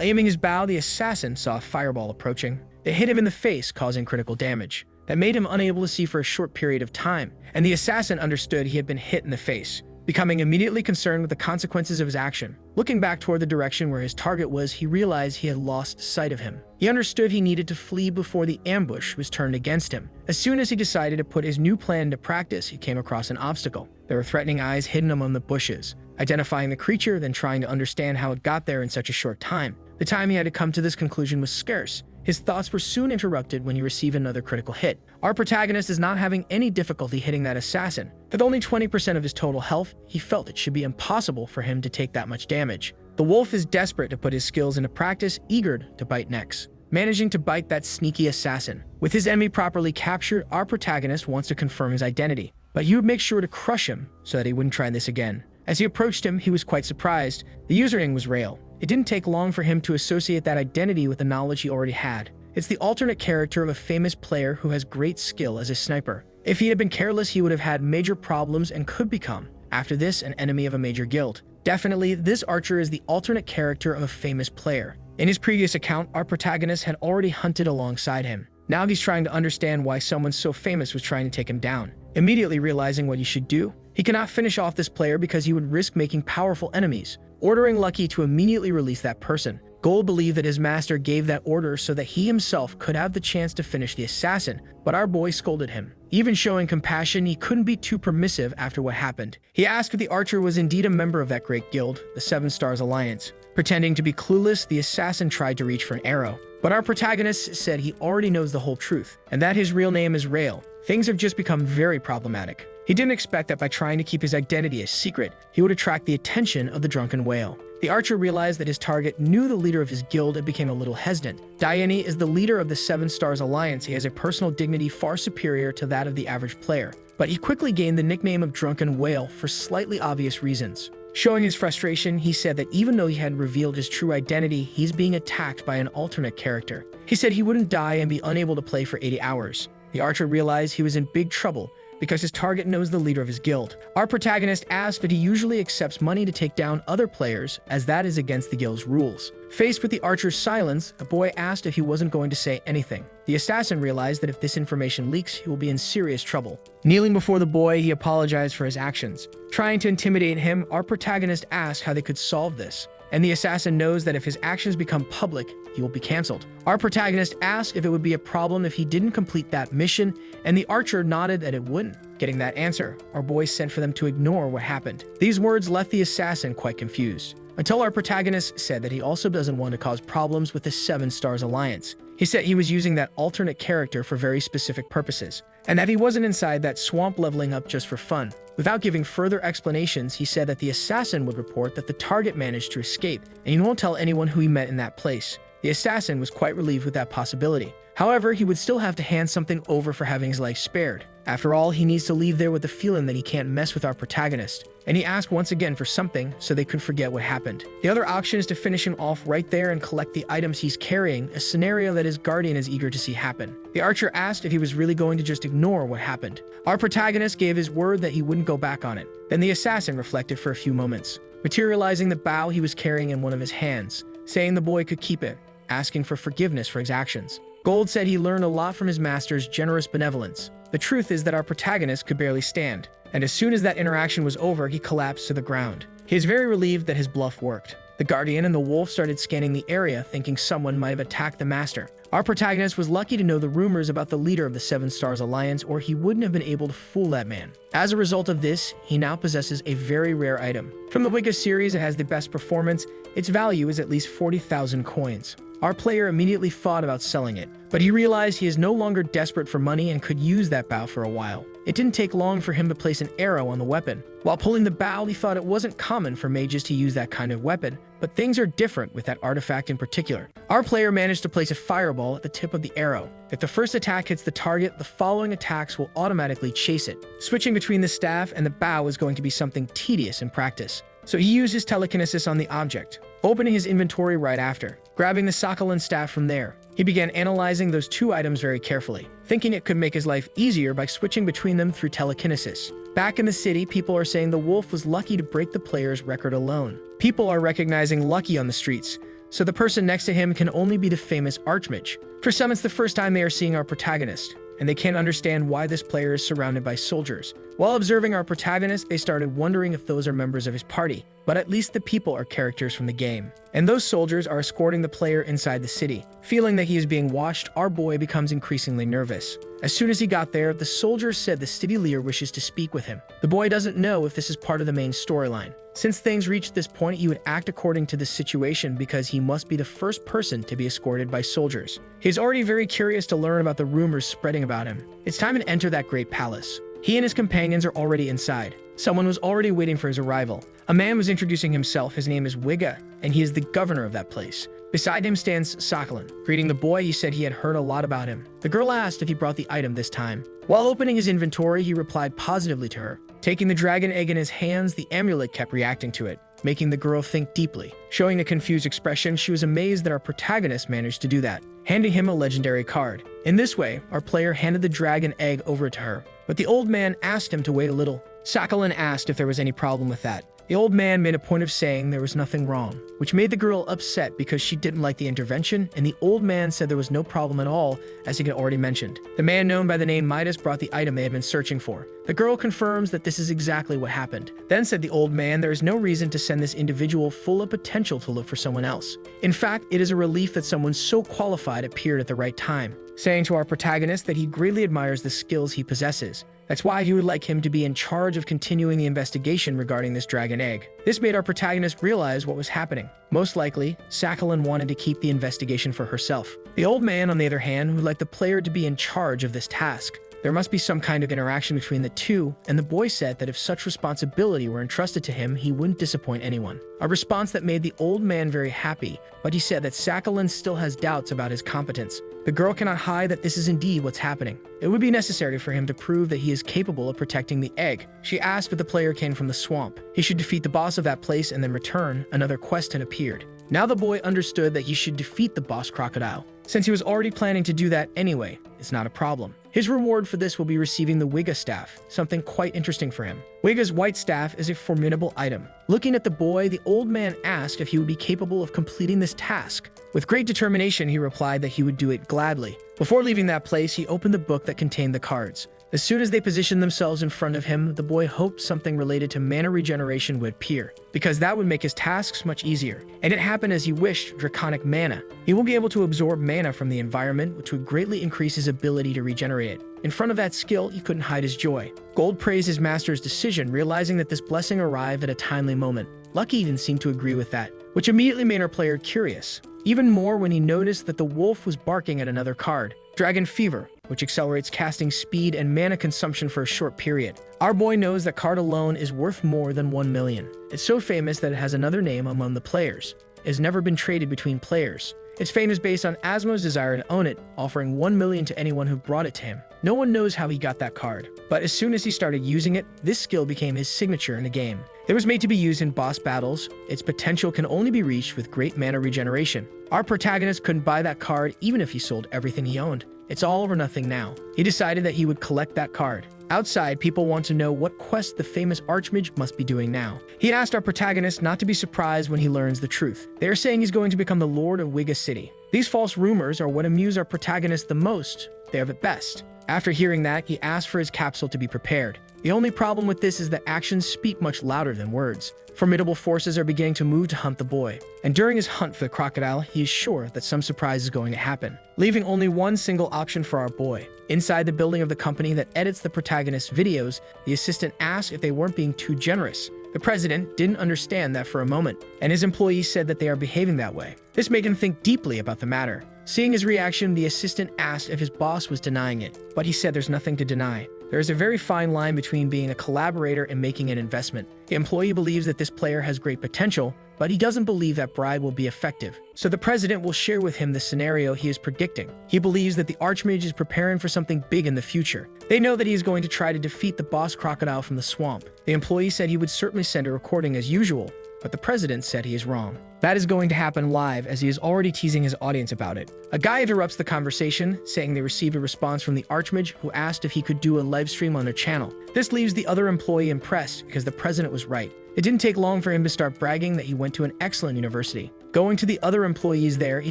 aiming his bow, the assassin saw a fireball approaching. It hit him in the face, causing critical damage. That made him unable to see for a short period of time, and the assassin understood he had been hit in the face, becoming immediately concerned with the consequences of his action. Looking back toward the direction where his target was, he realized he had lost sight of him. He understood he needed to flee before the ambush was turned against him. As soon as he decided to put his new plan into practice, he came across an obstacle. There were threatening eyes hidden among the bushes. Identifying the creature, then trying to understand how it got there in such a short time. The time he had to come to this conclusion was scarce. His thoughts were soon interrupted when he received another critical hit. Our protagonist is not having any difficulty hitting that assassin. With only 20% of his total health, he felt it should be impossible for him to take that much damage. The wolf is desperate to put his skills into practice, eager to bite necks, managing to bite that sneaky assassin. With his enemy properly captured, our protagonist wants to confirm his identity, but he would make sure to crush him so that he wouldn't try this again. As he approached him, he was quite surprised. The username was Rail. It didn't take long for him to associate that identity with the knowledge he already had. It's the alternate character of a famous player who has great skill as a sniper. If he had been careless, he would have had major problems and could become, after this, an enemy of a major guild. Definitely, this archer is the alternate character of a famous player. In his previous account, our protagonist had already hunted alongside him. Now he's trying to understand why someone so famous was trying to take him down. Immediately realizing what he should do, he cannot finish off this player because he would risk making powerful enemies, ordering Lucky to immediately release that person. Gold believed that his master gave that order so that he himself could have the chance to finish the assassin, but our boy scolded him. Even showing compassion, he couldn't be too permissive after what happened. He asked if the archer was indeed a member of that great guild, the Seven Stars Alliance. Pretending to be clueless, the assassin tried to reach for an arrow, but our protagonist said he already knows the whole truth, and that his real name is Rail. Things have just become very problematic. He didn't expect that by trying to keep his identity a secret, he would attract the attention of the drunken whale. The archer realized that his target knew the leader of his guild and became a little hesitant. Diane is the leader of the Seven Stars Alliance. He has a personal dignity far superior to that of the average player, but he quickly gained the nickname of Drunken Whale for slightly obvious reasons. Showing his frustration, he said that even though he had revealed his true identity, he's being attacked by an alternate character. He said he wouldn't die and be unable to play for 80 hours. The archer realized he was in big trouble because his target knows the leader of his guild. Our protagonist asked that he usually accepts money to take down other players, as that is against the guild's rules. Faced with the archer's silence, the boy asked if he wasn't going to say anything. The assassin realized that if this information leaks, he will be in serious trouble. Kneeling before the boy, he apologized for his actions. Trying to intimidate him, our protagonist asked how they could solve this. and the assassin knows that if his actions become public, he will be cancelled. Our protagonist asked if it would be a problem if he didn't complete that mission, and the archer nodded that it wouldn't. Getting that answer, our boy sent for them to ignore what happened. These words left the assassin quite confused, until our protagonist said that he also doesn't want to cause problems with the Seven Stars Alliance. He said he was using that alternate character for very specific purposes, and that he wasn't inside that swamp leveling up just for fun. Without giving further explanations, he said that the assassin would report that the target managed to escape, and he won't tell anyone who he met in that place. The assassin was quite relieved with that possibility. However, he would still have to hand something over for having his life spared. After all, he needs to leave there with the feeling that he can't mess with our protagonist. And he asked once again for something so they could forget what happened. The other option is to finish him off right there and collect the items he's carrying, a scenario that his guardian is eager to see happen. The archer asked if he was really going to just ignore what happened. Our protagonist gave his word that he wouldn't go back on it. Then the assassin reflected for a few moments, materializing the bow he was carrying in one of his hands, saying the boy could keep it, asking for forgiveness for his actions. Gold said he learned a lot from his master's generous benevolence. The truth is that our protagonist could barely stand, and as soon as that interaction was over, he collapsed to the ground. He is very relieved that his bluff worked. The guardian and the wolf started scanning the area, thinking someone might have attacked the master. Our protagonist was lucky to know the rumors about the leader of the Seven Stars Alliance, or he wouldn't have been able to fool that man. As a result of this, he now possesses a very rare item. From the Wigga series, it has the best performance. Its value is at least 40,000 coins. Our player immediately thought about selling it, but he realized he is no longer desperate for money and could use that bow for a while. It didn't take long for him to place an arrow on the weapon. While pulling the bow, he thought it wasn't common for mages to use that kind of weapon, but things are different with that artifact in particular. Our player managed to place a fireball at the tip of the arrow. If the first attack hits the target, the following attacks will automatically chase it. Switching between the staff and the bow is going to be something tedious in practice. So he used his telekinesis on the object, opening his inventory right after. Grabbing the Sakhalin staff from there, he began analyzing those two items very carefully, thinking it could make his life easier by switching between them through telekinesis. Back in the city, people are saying the wolf was lucky to break the player's record alone. People are recognizing Lucky on the streets, so the person next to him can only be the famous Archmage. For some, it's the first time they are seeing our protagonist, and they can't understand why this player is surrounded by soldiers. While observing our protagonist, they started wondering if those are members of his party, but at least the people are characters from the game. And those soldiers are escorting the player inside the city. Feeling that he is being watched, our boy becomes increasingly nervous. As soon as he got there, the soldier said the city leader wishes to speak with him. The boy doesn't know if this is part of the main storyline. Since things reached this point, he would act according to the situation because he must be the first person to be escorted by soldiers. He's already very curious to learn about the rumors spreading about him. It's time to enter that great palace. He and his companions are already inside. Someone was already waiting for his arrival. A man was introducing himself. His name is Wigga, and he is the governor of that place. Beside him stands Sakhalin. Greeting the boy, he said he had heard a lot about him. The girl asked if he brought the item this time. While opening his inventory, he replied positively to her. Taking the dragon egg in his hands, the amulet kept reacting to it, making the girl think deeply. Showing a confused expression, she was amazed that our protagonist managed to do that, handing him a legendary card. In this way, our player handed the dragon egg over to her, but the old man asked him to wait a little. Sakhalin asked if there was any problem with that. The old man made a point of saying there was nothing wrong, which made the girl upset because she didn't like the intervention, and the old man said there was no problem at all, as he had already mentioned. The man known by the name Midas brought the item they had been searching for. The girl confirms that this is exactly what happened. Then said the old man, there is no reason to send this individual full of potential to look for someone else. In fact, it is a relief that someone so qualified appeared at the right time, saying to our protagonist that he greatly admires the skills he possesses. That's why he would like him to be in charge of continuing the investigation regarding this dragon egg. This made our protagonist realize what was happening. Most likely, Sakhalin wanted to keep the investigation for herself. The old man, on the other hand, would like the player to be in charge of this task. There must be some kind of interaction between the two, and the boy said that if such responsibility were entrusted to him, he wouldn't disappoint anyone. A response that made the old man very happy, but he said that Sakhalin still has doubts about his competence. The girl cannot hide that this is indeed what's happening. It would be necessary for him to prove that he is capable of protecting the egg. She asked if the player came from the swamp. He should defeat the boss of that place and then return. Another quest had appeared. Now the boy understood that he should defeat the boss crocodile. Since he was already planning to do that anyway, it's not a problem. His reward for this will be receiving the Wigga staff, something quite interesting for him. Wigga's white staff is a formidable item. Looking at the boy, the old man asked if he would be capable of completing this task. With great determination, he replied that he would do it gladly. Before leaving that place, he opened the book that contained the cards. As soon as they positioned themselves in front of him, the boy hoped something related to mana regeneration would appear, because that would make his tasks much easier. And it happened as he wished: draconic mana. He will be able to absorb mana from the environment, which would greatly increase his ability to regenerate it. In front of that skill, he couldn't hide his joy. Gold praised his master's decision, realizing that this blessing arrived at a timely moment. Lucky didn't seem to agree with that, which immediately made our player curious. Even more when he noticed that the wolf was barking at another card, Dragon Fever, which accelerates casting speed and mana consumption for a short period. Our boy knows that card alone is worth more than 1 million. It's so famous that it has another name among the players. It has never been traded between players. Its fame is based on Asmo's desire to own it, offering 1 million to anyone who brought it to him. No one knows how he got that card, but as soon as he started using it, this skill became his signature in the game. It was made to be used in boss battles. Its potential can only be reached with great mana regeneration. Our protagonist couldn't buy that card even if he sold everything he owned. It's all or nothing now. He decided that he would collect that card. Outside, people want to know what quest the famous Archmage must be doing now. He asked our protagonist not to be surprised when he learns the truth. They are saying he's going to become the Lord of Wiga City. These false rumors are what amuse our protagonist the most. They have it best. After hearing that, he asked for his capsule to be prepared. The only problem with this is that actions speak much louder than words. Formidable forces are beginning to move to hunt the boy. And during his hunt for the crocodile, he is sure that some surprise is going to happen, leaving only one single option for our boy. Inside the building of the company that edits the protagonist's videos, the assistant asked if they weren't being too generous. The president didn't understand that for a moment, and his employees said that they are behaving that way. This made him think deeply about the matter. Seeing his reaction, the assistant asked if his boss was denying it, but he said there's nothing to deny. There is a very fine line between being a collaborator and making an investment. The employee believes that this player has great potential, but he doesn't believe that bribe will be effective. So the president will share with him the scenario he is predicting. He believes that the Archmage is preparing for something big in the future. They know that he is going to try to defeat the boss crocodile from the swamp. The employee said he would certainly send a recording as usual, but the president said he is wrong. That is going to happen live, as he is already teasing his audience about it. A guy interrupts the conversation, saying they received a response from the Archmage, who asked if he could do a live stream on their channel. This leaves the other employee impressed, because the president was right. It didn't take long for him to start bragging that he went to an excellent university. Going to the other employees there, he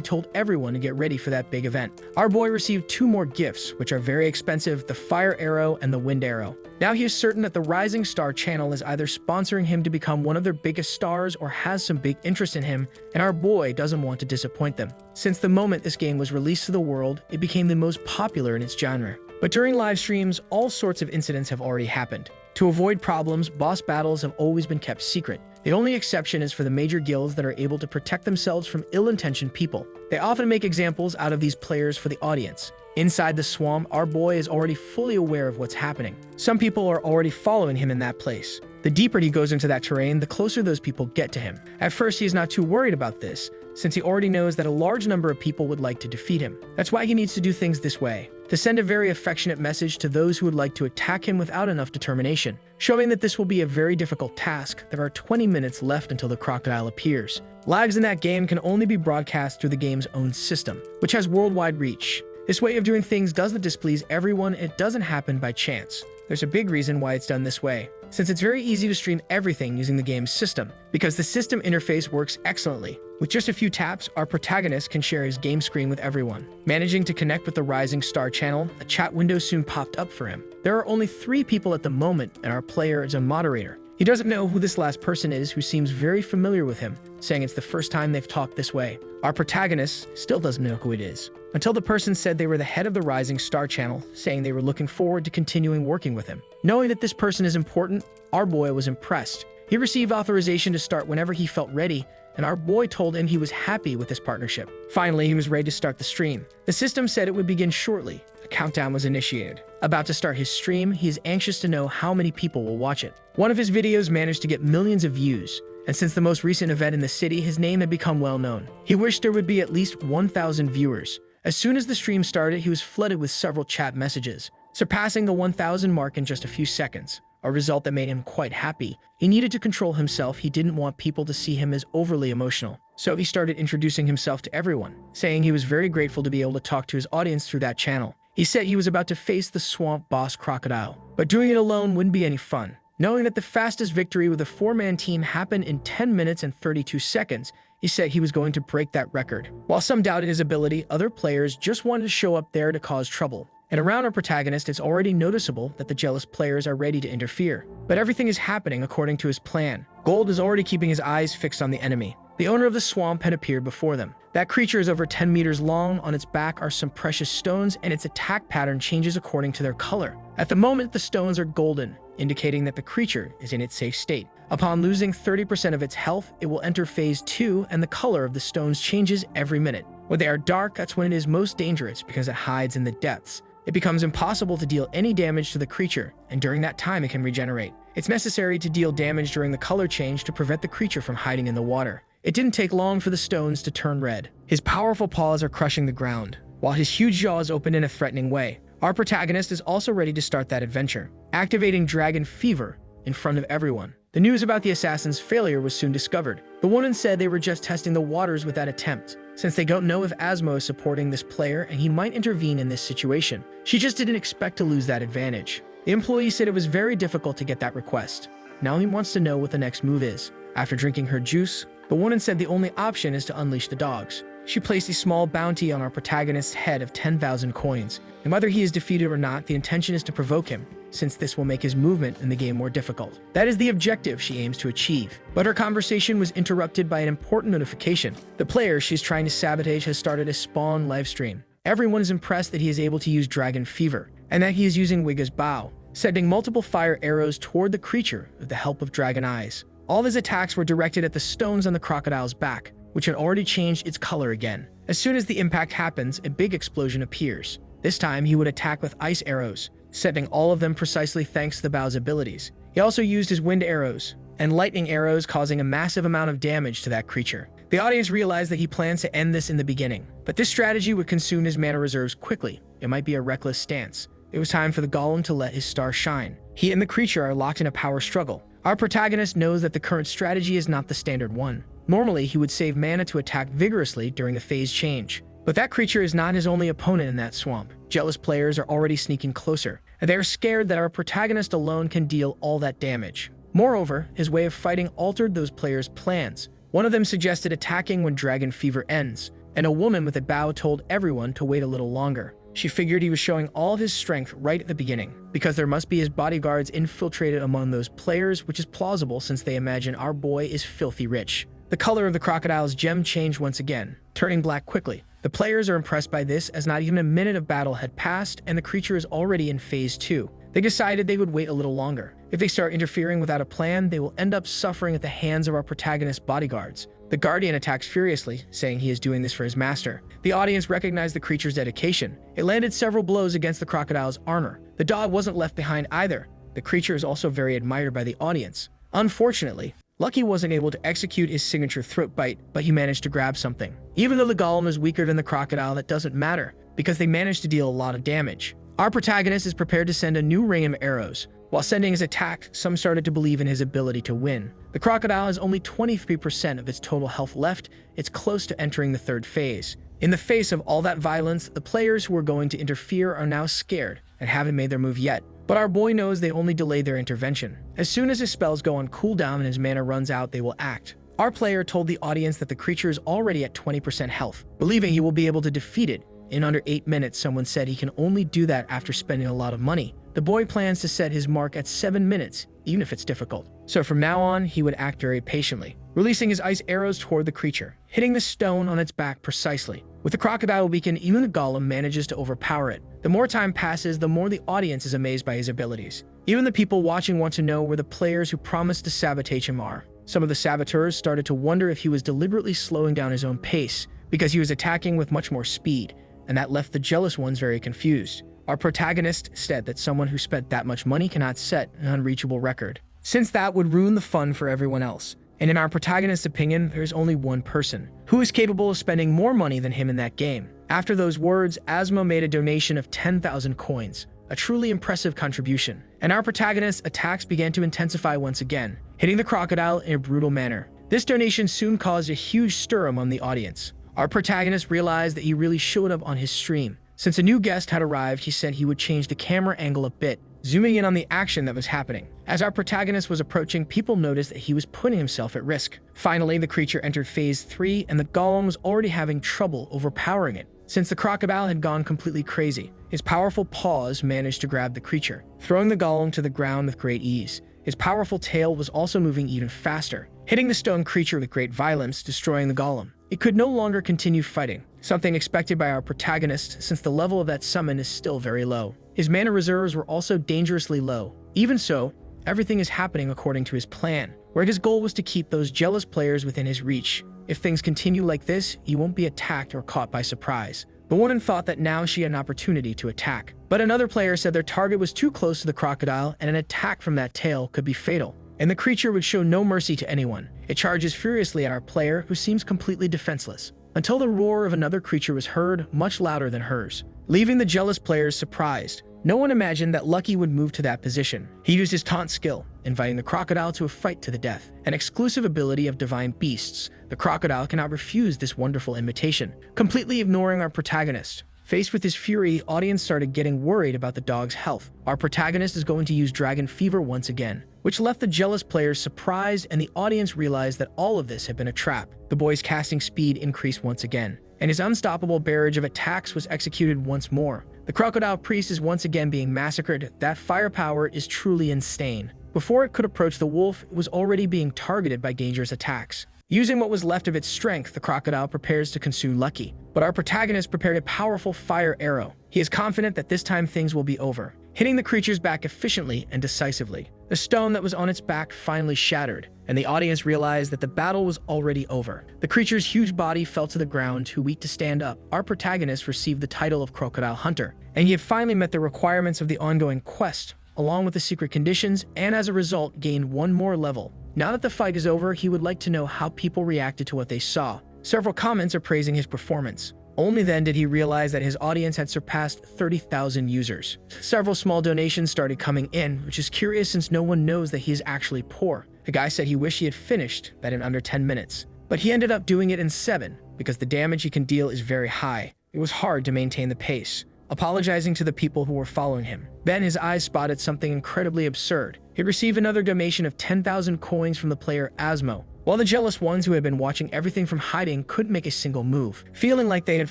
told everyone to get ready for that big event. Our boy received 2 more gifts, which are very expensive: the fire arrow and the wind arrow. Now he is certain that the Rising Star channel is either sponsoring him to become one of their biggest stars or has some big interest in him, and our boy doesn't want to disappoint them. Since the moment this game was released to the world, it became the most popular in its genre. But during live streams, all sorts of incidents have already happened. To avoid problems, boss battles have always been kept secret. The only exception is for the major guilds that are able to protect themselves from ill-intentioned people. They often make examples out of these players for the audience. Inside the swamp, our boy is already fully aware of what's happening. Some people are already following him in that place. The deeper he goes into that terrain, the closer those people get to him. At first, he is not too worried about this, since he already knows that a large number of people would like to defeat him. That's why he needs to do things this way, to send a very affectionate message to those who would like to attack him without enough determination, showing that this will be a very difficult task. There are 20 minutes left until the crocodile appears. Lives in that game can only be broadcast through the game's own system, which has worldwide reach. This way of doing things doesn't displease everyone, and it doesn't happen by chance. There's a big reason why it's done this way, since it's very easy to stream everything using the game's system, because the system interface works excellently. With just a few taps, our protagonist can share his game screen with everyone. Managing to connect with the Rising Star channel, a chat window soon popped up for him. There are only 3 people at the moment, and our player is a moderator. He doesn't know who this last person is, who seems very familiar with him, saying it's the first time they've talked this way. Our protagonist still doesn't know who it is, until the person said they were the head of the Rising Star channel, saying they were looking forward to continuing working with him. Knowing that this person is important, our boy was impressed. He received authorization to start whenever he felt ready, and our boy told him he was happy with this partnership. Finally, he was ready to start the stream. The system said it would begin shortly. A countdown was initiated. About to start his stream, he is anxious to know how many people will watch it. One of his videos managed to get millions of views, and since the most recent event in the city, his name had become well known. He wished there would be at least 1,000 viewers. As soon as the stream started, he was flooded with several chat messages, surpassing the 1,000 mark in just a few seconds, a result that made him quite happy. He needed to control himself. He didn't want people to see him as overly emotional. So he started introducing himself to everyone, saying he was very grateful to be able to talk to his audience through that channel. He said he was about to face the swamp boss crocodile, but doing it alone wouldn't be any fun. Knowing that the fastest victory with a 4-man team happened in 10 minutes and 32 seconds, he said he was going to break that record. While some doubted his ability, other players just wanted to show up there to cause trouble. And around our protagonist, it's already noticeable that the jealous players are ready to interfere. But everything is happening according to his plan. Gold is already keeping his eyes fixed on the enemy. The owner of the swamp had appeared before them. That creature is over 10 meters long, on its back are some precious stones, and its attack pattern changes according to their color. At the moment, the stones are golden, indicating that the creature is in its safe state. Upon losing 30% of its health, it will enter phase 2, and the color of the stones changes every minute. When they are dark, that's when it is most dangerous because it hides in the depths. It becomes impossible to deal any damage to the creature, and during that time it can regenerate. It's necessary to deal damage during the color change to prevent the creature from hiding in the water. It didn't take long for the stones to turn red. His powerful paws are crushing the ground, while his huge jaws open in a threatening way. Our protagonist is also ready to start that adventure, activating Dragon Fever in front of everyone. The news about the assassin's failure was soon discovered. The woman said they were just testing the waters with that attempt, since they don't know if Asmo is supporting this player and he might intervene in this situation. She just didn't expect to lose that advantage. The employee said it was very difficult to get that request. Now he wants to know what the next move is. After drinking her juice, the woman said the only option is to unleash the dogs. She placed a small bounty on our protagonist's head of 10,000 coins, and whether he is defeated or not, the intention is to provoke him, since this will make his movement in the game more difficult. That is the objective she aims to achieve. But her conversation was interrupted by an important notification. The player she's trying to sabotage has started a spawn livestream. Everyone is impressed that he is able to use Dragon Fever, and that he is using Wiga's bow, sending multiple fire arrows toward the creature with the help of dragon eyes. All of his attacks were directed at the stones on the crocodile's back, which had already changed its color again. As soon as the impact happens, a big explosion appears. This time, he would attack with ice arrows, sending all of them precisely thanks to the bow's abilities. He also used his wind arrows and lightning arrows, causing a massive amount of damage to that creature. The audience realized that he plans to end this in the beginning, but this strategy would consume his mana reserves quickly. It might be a reckless stance. It was time for the golem to let his star shine. He and the creature are locked in a power struggle. Our protagonist knows that the current strategy is not the standard one. Normally, he would save mana to attack vigorously during the phase change. But that creature is not his only opponent in that swamp. Jealous players are already sneaking closer, and they are scared that our protagonist alone can deal all that damage. Moreover, his way of fighting altered those players' plans. One of them suggested attacking when Dragon Fever ends, and a woman with a bow told everyone to wait a little longer. She figured he was showing all of his strength right at the beginning, because there must be his bodyguards infiltrated among those players, which is plausible since they imagine our boy is filthy rich. The color of the crocodile's gem changed once again, turning black quickly. The players are impressed by this, as not even a minute of battle had passed and the creature is already in phase 2. They decided they would wait a little longer. If they start interfering without a plan, they will end up suffering at the hands of our protagonist's bodyguards. The guardian attacks furiously, saying he is doing this for his master. The audience recognized the creature's dedication. It landed several blows against the crocodile's armor. The dog wasn't left behind either. The creature is also very admired by the audience. Unfortunately, Lucky wasn't able to execute his signature throat bite, but he managed to grab something. Even though the golem is weaker than the crocodile, that doesn't matter, because they managed to deal a lot of damage. Our protagonist is prepared to send a new rain of arrows. While sending his attack, some started to believe in his ability to win. The crocodile has only 23% of its total health left. It's close to entering the third phase. In the face of all that violence, the players who are going to interfere are now scared and haven't made their move yet. But our boy knows they only delayed their intervention. As soon as his spells go on cooldown and his mana runs out, they will act. Our player told the audience that the creature is already at 20% health, believing he will be able to defeat it in under 8 minutes. Someone said he can only do that after spending a lot of money. The boy plans to set his mark at 7 minutes, even if it's difficult. So from now on, he would act very patiently, releasing his ice arrows toward the creature, hitting the stone on its back precisely. With the crocodile weakened, even the golem manages to overpower it. The more time passes, the more the audience is amazed by his abilities. Even the people watching want to know where the players who promised to sabotage him are. Some of the saboteurs started to wonder if he was deliberately slowing down his own pace, because he was attacking with much more speed, and that left the jealous ones very confused. Our protagonist said that someone who spent that much money cannot set an unreachable record, since that would ruin the fun for everyone else. And in our protagonist's opinion, there is only one person who is capable of spending more money than him in that game. After those words, Asmo made a donation of 10,000 coins, a truly impressive contribution. And our protagonist's attacks began to intensify once again, hitting the crocodile in a brutal manner. This donation soon caused a huge stir among the audience. Our protagonist realized that he really showed up on his stream. Since a new guest had arrived, he said he would change the camera angle a bit, zooming in on the action that was happening. As our protagonist was approaching, people noticed that he was putting himself at risk. Finally, the creature entered phase 3, and the golem was already having trouble overpowering it. since the crocodile had gone completely crazy. His powerful paws managed to grab the creature, throwing the golem to the ground with great ease. His powerful tail was also moving even faster, hitting the stone creature with great violence, destroying the golem. It could no longer continue fighting, something expected by our protagonist since the level of that summon is still very low. His mana reserves were also dangerously low. Even so, everything is happening according to his plan, where his goal was to keep those jealous players within his reach. If things continue like this, you won't be attacked or caught by surprise. The woman thought that now she had an opportunity to attack, but another player said their target was too close to the crocodile and an attack from that tail could be fatal, and the creature would show no mercy to anyone. It charges furiously at our player, who seems completely defenseless, until the roar of another creature was heard, much louder than hers, leaving the jealous players surprised. No one imagined that Lucky would move to that position. He used his taunt skill, inviting the crocodile to a fight to the death, an exclusive ability of divine beasts. The crocodile cannot refuse this wonderful invitation, completely ignoring our protagonist. Faced with his fury, the audience started getting worried about the dog's health. Our protagonist is going to use Dragon Fever once again, which left the jealous players surprised, and the audience realized that all of this had been a trap. The boy's casting speed increased once again, and his unstoppable barrage of attacks was executed once more. The crocodile priest is once again being massacred. That firepower is truly insane. Before it could approach the wolf, it was already being targeted by dangerous attacks. Using what was left of its strength, the crocodile prepares to consume Lucky, but our protagonist prepared a powerful fire arrow. He is confident that this time things will be over, hitting the creature's back efficiently and decisively. The stone that was on its back finally shattered, and the audience realized that the battle was already over. The creature's huge body fell to the ground, too weak to stand up. Our protagonist received the title of Crocodile Hunter, and he had finally met the requirements of the ongoing quest, along with the secret conditions, and as a result gained one more level. Now that the fight is over, he would like to know how people reacted to what they saw. Several comments are praising his performance. Only then did he realize that his audience had surpassed 30,000 users. Several small donations started coming in, which is curious since no one knows that he is actually poor. The guy said he wished he had finished that in under 10 minutes, but he ended up doing it in 7 because the damage he can deal is very high. It was hard to maintain the pace. Apologizing to the people who were following him, then his eyes spotted something incredibly absurd. He received another donation of 10,000 coins from the player Asmo, while the jealous ones who had been watching everything from hiding couldn't make a single move. Feeling like they had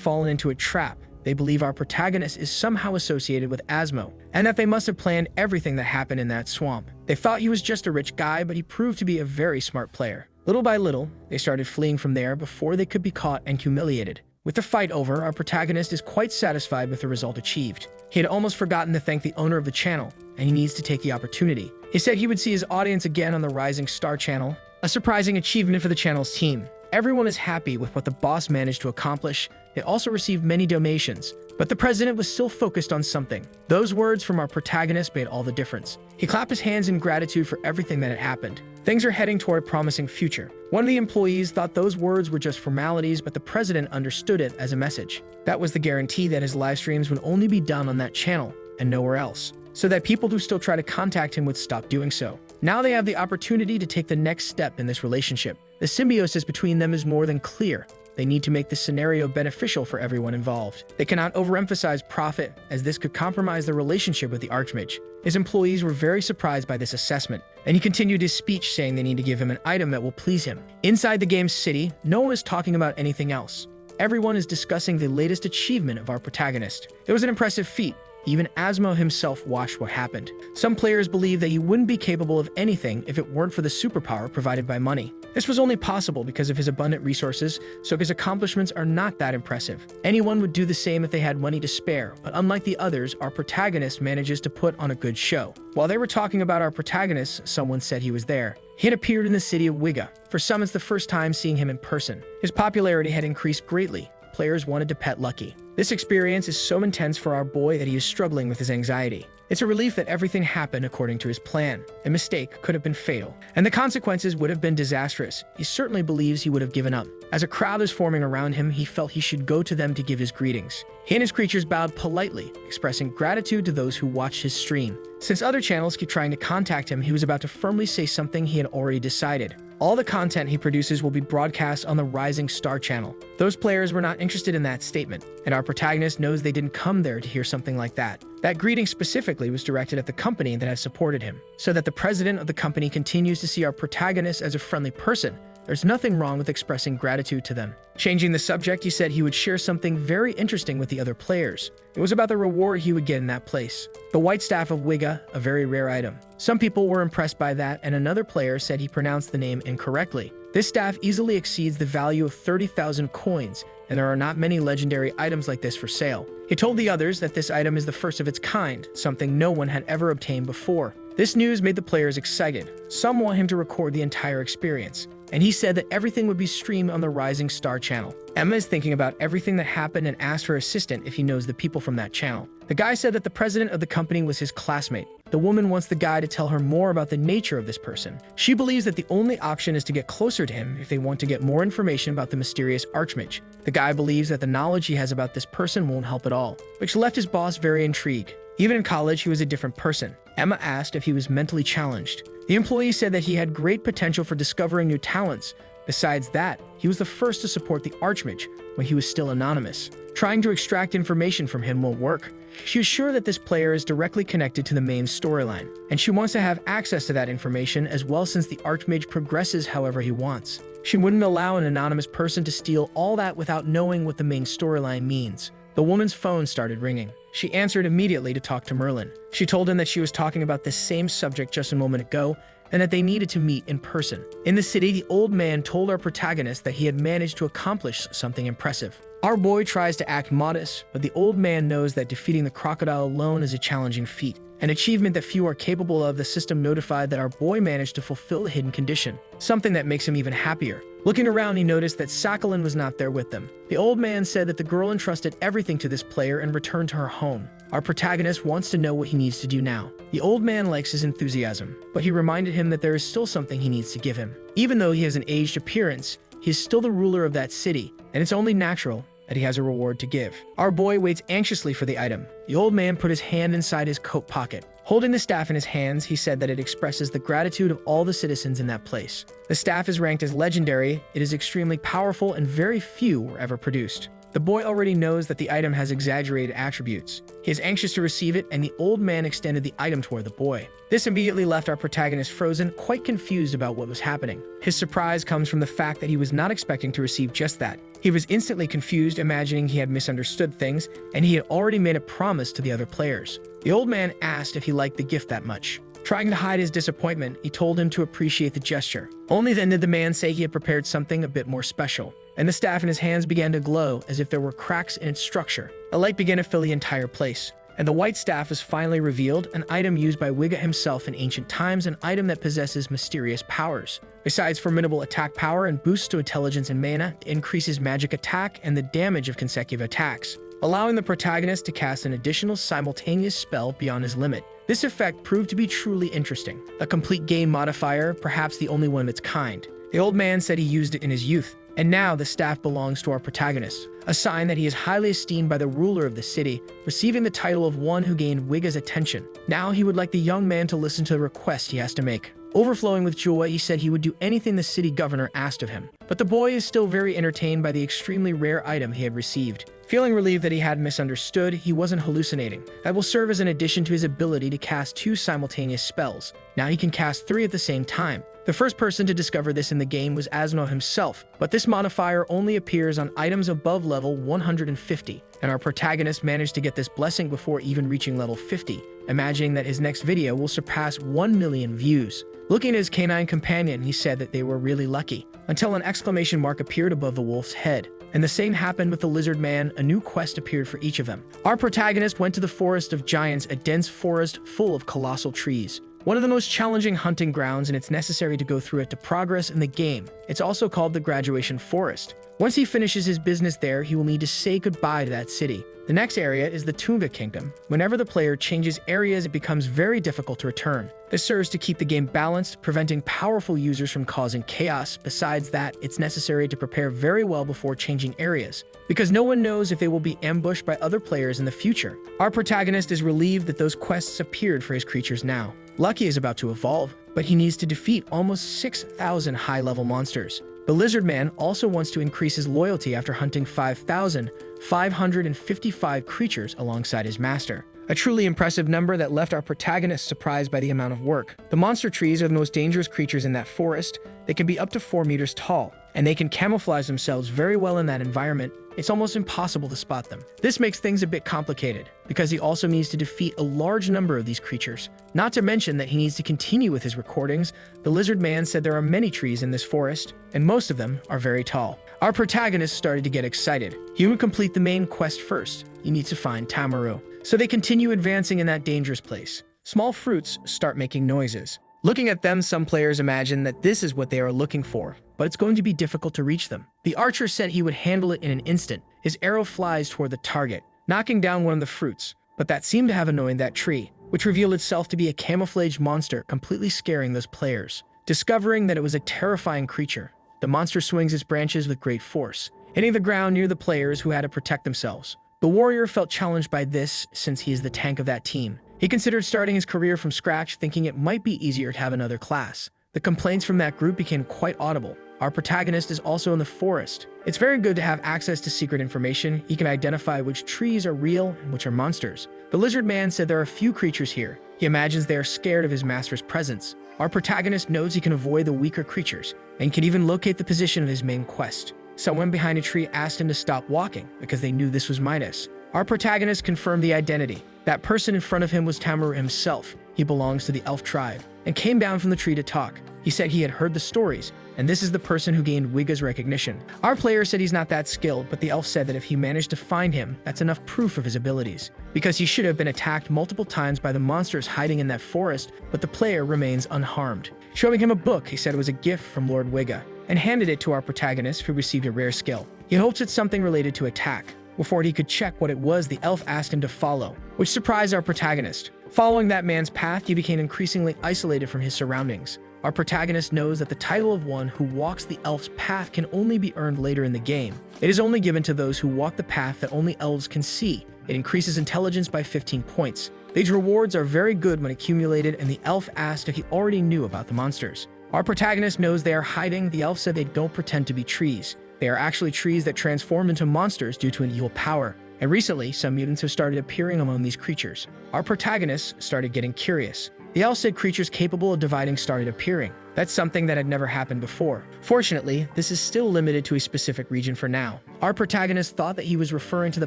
fallen into a trap, they believe our protagonist is somehow associated with Asmo, and that they must have planned everything that happened in that swamp. They thought he was just a rich guy, but he proved to be a very smart player. Little by little, they started fleeing from there before they could be caught and humiliated. With the fight over, our protagonist is quite satisfied with the result achieved. He had almost forgotten to thank the owner of the channel, and he needs to take the opportunity. He said he would see his audience again on the Rising Star channel, a surprising achievement for the channel's team. Everyone is happy with what the boss managed to accomplish. They also received many donations, but the president was still focused on something. Those words from our protagonist made all the difference. He clapped his hands in gratitude for everything that had happened. Things are heading toward a promising future. One of the employees thought those words were just formalities, but the president understood it as a message. That was the guarantee that his live streams would only be done on that channel and nowhere else, so that people who still try to contact him would stop doing so. Now they have the opportunity to take the next step in this relationship. The symbiosis between them is more than clear. They need to make this scenario beneficial for everyone involved. They cannot overemphasize profit, as this could compromise the relationship with the Archmage. His employees were very surprised by this assessment, and he continued his speech saying they need to give him an item that will please him. Inside the game's city, no one is talking about anything else. Everyone is discussing the latest achievement of our protagonist. It was an impressive feat. Even Asmo himself watched what happened. Some players believe that he wouldn't be capable of anything if it weren't for the superpower provided by money. This was only possible because of his abundant resources, so his accomplishments are not that impressive. Anyone would do the same if they had money to spare, but unlike the others, our protagonist manages to put on a good show. While they were talking about our protagonist, someone said he was there. He had appeared in the city of Wiga. For some, it's the first time seeing him in person. His popularity had increased greatly. Players wanted to pet Lucky. This experience is so intense for our boy that he is struggling with his anxiety. It's a relief that everything happened according to his plan. A mistake could have been fatal, and the consequences would have been disastrous. He certainly believes he would have given up. As a crowd is forming around him, he felt he should go to them to give his greetings. He and his creatures bowed politely, expressing gratitude to those who watched his stream. Since other channels keep trying to contact him, he was about to firmly say something he had already decided. All the content he produces will be broadcast on the Rising Star channel. Those players were not interested in that statement, and our protagonist knows they didn't come there to hear something like that. That greeting specifically was directed at the company that has supported him, so that the president of the company continues to see our protagonist as a friendly person, There's nothing wrong with expressing gratitude to them. Changing the subject, he said he would share something very interesting with the other players. It was about the reward he would get in that place. The white staff of Wiga, a very rare item. Some people were impressed by that, and another player said he pronounced the name incorrectly. This staff easily exceeds the value of 30,000 coins, and there are not many legendary items like this for sale. He told the others that this item is the first of its kind, something no one had ever obtained before. This news made the players excited. Some want him to record the entire experience, and he said that everything would be streamed on the Rising Star channel. Emma is thinking about everything that happened and asked her assistant if he knows the people from that channel. The guy said that the president of the company was his classmate. The woman wants the guy to tell her more about the nature of this person. She believes that the only option is to get closer to him if they want to get more information about the mysterious Archmage. The guy believes that the knowledge he has about this person won't help at all, which left his boss very intrigued. Even in college, he was a different person. Emma asked if he was mentally challenged. The employee said that he had great potential for discovering new talents. Besides that, he was the first to support the Archmage when he was still anonymous. Trying to extract information from him won't work. She is sure that this player is directly connected to the main storyline, and she wants to have access to that information as well since the Archmage progresses however he wants. She wouldn't allow an anonymous person to steal all that without knowing what the main storyline means. The woman's phone started ringing. She answered immediately to talk to Merlin. She told him that she was talking about this same subject just a moment ago and that they needed to meet in person. In the city, the old man told our protagonist that he had managed to accomplish something impressive. Our boy tries to act modest, but the old man knows that defeating the crocodile alone is a challenging feat, an achievement that few are capable of. The system notified that our boy managed to fulfill the hidden condition, something that makes him even happier. Looking around, he noticed that Sakhalin was not there with them. The old man said that the girl entrusted everything to this player and returned to her home. Our protagonist wants to know what he needs to do now. The old man likes his enthusiasm, but he reminded him that there is still something he needs to give him. Even though he has an aged appearance, he is still the ruler of that city, and it's only natural that he has a reward to give. Our boy waits anxiously for the item. The old man put his hand inside his coat pocket. Holding the staff in his hands, he said that it expresses the gratitude of all the citizens in that place. The staff is ranked as legendary. It is extremely powerful and very few were ever produced. The boy already knows that the item has exaggerated attributes. He is anxious to receive it, and the old man extended the item toward the boy. This immediately left our protagonist frozen, quite confused about what was happening. His surprise comes from the fact that he was not expecting to receive just that. He was instantly confused, imagining he had misunderstood things, and he had already made a promise to the other players. The old man asked if he liked the gift that much. Trying to hide his disappointment, he told him to appreciate the gesture. Only then did the man say he had prepared something a bit more special, and the staff in his hands began to glow as if there were cracks in its structure. A light began to fill the entire place, and the white staff was finally revealed, an item used by Wiga himself in ancient times, an item that possesses mysterious powers. Besides formidable attack power and boosts to intelligence and mana, it increases magic attack and the damage of consecutive attacks, allowing the protagonist to cast an additional simultaneous spell beyond his limit. This effect proved to be truly interesting. A complete game modifier, perhaps the only one of its kind. The old man said he used it in his youth, and now the staff belongs to our protagonist, a sign that he is highly esteemed by the ruler of the city, receiving the title of one who gained Wiga's attention. Now he would like the young man to listen to the request he has to make. Overflowing with joy, he said he would do anything the city governor asked of him. But the boy is still very entertained by the extremely rare item he had received. Feeling relieved that he had misunderstood, he wasn't hallucinating. That will serve as an addition to his ability to cast 2 simultaneous spells. Now he can cast 3 at the same time. The first person to discover this in the game was Asno himself, but this modifier only appears on items above level 150, and our protagonist managed to get this blessing before even reaching level 50, imagining that his next video will surpass 1 million views. Looking at his canine companion, he said that they were really lucky, until an exclamation mark appeared above the wolf's head. And the same happened with the lizard man. A new quest appeared for each of them. Our protagonist went to the Forest of Giants, a dense forest full of colossal trees. One of the most challenging hunting grounds, and it's necessary to go through it to progress in the game. It's also called the Graduation Forest. Once he finishes his business there, he will need to say goodbye to that city. The next area is the Tunga Kingdom. Whenever the player changes areas, it becomes very difficult to return. This serves to keep the game balanced, preventing powerful users from causing chaos. Besides that, it's necessary to prepare very well before changing areas, because no one knows if they will be ambushed by other players in the future. Our protagonist is relieved that those quests appeared for his creatures now. Lucky is about to evolve, but he needs to defeat almost 6,000 high-level monsters. The lizard man also wants to increase his loyalty after hunting 5,555 creatures alongside his master. a truly impressive number that left our protagonist surprised by the amount of work. The monster trees are the most dangerous creatures in that forest. They can be up to 4 meters tall, and they can camouflage themselves very well in that environment. It's almost impossible to spot them. This makes things a bit complicated, because he also needs to defeat a large number of these creatures. Not to mention that he needs to continue with his recordings. The lizard man said there are many trees in this forest, and most of them are very tall. Our protagonist started to get excited. He would complete the main quest first. He needs to find Tamaru. So they continue advancing in that dangerous place. Small fruits start making noises. Looking at them, some players imagine that this is what they are looking for, but it's going to be difficult to reach them. The archer said he would handle it in an instant. His arrow flies toward the target, knocking down one of the fruits, but that seemed to have annoyed that tree, which revealed itself to be a camouflaged monster, completely scaring those players. Discovering that it was a terrifying creature, the monster swings its branches with great force, hitting the ground near the players who had to protect themselves. The warrior felt challenged by this since he is the tank of that team. He considered starting his career from scratch, thinking it might be easier to have another class. The complaints from that group became quite audible. Our protagonist is also in the forest. It's very good to have access to secret information. He can identify which trees are real and which are monsters. The lizard man said there are a few creatures here. He imagines they are scared of his master's presence. Our protagonist knows he can avoid the weaker creatures and can even locate the position of his main quest. Someone behind a tree asked him to stop walking because they knew this was Midas. Our protagonist confirmed the identity. That person in front of him was Tamaru himself. He belongs to the elf tribe and came down from the tree to talk. He said he had heard the stories, and this is the person who gained Wiga's recognition. Our player said he's not that skilled, but the elf said that if he managed to find him, that's enough proof of his abilities, because he should have been attacked multiple times by the monsters hiding in that forest, but the player remains unharmed. Showing him a book, he said it was a gift from Lord Wiga, and handed it to our protagonist, who received a rare skill. He hopes it's something related to attack. Before he could check what it was, the elf asked him to follow, which surprised our protagonist. Following that man's path, he became increasingly isolated from his surroundings. Our protagonist knows that the title of one who walks the elf's path can only be earned later in the game. It is only given to those who walk the path that only elves can see. It increases intelligence by 15 points. These rewards are very good when accumulated, and the elf asked if he already knew about the monsters. Our protagonist knows they are hiding. The elf said they don't pretend to be trees. They are actually trees that transform into monsters due to an evil power. And recently, some mutants have started appearing among these creatures. Our protagonist started getting curious. The elf said creatures capable of dividing started appearing. That's something that had never happened before. Fortunately, this is still limited to a specific region for now. Our protagonist thought that he was referring to the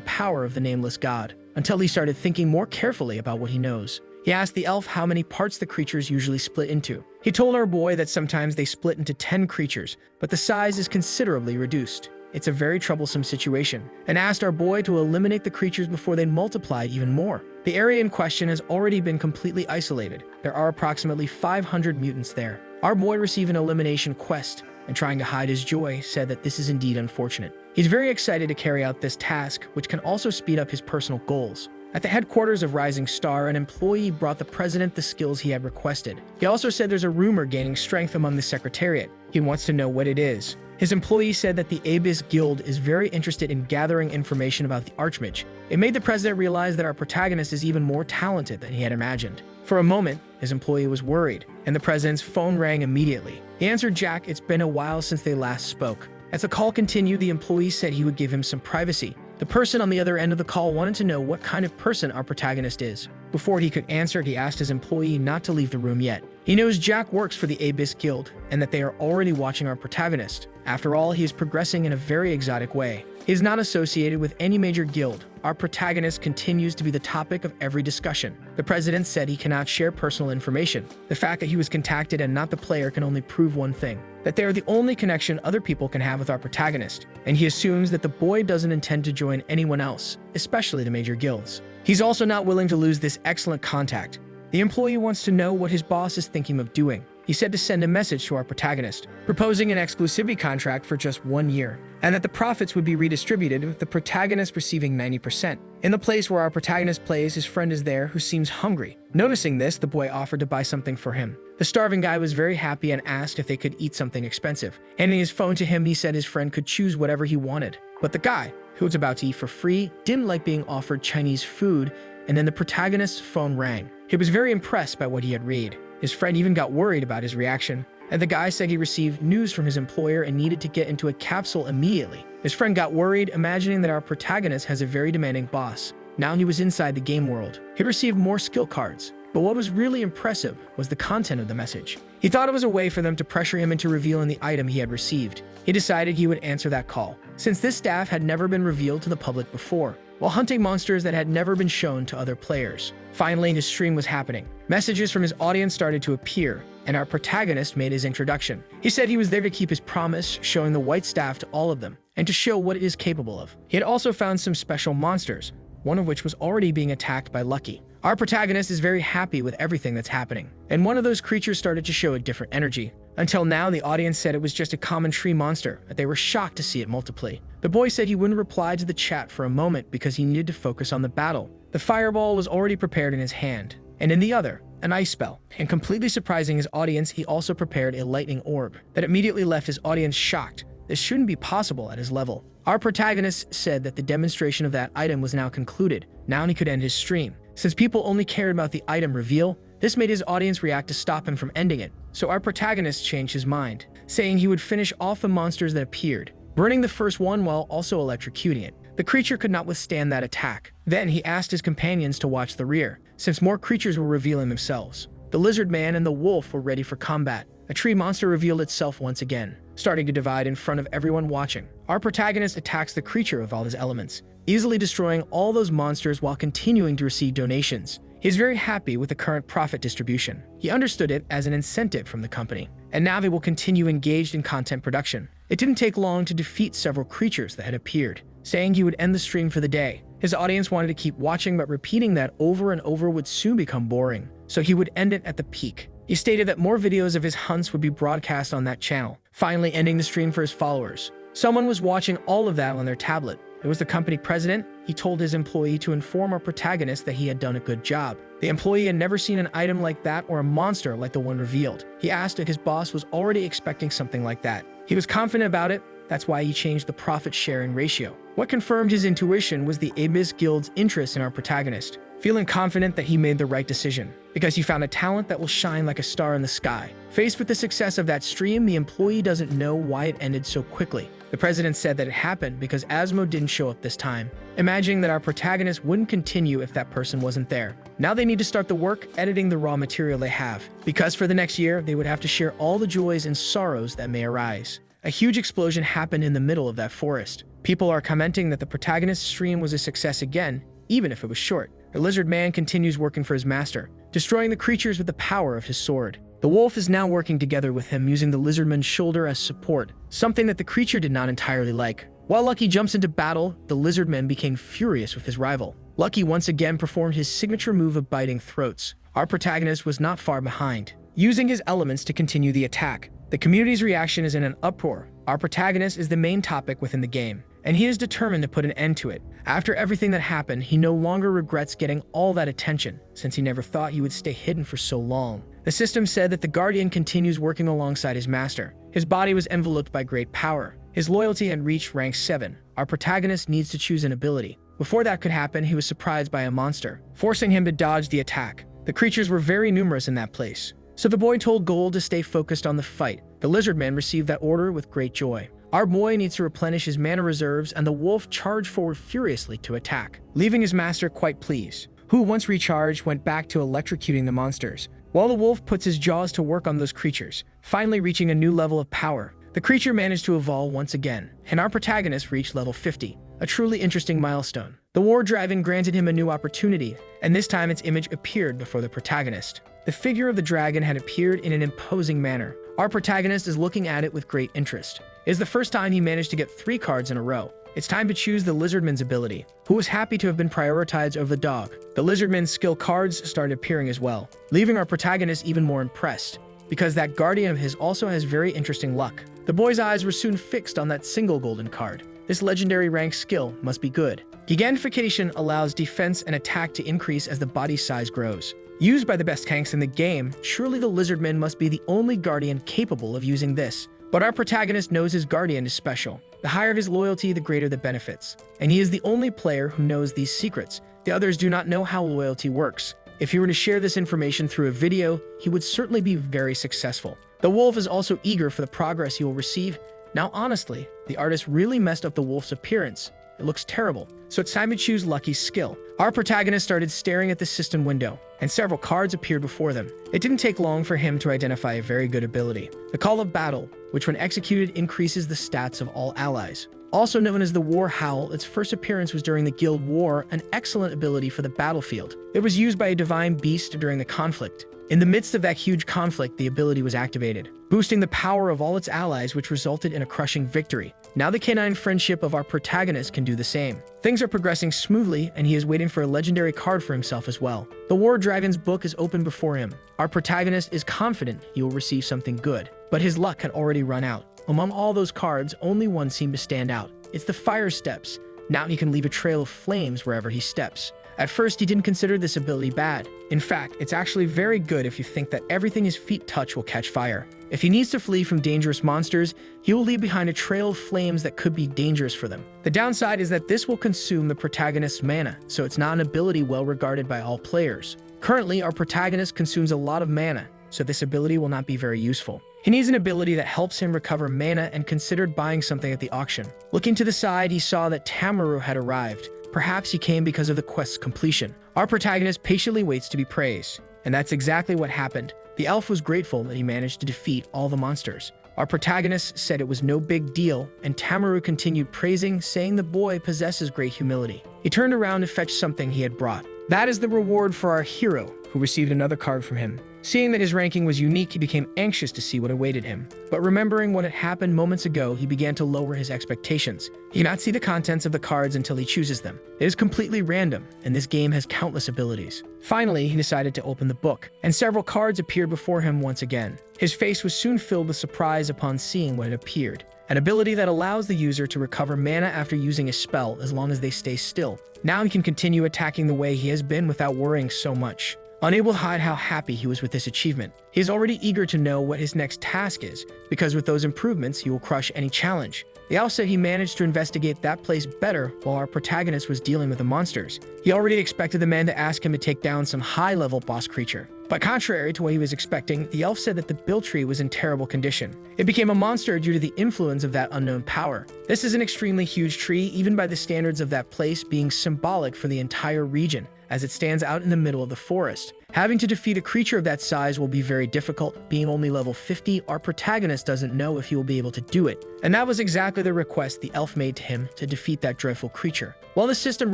power of the nameless god, until he started thinking more carefully about what he knows. He asked the elf how many parts the creatures usually split into. He told our boy that sometimes they split into 10 creatures, but the size is considerably reduced. It's a very troublesome situation, and asked our boy to eliminate the creatures before they multiplied even more. The area in question has already been completely isolated. There are approximately 500 mutants there. Our boy received an elimination quest, and trying to hide his joy, said that this is indeed unfortunate. He's very excited to carry out this task, which can also speed up his personal goals. At the headquarters of Rising Star, an employee brought the president the skills he had requested. He also said there's a rumor gaining strength among the secretariat. He wants to know what it is. His employee said that the Abyss Guild is very interested in gathering information about the Archmage. It made the president realize that our protagonist is even more talented than he had imagined. For a moment, his employee was worried, and the president's phone rang immediately. He answered Jack. It's been a while since they last spoke. As the call continued, the employee said he would give him some privacy. The person on the other end of the call wanted to know what kind of person our protagonist is. Before he could answer, he asked his employee not to leave the room yet. He knows Jack works for the Abyss Guild and that they are already watching our protagonist. After all, he is progressing in a very exotic way. He is not associated with any major guild. Our protagonist continues to be the topic of every discussion. The president said he cannot share personal information. The fact that he was contacted and not the player can only prove one thing, that they are the only connection other people can have with our protagonist, and he assumes that the boy doesn't intend to join anyone else, especially the major guilds. He's also not willing to lose this excellent contact. The employee wants to know what his boss is thinking of doing. He said to send a message to our protagonist, proposing an exclusivity contract for just 1 year, and that the profits would be redistributed, with the protagonist receiving 90%. In the place where our protagonist plays, his friend is there who seems hungry. Noticing this, the boy offered to buy something for him. The starving guy was very happy and asked if they could eat something expensive. Handing his phone to him, he said his friend could choose whatever he wanted. But the guy, who was about to eat for free, didn't like being offered Chinese food, and then the protagonist's phone rang. He was very impressed by what he had read. His friend even got worried about his reaction, and the guy said he received news from his employer and needed to get into a capsule immediately. His friend got worried, imagining that our protagonist has a very demanding boss. Now he was inside the game world. He received more skill cards. But what was really impressive was the content of the message. He thought it was a way for them to pressure him into revealing the item he had received. He decided he would answer that call, since this staff had never been revealed to the public before, while hunting monsters that had never been shown to other players. Finally, his stream was happening. Messages from his audience started to appear, and our protagonist made his introduction. He said he was there to keep his promise, showing the white staff to all of them, and to show what it is capable of. He had also found some special monsters, one of which was already being attacked by Lucky. Our protagonist is very happy with everything that's happening, and one of those creatures started to show a different energy. Until now, the audience said it was just a common tree monster, but they were shocked to see it multiply. The boy said he wouldn't reply to the chat for a moment because he needed to focus on the battle. The fireball was already prepared in his hand, and in the other, an ice spell. And completely surprising his audience, he also prepared a lightning orb that immediately left his audience shocked. This shouldn't be possible at his level. Our protagonist said that the demonstration of that item was now concluded. Now he could end his stream. Since people only cared about the item reveal, this made his audience react to stop him from ending it. So our protagonist changed his mind, saying he would finish off the monsters that appeared, burning the first one while also electrocuting it. The creature could not withstand that attack. Then he asked his companions to watch the rear, since more creatures were revealing themselves. The lizard man and the wolf were ready for combat. A tree monster revealed itself once again, starting to divide in front of everyone watching. Our protagonist attacks the creature with all his elements, easily destroying all those monsters while continuing to receive donations. He is very happy with the current profit distribution. He understood it as an incentive from the company, and now they will continue engaged in content production. It didn't take long to defeat several creatures that had appeared, saying he would end the stream for the day. His audience wanted to keep watching, but repeating that over and over would soon become boring, so he would end it at the peak. He stated that more videos of his hunts would be broadcast on that channel, finally ending the stream for his followers. Someone was watching all of that on their tablet. It was the company president. He told his employee to inform our protagonist that he had done a good job. The employee had never seen an item like that or a monster like the one revealed. He asked if his boss was already expecting something like that. He was confident about it. That's why he changed the profit-sharing ratio. What confirmed his intuition was the Abyss Guild's interest in our protagonist, feeling confident that he made the right decision, because he found a talent that will shine like a star in the sky. Faced with the success of that stream, the employee doesn't know why it ended so quickly. The president said that it happened because Asmo didn't show up this time, imagining that our protagonist wouldn't continue if that person wasn't there. Now they need to start the work editing the raw material they have, because for the next year, they would have to share all the joys and sorrows that may arise. A huge explosion happened in the middle of that forest. People are commenting that the protagonist's stream was a success again, even if it was short. The lizard man continues working for his master, destroying the creatures with the power of his sword. The wolf is now working together with him, using the lizardman's shoulder as support, something that the creature did not entirely like. While Lucky jumps into battle, the lizardman became furious with his rival. Lucky once again performed his signature move of biting throats. Our protagonist was not far behind, using his elements to continue the attack. The community's reaction is in an uproar. Our protagonist is the main topic within the game, and he is determined to put an end to it. After everything that happened, he no longer regrets getting all that attention, since he never thought he would stay hidden for so long. The system said that the Guardian continues working alongside his master. His body was enveloped by great power. His loyalty had reached rank 7. Our protagonist needs to choose an ability. Before that could happen, he was surprised by a monster, forcing him to dodge the attack. The creatures were very numerous in that place, so the boy told Gold to stay focused on the fight. The lizard man received that order with great joy. Our boy needs to replenish his mana reserves, and the wolf charged forward furiously to attack, leaving his master quite pleased, who, once recharged, went back to electrocuting the monsters, while the wolf puts his jaws to work on those creatures, finally reaching a new level of power. The creature managed to evolve once again, and our protagonist reached level 50, a truly interesting milestone. The war dragon granted him a new opportunity, and this time its image appeared before the protagonist. The figure of the dragon had appeared in an imposing manner. Our protagonist is looking at it with great interest. It is the first time he managed to get 3 cards in a row. It's time to choose the lizardman's ability, who was happy to have been prioritized over the dog. The lizardman's skill cards started appearing as well, leaving our protagonist even more impressed, because that guardian of his also has very interesting luck. The boy's eyes were soon fixed on that single golden card. This legendary rank skill must be good. Gigantification allows defense and attack to increase as the body size grows. Used by the best tanks in the game, surely the lizardman must be the only guardian capable of using this. But our protagonist knows his guardian is special. The higher his loyalty, the greater the benefits. And he is the only player who knows these secrets. The others do not know how loyalty works. If he were to share this information through a video, he would certainly be very successful. The wolf is also eager for the progress he will receive. Now honestly, the artist really messed up the wolf's appearance. It looks terrible. So it's time to choose Lucky's skill. Our protagonist started staring at the system window, and several cards appeared before them. It didn't take long for him to identify a very good ability. The Call of Battle, which when executed increases the stats of all allies. Also known as the War Howl, its first appearance was during the Guild War, an excellent ability for the battlefield. It was used by a divine beast during the conflict. In the midst of that huge conflict, the ability was activated, boosting the power of all its allies, which resulted in a crushing victory. Now the canine friendship of our protagonist can do the same. Things are progressing smoothly, and he is waiting for a legendary card for himself as well. The War Dragon's book is open before him. Our protagonist is confident he will receive something good, but his luck had already run out. Among all those cards, only one seemed to stand out. It's the Fire Steps. Now he can leave a trail of flames wherever he steps. At first, he didn't consider this ability bad. In fact, it's actually very good if you think that everything his feet touch will catch fire. If he needs to flee from dangerous monsters, he will leave behind a trail of flames that could be dangerous for them. The downside is that this will consume the protagonist's mana, so it's not an ability well regarded by all players. Currently, our protagonist consumes a lot of mana, so this ability will not be very useful. He needs an ability that helps him recover mana and considered buying something at the auction. Looking to the side, he saw that Tamaru had arrived. Perhaps he came because of the quest's completion. Our protagonist patiently waits to be praised, and that's exactly what happened. The elf was grateful that he managed to defeat all the monsters. Our protagonist said it was no big deal, and Tamaru continued praising, saying the boy possesses great humility. He turned around to fetch something he had brought. That is the reward for our hero, who received another card from him. Seeing that his ranking was unique, he became anxious to see what awaited him. But remembering what had happened moments ago, he began to lower his expectations. He cannot see the contents of the cards until he chooses them. It is completely random, and this game has countless abilities. Finally, he decided to open the book, and several cards appeared before him once again. His face was soon filled with surprise upon seeing what had appeared. An ability that allows the user to recover mana after using a spell as long as they stay still. Now he can continue attacking the way he has been without worrying so much. Unable to hide how happy he was with this achievement, he is already eager to know what his next task is, because with those improvements, he will crush any challenge. They all said he managed to investigate that place better while our protagonist was dealing with the monsters. He already expected the man to ask him to take down some high-level boss creature. But contrary to what he was expecting, the elf said that the bill tree was in terrible condition. It became a monster due to the influence of that unknown power. This is an extremely huge tree, even by the standards of that place, being symbolic for the entire region, as it stands out in the middle of the forest. Having to defeat a creature of that size will be very difficult. Being only level 50, our protagonist doesn't know if he will be able to do it. And that was exactly the request the elf made to him to defeat that dreadful creature. While the system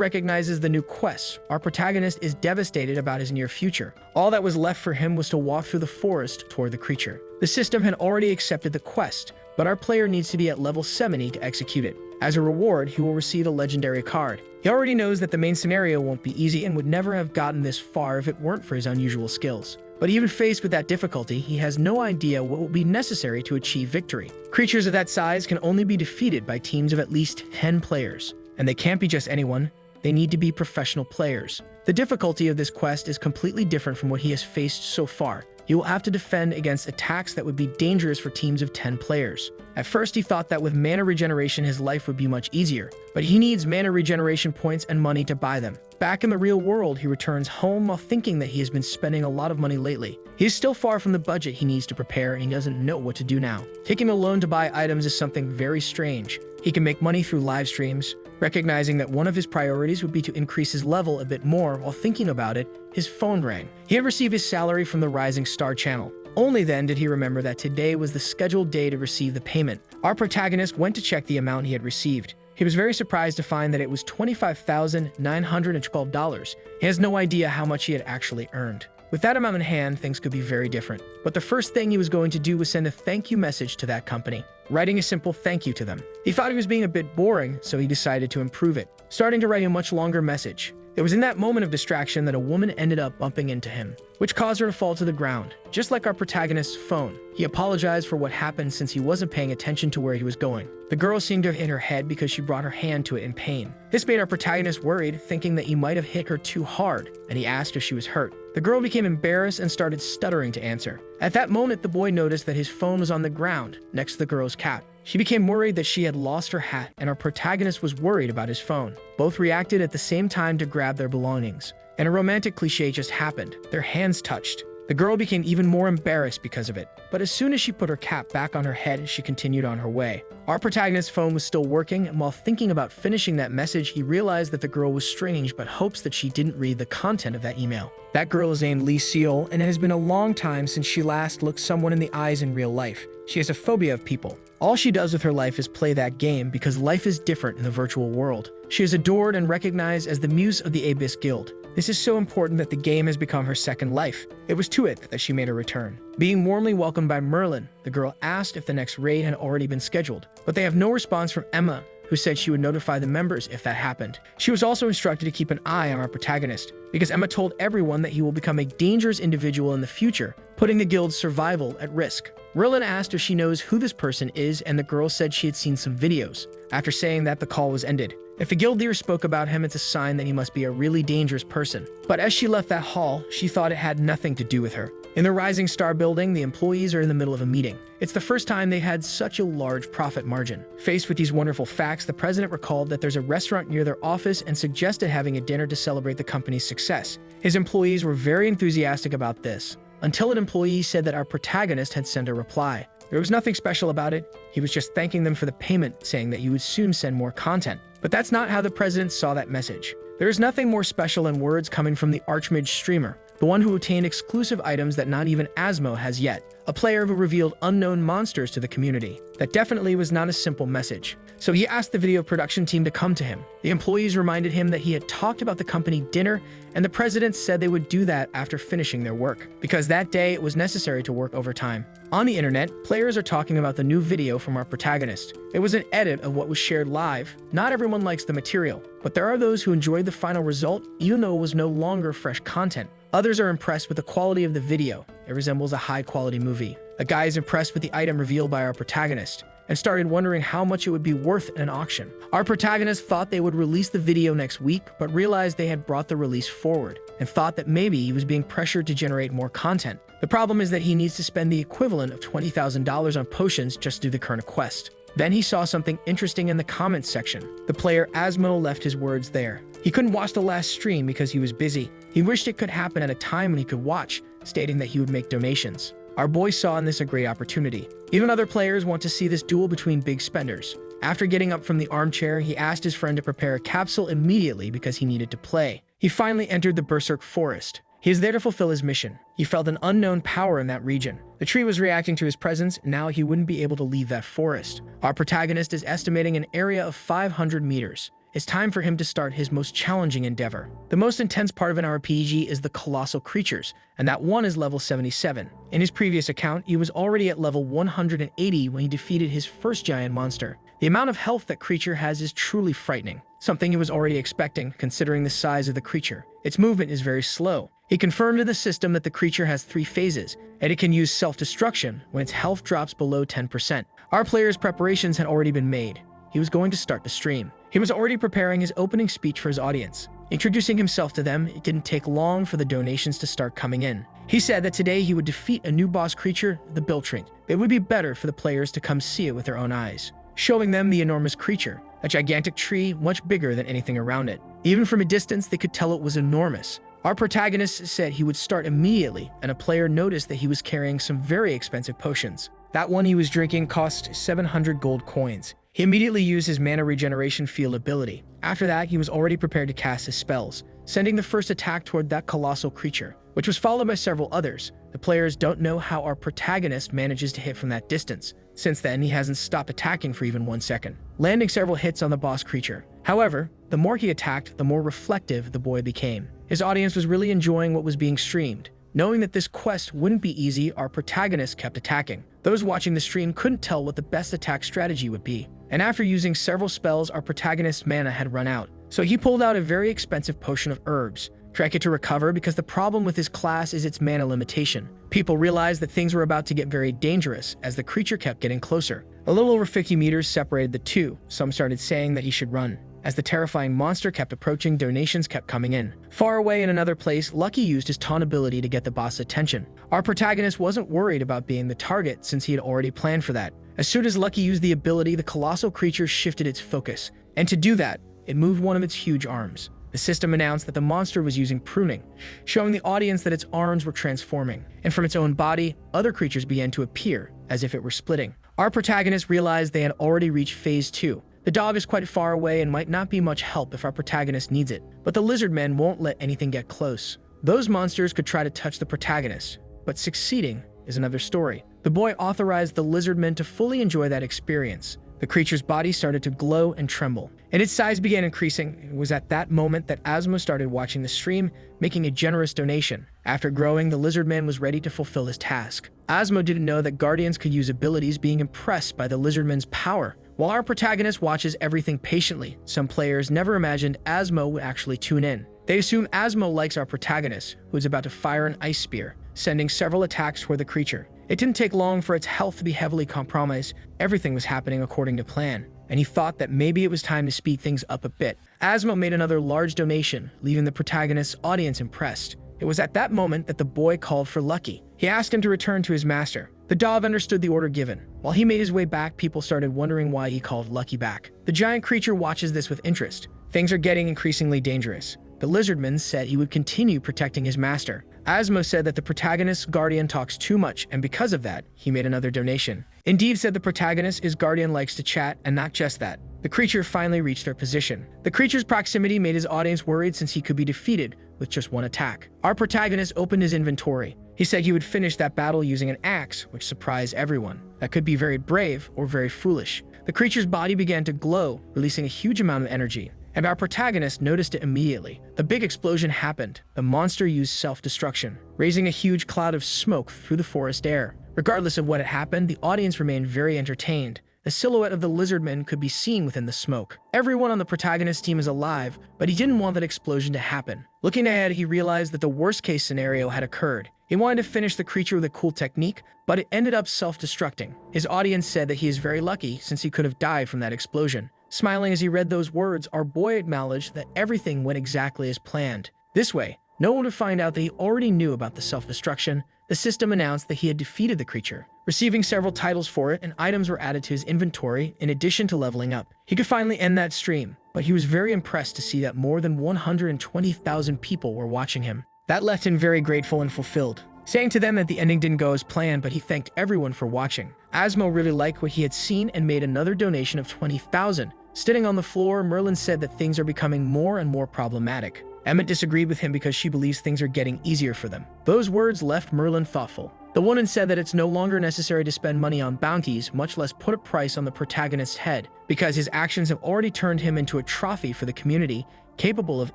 recognizes the new quests, our protagonist is devastated about his near future. All that was left for him was to walk through the forest toward the creature. The system had already accepted the quest, but our player needs to be at level 70 to execute it. As a reward, he will receive a legendary card. He already knows that the main scenario won't be easy and would never have gotten this far if it weren't for his unusual skills. But even faced with that difficulty, he has no idea what will be necessary to achieve victory. Creatures of that size can only be defeated by teams of at least 10 players. And they can't be just anyone, they need to be professional players. The difficulty of this quest is completely different from what he has faced so far. He will have to defend against attacks that would be dangerous for teams of 10 players. At first, he thought that with mana regeneration his life would be much easier, but he needs mana regeneration points and money to buy them. Back in the real world, he returns home while thinking that he has been spending a lot of money lately. He is still far from the budget he needs to prepare, and he doesn't know what to do now. Taking a loan to buy items is something very strange. He can make money through live streams. Recognizing that one of his priorities would be to increase his level a bit more while thinking about it, his phone rang. He had received his salary from the Rising Star channel. Only then did he remember that today was the scheduled day to receive the payment. Our protagonist went to check the amount he had received. He was very surprised to find that it was $25,912. He has no idea how much he had actually earned. With that amount in hand, things could be very different. But the first thing he was going to do was send a thank you message to that company, writing a simple thank you to them. He thought he was being a bit boring, so he decided to improve it, starting to write a much longer message. It was in that moment of distraction that a woman ended up bumping into him, which caused her to fall to the ground, just like our protagonist's phone. He apologized for what happened since he wasn't paying attention to where he was going. The girl seemed to have hit her head because she brought her hand to it in pain. This made our protagonist worried, thinking that he might have hit her too hard, and he asked if she was hurt. The girl became embarrassed and started stuttering to answer. At that moment, the boy noticed that his phone was on the ground, next to the girl's cap. She became worried that she had lost her hat, and our protagonist was worried about his phone. Both reacted at the same time to grab their belongings. And a romantic cliche just happened. Their hands touched. The girl became even more embarrassed because of it, but as soon as she put her cap back on her head, she continued on her way. Our protagonist's phone was still working, and while thinking about finishing that message, he realized that the girl was strange but hopes that she didn't read the content of that email. That girl is named Lee Seol, and it has been a long time since she last looked someone in the eyes in real life. She has a phobia of people. All she does with her life is play that game because life is different in the virtual world. She is adored and recognized as the muse of the Abyss Guild. This is so important that the game has become her second life. It was to it that she made a return. Being warmly welcomed by Merlin, the girl asked if the next raid had already been scheduled, but they have no response from Emma, who said she would notify the members if that happened. She was also instructed to keep an eye on our protagonist, because Emma told everyone that he will become a dangerous individual in the future, putting the guild's survival at risk. Merlin asked if she knows who this person is, and the girl said she had seen some videos. After saying that, the call was ended. If the guild leader spoke about him, it's a sign that he must be a really dangerous person. But as she left that hall, she thought it had nothing to do with her. In the Rising Star building, the employees are in the middle of a meeting. It's the first time they had such a large profit margin. Faced with these wonderful facts, the president recalled that there's a restaurant near their office and suggested having a dinner to celebrate the company's success. His employees were very enthusiastic about this, until an employee said that our protagonist had sent a reply. There was nothing special about it. He was just thanking them for the payment, saying that he would soon send more content. But that's not how the president saw that message. There is nothing more special than words coming from the Archmage streamer, the one who obtained exclusive items that not even Asmo has yet, a player who revealed unknown monsters to the community. That definitely was not a simple message. So he asked the video production team to come to him. The employees reminded him that he had talked about the company dinner, and the president said they would do that after finishing their work, because that day it was necessary to work overtime. On the internet, players are talking about the new video from our protagonist. It was an edit of what was shared live. Not everyone likes the material, but there are those who enjoyed the final result even though it was no longer fresh content. Others are impressed with the quality of the video. It resembles a high-quality movie. A guy is impressed with the item revealed by our protagonist and started wondering how much it would be worth in an auction. Our protagonist thought they would release the video next week, but realized they had brought the release forward and thought that maybe he was being pressured to generate more content. The problem is that he needs to spend the equivalent of $20,000 on potions just to do the current quest. Then he saw something interesting in the comments section. The player Asmo left his words there. He couldn't watch the last stream because he was busy. He wished it could happen at a time when he could watch, stating that he would make donations. Our boy saw in this a great opportunity. Even other players want to see this duel between big spenders. After getting up from the armchair, he asked his friend to prepare a capsule immediately because he needed to play. He finally entered the Berserk Forest. He is there to fulfill his mission. He felt an unknown power in that region. The tree was reacting to his presence, and now he wouldn't be able to leave that forest. Our protagonist is estimating an area of 500 meters. It's time for him to start his most challenging endeavor. The most intense part of an RPG is the colossal creatures, and that one is level 77. In his previous account, he was already at level 180 when he defeated his first giant monster. The amount of health that creature has is truly frightening, something he was already expecting considering the size of the creature. Its movement is very slow. He confirmed to the system that the creature has 3 phases, and it can use self-destruction when its health drops below 10%. Our player's preparations had already been made. He was going to start the stream. He was already preparing his opening speech for his audience. Introducing himself to them, it didn't take long for the donations to start coming in. He said that today he would defeat a new boss creature, the Biltrink. It would be better for the players to come see it with their own eyes, showing them the enormous creature, a gigantic tree much bigger than anything around it. Even from a distance, they could tell it was enormous. Our protagonist said he would start immediately, and a player noticed that he was carrying some very expensive potions. That one he was drinking cost 700 gold coins. He immediately used his mana regeneration field ability. After that, he was already prepared to cast his spells, sending the first attack toward that colossal creature, which was followed by several others. The players don't know how our protagonist manages to hit from that distance. Since then, he hasn't stopped attacking for even 1 second, landing several hits on the boss creature. However, the more he attacked, the more reflective the boy became. His audience was really enjoying what was being streamed. Knowing that this quest wouldn't be easy, our protagonist kept attacking. Those watching the stream couldn't tell what the best attack strategy would be. And after using several spells, our protagonist's mana had run out. So he pulled out a very expensive potion of herbs, drank it to recover because the problem with his class is its mana limitation. People realized that things were about to get very dangerous as the creature kept getting closer. A little over 50 meters separated the two. Some started saying that he should run. As the terrifying monster kept approaching, donations kept coming in. Far away in another place, Lucky used his taunt ability to get the boss's attention. Our protagonist wasn't worried about being the target since he had already planned for that. As soon as Lucky used the ability, the colossal creature shifted its focus. And to do that, it moved one of its huge arms. The system announced that the monster was using pruning, showing the audience that its arms were transforming, and from its own body, other creatures began to appear, as if it were splitting. Our protagonist realized they had already reached phase 2. The dog is quite far away and might not be much help if our protagonist needs it, but the lizard men won't let anything get close. Those monsters could try to touch the protagonist, but succeeding is another story. The boy authorized the lizard men to fully enjoy that experience. The creature's body started to glow and tremble, and its size began increasing. It was at that moment that Asmo started watching the stream, making a generous donation. After growing, the lizard man was ready to fulfill his task. Asmo didn't know that guardians could use abilities, being impressed by the lizard man's power. While our protagonist watches everything patiently, some players never imagined Asmo would actually tune in. They assume Asmo likes our protagonist, who is about to fire an ice spear, sending several attacks toward the creature. It didn't take long for its health to be heavily compromised. Everything was happening according to plan, and he thought that maybe it was time to speed things up a bit. Asmo made another large donation, leaving the protagonist's audience impressed. It was at that moment that the boy called for Lucky. He asked him to return to his master. The dog understood the order given. While he made his way back, people started wondering why he called Lucky back. The giant creature watches this with interest. Things are getting increasingly dangerous. The lizardman said he would continue protecting his master. Asmo said that the protagonist's guardian talks too much, and because of that, he made another donation. Indeed said the protagonist, his guardian likes to chat, and not just that. The creature finally reached their position. The creature's proximity made his audience worried since he could be defeated with just one attack. Our protagonist opened his inventory. He said he would finish that battle using an axe, which surprised everyone. That could be very brave or very foolish. The creature's body began to glow, releasing a huge amount of energy, and our protagonist noticed it immediately. The big explosion happened. The monster used self-destruction, raising a huge cloud of smoke through the forest air. Regardless of what had happened, the audience remained very entertained. The silhouette of the lizardman could be seen within the smoke. Everyone on the protagonist's team is alive, but he didn't want that explosion to happen. Looking ahead, he realized that the worst-case scenario had occurred. He wanted to finish the creature with a cool technique, but it ended up self-destructing. His audience said that he is very lucky since he could have died from that explosion. Smiling as he read those words, our boy acknowledged that everything went exactly as planned. This way, no one would find out that he already knew about the self-destruction. The system announced that he had defeated the creature, receiving several titles for it, and items were added to his inventory in addition to leveling up. He could finally end that stream, but he was very impressed to see that more than 120,000 people were watching him. That left him very grateful and fulfilled, saying to them that the ending didn't go as planned, but he thanked everyone for watching. Asmo really liked what he had seen and made another donation of 20,000. Sitting on the floor, Merlin said that things are becoming more and more problematic. Emmett disagreed with him because she believes things are getting easier for them. Those words left Merlin thoughtful. The woman said that it's no longer necessary to spend money on bounties, much less put a price on the protagonist's head, because his actions have already turned him into a trophy for the community, capable of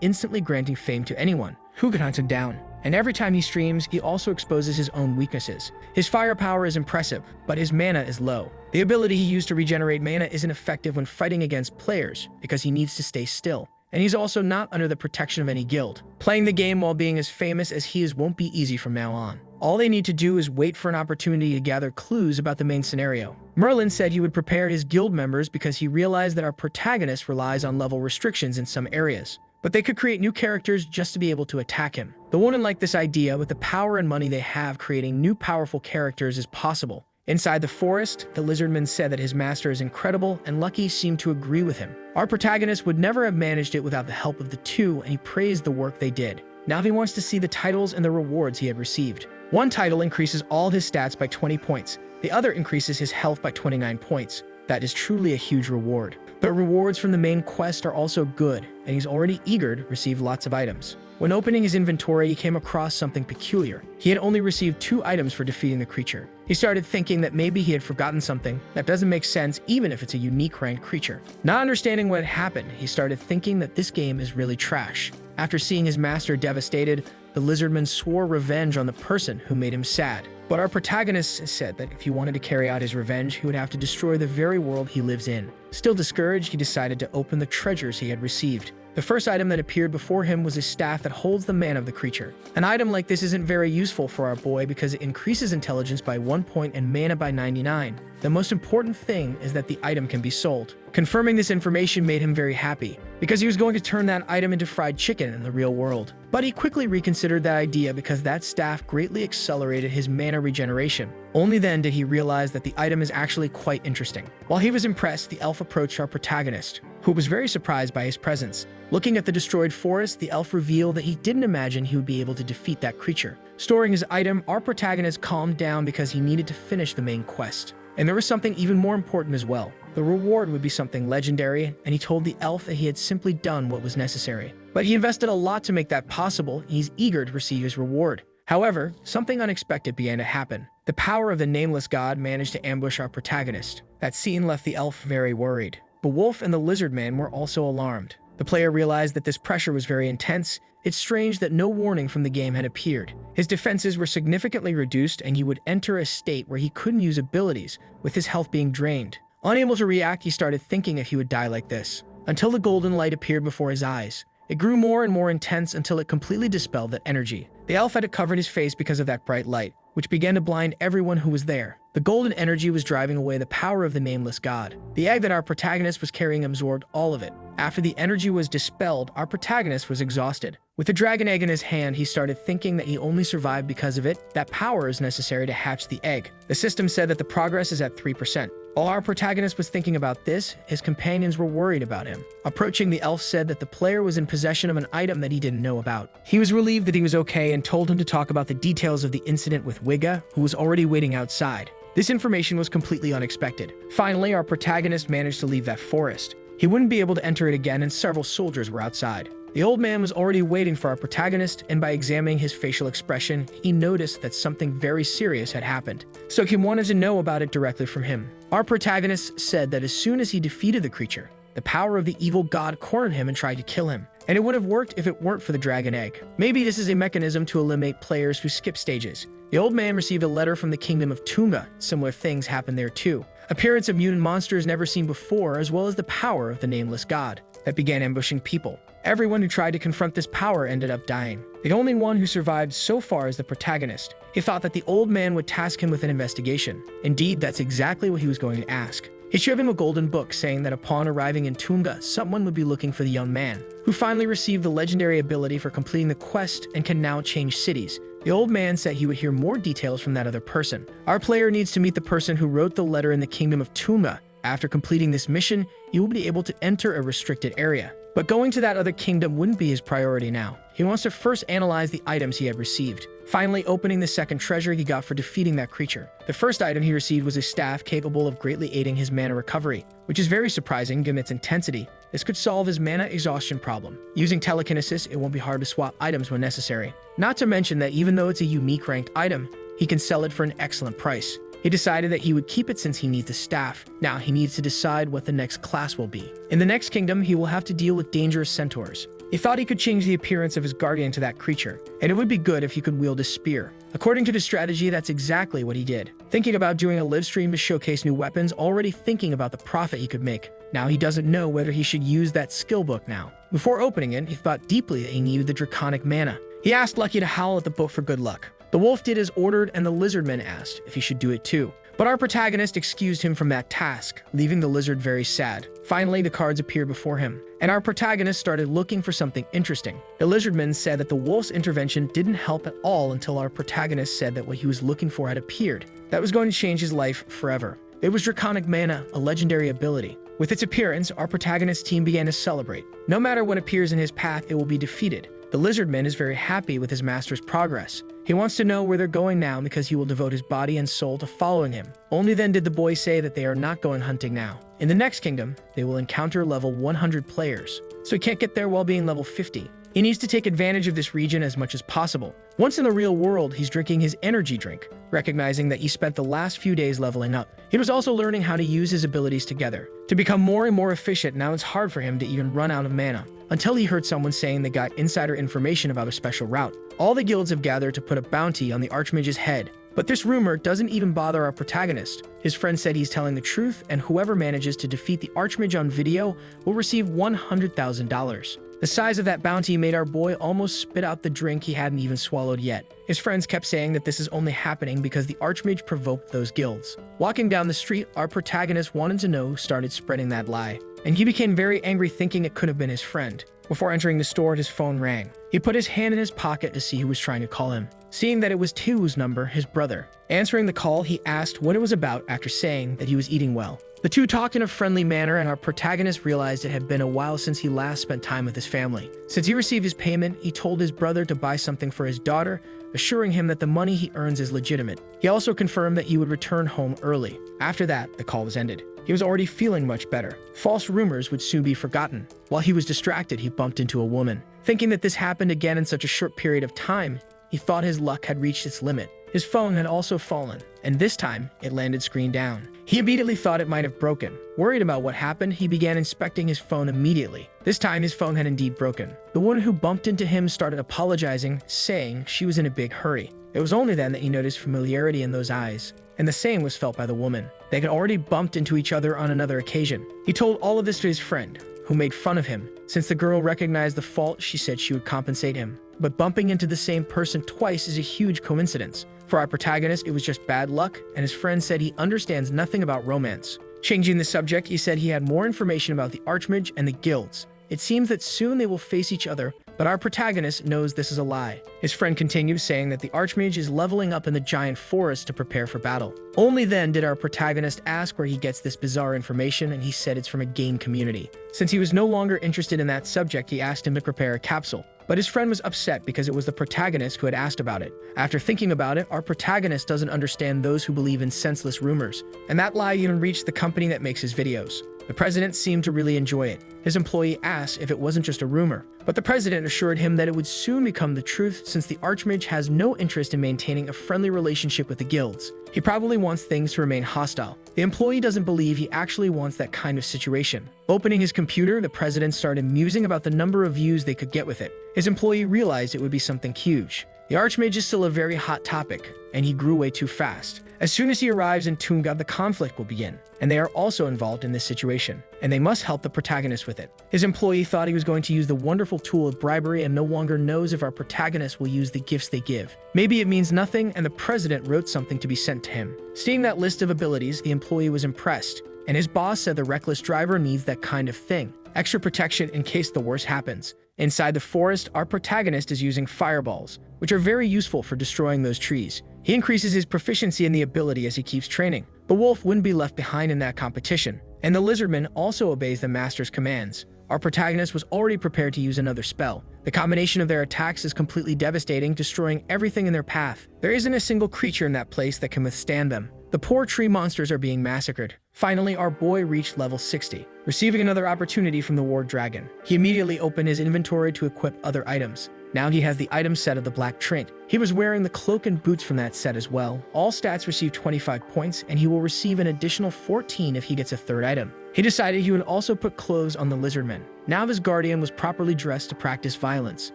instantly granting fame to anyone who could hunt him down. And every time he streams, he also exposes his own weaknesses. His firepower is impressive, but his mana is low. The ability he used to regenerate mana isn't effective when fighting against players, because he needs to stay still. And he's also not under the protection of any guild. Playing the game while being as famous as he is won't be easy from now on. All they need to do is wait for an opportunity to gather clues about the main scenario. Merlin said he would prepare his guild members because he realized that our protagonist relies on level restrictions in some areas, but they could create new characters just to be able to attack him. The woman liked this idea. With the power and money they have, creating new powerful characters is possible. Inside the forest, the lizardman said that his master is incredible, and Lucky seemed to agree with him. Our protagonist would never have managed it without the help of the two, and he praised the work they did. Now he wants to see the titles and the rewards he had received. One title increases all his stats by 20 points. The other increases his health by 29 points. That is truly a huge reward. But rewards from the main quest are also good, and he's already eager to receive lots of items. When opening his inventory, he came across something peculiar. He had only received 2 items for defeating the creature. He started thinking that maybe he had forgotten something. That doesn't make sense even if it's a unique ranked creature. Not understanding what had happened, he started thinking that this game is really trash. After seeing his master devastated, the lizardman swore revenge on the person who made him sad. But our protagonist said that if he wanted to carry out his revenge, he would have to destroy the very world he lives in. Still discouraged, he decided to open the treasures he had received. The first item that appeared before him was a staff that holds the mana of the creature. An item like this isn't very useful for our boy because it increases intelligence by 1 point and mana by 99. The most important thing is that the item can be sold. Confirming this information made him very happy, because he was going to turn that item into fried chicken in the real world. But he quickly reconsidered that idea because that staff greatly accelerated his mana regeneration. Only then did he realize that the item is actually quite interesting. While he was impressed, the elf approached our protagonist. who was very surprised by his presence. Looking at the destroyed forest, the elf revealed that he didn't imagine he would be able to defeat that creature. Storing his item, our protagonist calmed down because he needed to finish the main quest. And there was something even more important as well. The reward would be something legendary, and he told the elf that he had simply done what was necessary. But he invested a lot to make that possible, and he's eager to receive his reward. However, something unexpected began to happen. The power of the nameless god managed to ambush our protagonist. That scene left the elf very worried. The wolf and the lizard man were also alarmed. The player realized that this pressure was very intense. It's strange that no warning from the game had appeared. His defenses were significantly reduced, and he would enter a state where he couldn't use abilities, with his health being drained. Unable to react, he started thinking if he would die like this, until the golden light appeared before his eyes. It grew more and more intense until it completely dispelled that energy. The elf had to cover his face because of that bright light, which began to blind everyone who was there. The golden energy was driving away the power of the nameless god. The egg that our protagonist was carrying absorbed all of it. After the energy was dispelled, our protagonist was exhausted. With the dragon egg in his hand, he started thinking that he only survived because of it. That power is necessary to hatch the egg. The system said that the progress is at 3%. While our protagonist was thinking about this, his companions were worried about him. Approaching, the elf said that the player was in possession of an item that he didn't know about. He was relieved that he was okay and told him to talk about the details of the incident with Wigga, who was already waiting outside. This information was completely unexpected. Finally, our protagonist managed to leave that forest. He wouldn't be able to enter it again, and several soldiers were outside. The old man was already waiting for our protagonist, and by examining his facial expression, he noticed that something very serious had happened. So he wanted to know about it directly from him. Our protagonist said that as soon as he defeated the creature, the power of the evil god cornered him and tried to kill him. And it would have worked if it weren't for the dragon egg. Maybe this is a mechanism to eliminate players who skip stages. The old man received a letter from the kingdom of Tunga. Similar things happened there too. Appearance of mutant monsters never seen before, as well as the power of the nameless god that began ambushing people. Everyone who tried to confront this power ended up dying. The only one who survived so far is the protagonist. He thought that the old man would task him with an investigation. Indeed, that's exactly what he was going to ask. He showed him a golden book saying that upon arriving in Tunga, someone would be looking for the young man, who finally received the legendary ability for completing the quest and can now change cities. The old man said he would hear more details from that other person. Our player needs to meet the person who wrote the letter in the kingdom of Tunga. After completing this mission, he will be able to enter a restricted area. But going to that other kingdom wouldn't be his priority now. He wants to first analyze the items he had received, finally opening the second treasure he got for defeating that creature. The first item he received was a staff capable of greatly aiding his mana recovery, which is very surprising given its intensity. This could solve his mana exhaustion problem. Using telekinesis, it won't be hard to swap items when necessary. Not to mention that even though it's a unique ranked item, he can sell it for an excellent price. He decided that he would keep it since he needs the staff. Now he needs to decide what the next class will be. In the next kingdom, he will have to deal with dangerous centaurs. He thought he could change the appearance of his guardian to that creature, and it would be good if he could wield a spear. According to the strategy, that's exactly what he did. Thinking about doing a live stream to showcase new weapons, already thinking about the profit he could make. Now he doesn't know whether he should use that skill book now. Before opening it, he thought deeply that he needed the draconic mana. He asked Lucky to howl at the book for good luck. The wolf did as ordered, and the lizardman asked if he should do it too. But our protagonist excused him from that task, leaving the lizard very sad. Finally, the cards appeared before him, and our protagonist started looking for something interesting. The lizardman said that the wolf's intervention didn't help at all until our protagonist said that what he was looking for had appeared. That was going to change his life forever. It was Draconic Mana, a legendary ability. With its appearance, our protagonist's team began to celebrate. No matter what appears in his path, it will be defeated. The lizardman is very happy with his master's progress. He wants to know where they're going now because he will devote his body and soul to following him. Only then did the boy say that they are not going hunting now. In the next kingdom, they will encounter level 100 players, so he can't get there while being level 50. He needs to take advantage of this region as much as possible. Once in the real world, he's drinking his energy drink, recognizing that he spent the last few days leveling up. He was also learning how to use his abilities together. To become more and more efficient, now it's hard for him to even run out of mana. Until he heard someone saying they got insider information about a special route. All the guilds have gathered to put a bounty on the Archmage's head. But this rumor doesn't even bother our protagonist. His friend said he's telling the truth, and whoever manages to defeat the Archmage on video will receive $100,000. The size of that bounty made our boy almost spit out the drink he hadn't even swallowed yet. His friends kept saying that this is only happening because the Archmage provoked those guilds. Walking down the street, our protagonist wanted to know who started spreading that lie, and he became very angry thinking it could have been his friend. Before entering the store, his phone rang. He put his hand in his pocket to see who was trying to call him, seeing that it was Tu's number, his brother. Answering the call, he asked what it was about after saying that he was eating well. The two talk in a friendly manner, and our protagonist realized it had been a while since he last spent time with his family. Since he received his payment, he told his brother to buy something for his daughter, assuring him that the money he earns is legitimate. He also confirmed that he would return home early. After that, the call was ended. He was already feeling much better. False rumors would soon be forgotten. While he was distracted, he bumped into a woman. Thinking that this happened again in such a short period of time, he thought his luck had reached its limit. His phone had also fallen, and this time, it landed screen down. He immediately thought it might have broken. Worried about what happened, he began inspecting his phone immediately. This time, his phone had indeed broken. The woman who bumped into him started apologizing, saying she was in a big hurry. It was only then that he noticed familiarity in those eyes, and the same was felt by the woman. They had already bumped into each other on another occasion. He told all of this to his friend, who made fun of him. Since the girl recognized the fault, she said she would compensate him. But bumping into the same person twice is a huge coincidence. For our protagonist, it was just bad luck, and his friend said he understands nothing about romance. Changing the subject, he said he had more information about the Archmage and the guilds. It seems that soon they will face each other, but our protagonist knows this is a lie. His friend continues, saying that the Archmage is leveling up in the giant forest to prepare for battle. Only then did our protagonist ask where he gets this bizarre information, and he said it's from a game community. Since he was no longer interested in that subject, he asked him to prepare a capsule. But his friend was upset because it was the protagonist who had asked about it. After thinking about it, our protagonist doesn't understand those who believe in senseless rumors, and that lie even reached the company that makes his videos. The president seemed to really enjoy it. His employee asked if it wasn't just a rumor, but the president assured him that it would soon become the truth, since the Archmage has no interest in maintaining a friendly relationship with the guilds. He probably wants things to remain hostile. The employee doesn't believe he actually wants that kind of situation. Opening his computer, the president started musing about the number of views they could get with it. His employee realized it would be something huge. The Archmage is still a very hot topic, and he grew way too fast. As soon as he arrives in Tunga, the conflict will begin, and they are also involved in this situation, and they must help the protagonist with it. His employee thought he was going to use the wonderful tool of bribery and no longer knows if our protagonist will use the gifts they give. Maybe it means nothing, and the president wrote something to be sent to him. Seeing that list of abilities, the employee was impressed, and his boss said the reckless driver needs that kind of thing. Extra protection in case the worst happens. Inside the forest, our protagonist is using fireballs, which are very useful for destroying those trees. He increases his proficiency in the ability as he keeps training. The wolf wouldn't be left behind in that competition, and the lizardman also obeys the master's commands. Our protagonist was already prepared to use another spell. The combination of their attacks is completely devastating, destroying everything in their path. There isn't a single creature in that place that can withstand them. The poor tree monsters are being massacred. Finally, our boy reached level 60, receiving another opportunity from the War Dragon. He immediately opened his inventory to equip other items. Now he has the item set of the Black Trinket. He was wearing the cloak and boots from that set as well. All stats receive 25 points, and he will receive an additional 14 if he gets a third item. He decided he would also put clothes on the lizardman. Now his guardian was properly dressed to practice violence,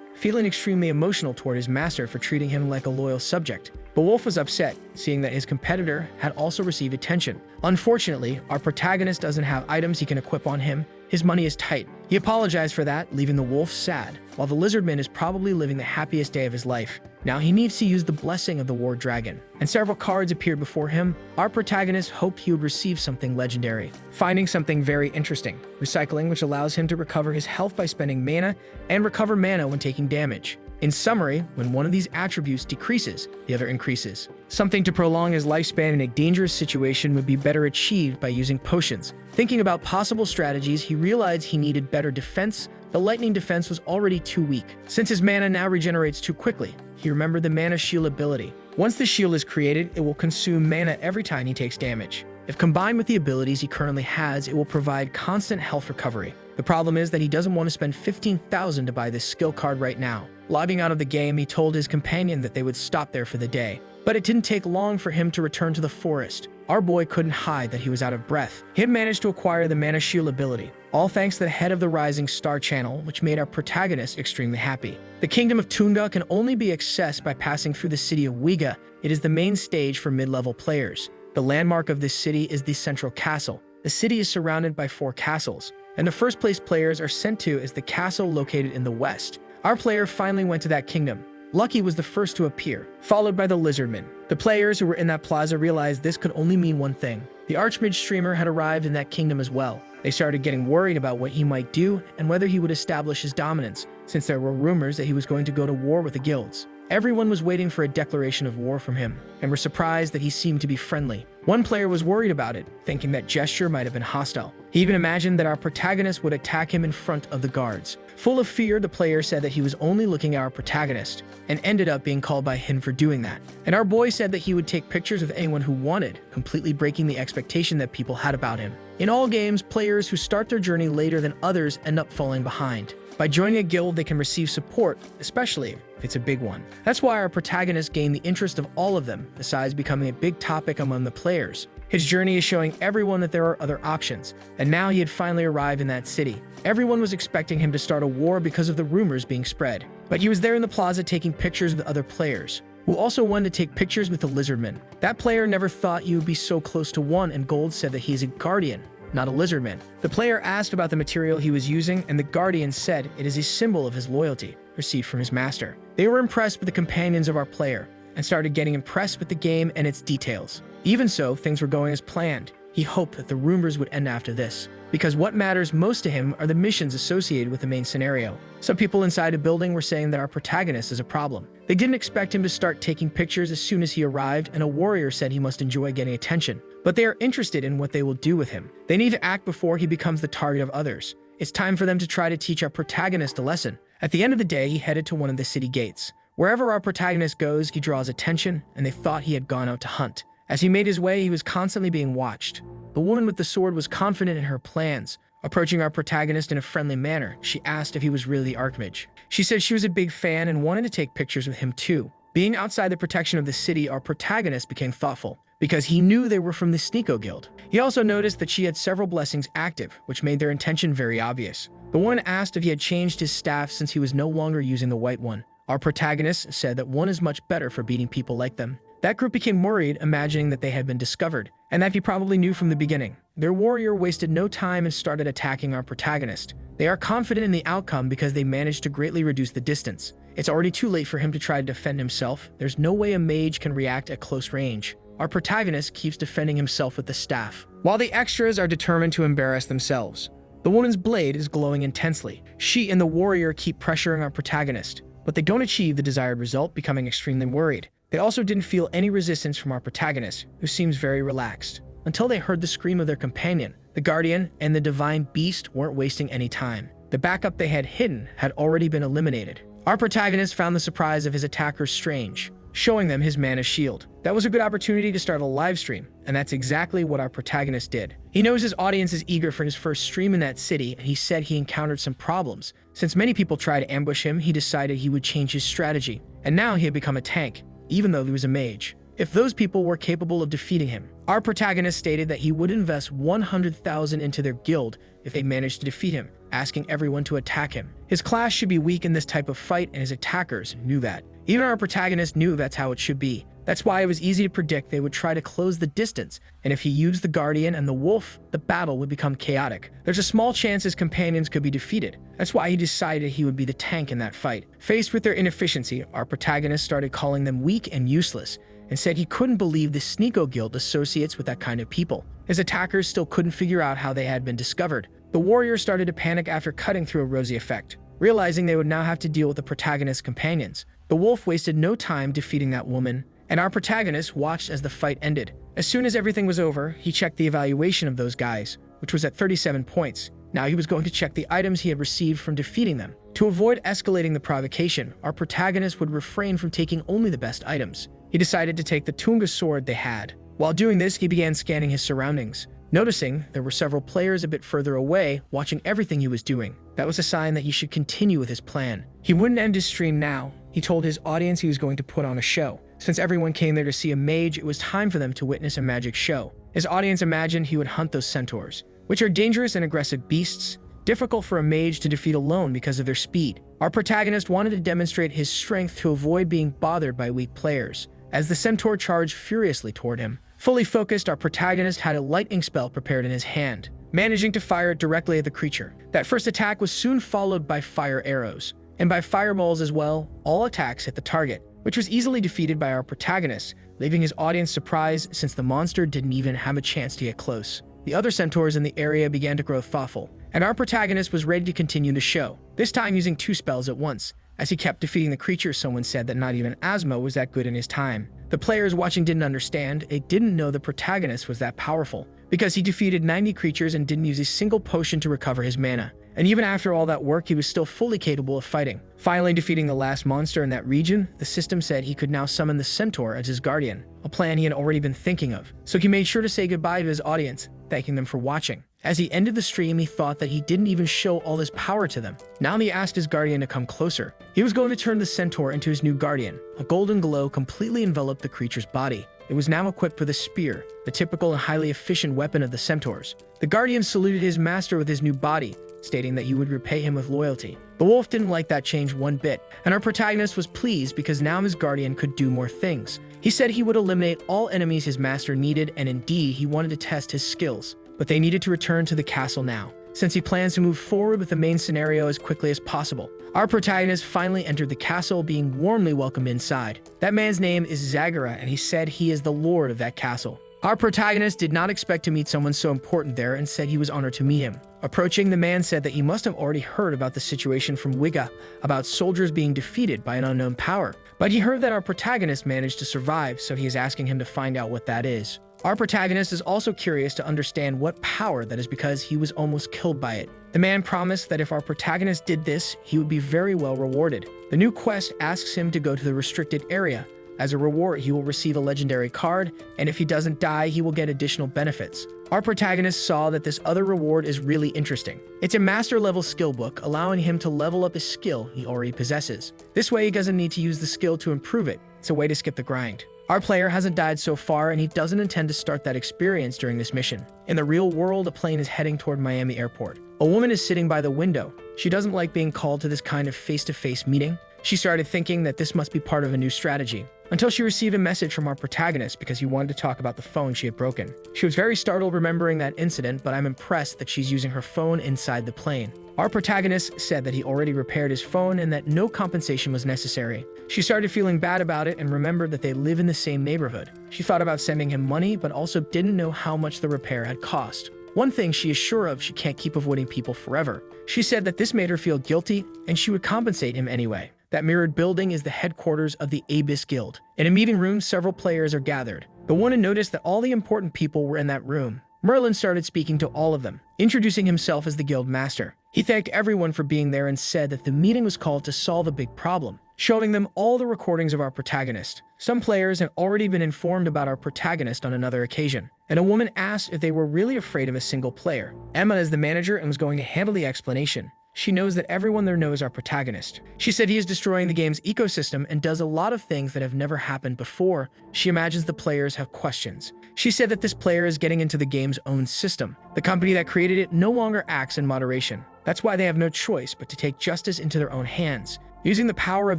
feeling extremely emotional toward his master for treating him like a loyal subject. But Wolf was upset, seeing that his competitor had also received attention. Unfortunately, our protagonist doesn't have items he can equip on him. His money is tight. He apologized for that, leaving the wolf sad, while the lizardman is probably living the happiest day of his life. Now he needs to use the blessing of the War Dragon, and several cards appeared before him. Our protagonist hoped he would receive something legendary, finding something very interesting. Recycling, which allows him to recover his health by spending mana, and recover mana when taking damage. In summary, when one of these attributes decreases, the other increases. Something to prolong his lifespan in a dangerous situation would be better achieved by using potions. Thinking about possible strategies, he realized he needed better defense. The lightning defense was already too weak. Since his mana now regenerates too quickly, he remembered the mana shield ability. Once the shield is created, it will consume mana every time he takes damage. If combined with the abilities he currently has, it will provide constant health recovery. The problem is that he doesn't want to spend 15,000 to buy this skill card right now. Logging out of the game, he told his companion that they would stop there for the day. But it didn't take long for him to return to the forest. Our boy couldn't hide that he was out of breath. He had managed to acquire the Mana Shield ability, all thanks to the head of the Rising Star channel, which made our protagonist extremely happy. The Kingdom of Tunga can only be accessed by passing through the city of Wiga. It is the main stage for mid-level players. The landmark of this city is the Central Castle. The city is surrounded by 4 castles, and the first place players are sent to is the castle located in the west. Our player finally went to that kingdom. Lucky was the first to appear, followed by the lizardman. The players who were in that plaza realized this could only mean one thing. The Archmage streamer had arrived in that kingdom as well. They started getting worried about what he might do and whether he would establish his dominance, since there were rumors that he was going to go to war with the guilds. Everyone was waiting for a declaration of war from him, and were surprised that he seemed to be friendly. One player was worried about it, thinking that gesture might have been hostile. He even imagined that our protagonist would attack him in front of the guards. Full of fear, the player said that he was only looking at our protagonist, and ended up being called by him for doing that. And our boy said that he would take pictures with anyone who wanted, completely breaking the expectation that people had about him. In all games, players who start their journey later than others end up falling behind. By joining a guild, they can receive support, especially if it's a big one. That's why our protagonist gained the interest of all of them, besides becoming a big topic among the players. His journey is showing everyone that there are other options, and now he had finally arrived in that city. Everyone was expecting him to start a war because of the rumors being spread. But he was there in the plaza taking pictures with other players, who also wanted to take pictures with the lizardman. That player never thought you would be so close to one, and Gold said that he is a guardian, not a lizardman. The player asked about the material he was using, and the guardian said it is a symbol of his loyalty, received from his master. They were impressed with the companions of our player, and started getting impressed with the game and its details. Even so, things were going as planned. He hoped that the rumors would end after this, because what matters most to him are the missions associated with the main scenario. Some people inside a building were saying that our protagonist is a problem. They didn't expect him to start taking pictures as soon as he arrived, and a warrior said he must enjoy getting attention. But they are interested in what they will do with him. They need to act before he becomes the target of others. It's time for them to try to teach our protagonist a lesson. At the end of the day, he headed to one of the city gates. Wherever our protagonist goes, he draws attention, and they thought he had gone out to hunt. As he made his way, he was constantly being watched. The woman with the sword was confident in her plans. Approaching our protagonist in a friendly manner, she asked if he was really the Archmage. She said she was a big fan and wanted to take pictures with him too. Being outside the protection of the city, our protagonist became thoughtful, because he knew they were from the Sneeko Guild. He also noticed that she had several blessings active, which made their intention very obvious. The woman asked if he had changed his staff since he was no longer using the white one. Our protagonist said that one is much better for beating people like them. That group became worried, imagining that they had been discovered, and that he probably knew from the beginning. Their warrior wasted no time and started attacking our protagonist. They are confident in the outcome because they managed to greatly reduce the distance. It's already too late for him to try to defend himself. There's no way a mage can react at close range. Our protagonist keeps defending himself with the staff, while the extras are determined to embarrass themselves. The woman's blade is glowing intensely. She and the warrior keep pressuring our protagonist, but they don't achieve the desired result, becoming extremely worried. They also didn't feel any resistance from our protagonist, who seems very relaxed, until they heard the scream of their companion. The guardian and the divine beast weren't wasting any time. The backup they had hidden had already been eliminated. Our protagonist found the surprise of his attackers strange, showing them his mana shield. That was a good opportunity to start a live stream, and that's exactly what our protagonist did. He knows his audience is eager for his first stream in that city, and he said he encountered some problems. Since many people tried to ambush him, he decided he would change his strategy, and now he had become a tank, even though he was a mage, if those people were capable of defeating him. Our protagonist stated that he would invest 100,000 into their guild if they managed to defeat him, asking everyone to attack him. His class should be weak in this type of fight, and his attackers knew that. Even our protagonist knew that's how it should be. That's why it was easy to predict they would try to close the distance, and if he used the Guardian and the Wolf, the battle would become chaotic. There's a small chance his companions could be defeated. That's why he decided he would be the tank in that fight. Faced with their inefficiency, our protagonist started calling them weak and useless, and said he couldn't believe the Sneeko Guild associates with that kind of people. His attackers still couldn't figure out how they had been discovered. The warrior started to panic after cutting through a rosy effect, realizing they would now have to deal with the protagonist's companions. The wolf wasted no time defeating that woman, and our protagonist watched as the fight ended. As soon as everything was over, he checked the evaluation of those guys, which was at 37 points. Now he was going to check the items he had received from defeating them. To avoid escalating the provocation, our protagonist would refrain from taking only the best items. He decided to take the Tunga sword they had. While doing this, he began scanning his surroundings, noticing there were several players a bit further away watching everything he was doing. That was a sign that he should continue with his plan. He wouldn't end his stream now. He told his audience he was going to put on a show. Since everyone came there to see a mage, it was time for them to witness a magic show. His audience imagined he would hunt those centaurs, which are dangerous and aggressive beasts, difficult for a mage to defeat alone because of their speed. Our protagonist wanted to demonstrate his strength to avoid being bothered by weak players, as the centaur charged furiously toward him. Fully focused, our protagonist had a lightning spell prepared in his hand, managing to fire it directly at the creature. That first attack was soon followed by fire arrows, and by fireballs as well. All attacks hit the target, which was easily defeated by our protagonist, leaving his audience surprised since the monster didn't even have a chance to get close. The other centaurs in the area began to grow thoughtful, and our protagonist was ready to continue the show, this time using 2 spells at once. As he kept defeating the creatures, someone said that not even Asmo was that good in his time. The players watching didn't understand. They didn't know the protagonist was that powerful, because he defeated 90 creatures and didn't use a single potion to recover his mana. And even after all that work, he was still fully capable of fighting. Finally defeating the last monster in that region, the system said he could now summon the centaur as his guardian, a plan he had already been thinking of. So he made sure to say goodbye to his audience, thanking them for watching. As he ended the stream, he thought that he didn't even show all this power to them. Now he asked his guardian to come closer. He was going to turn the centaur into his new guardian. A golden glow completely enveloped the creature's body. It was now equipped with a spear, the typical and highly efficient weapon of the centaurs. The guardian saluted his master with his new body, stating that he would repay him with loyalty. The wolf didn't like that change one bit, and our protagonist was pleased because now his guardian could do more things. He said he would eliminate all enemies his master needed, and indeed he wanted to test his skills. But they needed to return to the castle now, since he plans to move forward with the main scenario as quickly as possible. Our protagonist finally entered the castle, being warmly welcomed inside. That man's name is Zagara, and he said he is the lord of that castle. Our protagonist did not expect to meet someone so important there and said he was honored to meet him. Approaching, the man said that he must have already heard about the situation from Wiga, about soldiers being defeated by an unknown power. But he heard that our protagonist managed to survive, so he is asking him to find out what that is. Our protagonist is also curious to understand what power that is because he was almost killed by it. The man promised that if our protagonist did this, he would be very well rewarded. The new quest asks him to go to the restricted area. As a reward, he will receive a legendary card, and if he doesn't die, he will get additional benefits. Our protagonist saw that this other reward is really interesting. It's a master-level skill book, allowing him to level up his skill he already possesses. This way, he doesn't need to use the skill to improve it. It's a way to skip the grind. Our player hasn't died so far, and he doesn't intend to start that experience during this mission. In the real world, a plane is heading toward Miami Airport. A woman is sitting by the window. She doesn't like being called to this kind of face-to-face meeting. She started thinking that this must be part of a new strategy, until she received a message from our protagonist because he wanted to talk about the phone she had broken. She was very startled remembering that incident, but I'm impressed that she's using her phone inside the plane. Our protagonist said that he already repaired his phone and that no compensation was necessary. She started feeling bad about it and remembered that they live in the same neighborhood. She thought about sending him money, but also didn't know how much the repair had cost. One thing she is sure of, she can't keep avoiding people forever. She said that this made her feel guilty, and she would compensate him anyway. That mirrored building is the headquarters of the Abyss Guild. In a meeting room, several players are gathered. The woman noticed that all the important people were in that room. Merlin started speaking to all of them, introducing himself as the guild master. He thanked everyone for being there and said that the meeting was called to solve a big problem, showing them all the recordings of our protagonist. Some players had already been informed about our protagonist on another occasion, and a woman asked if they were really afraid of a single player. Emma is the manager and was going to handle the explanation. She knows that everyone there knows our protagonist. She said he is destroying the game's ecosystem and does a lot of things that have never happened before. She imagines the players have questions. She said that this player is getting into the game's own system. The company that created it no longer acts in moderation. That's why they have no choice but to take justice into their own hands, using the power of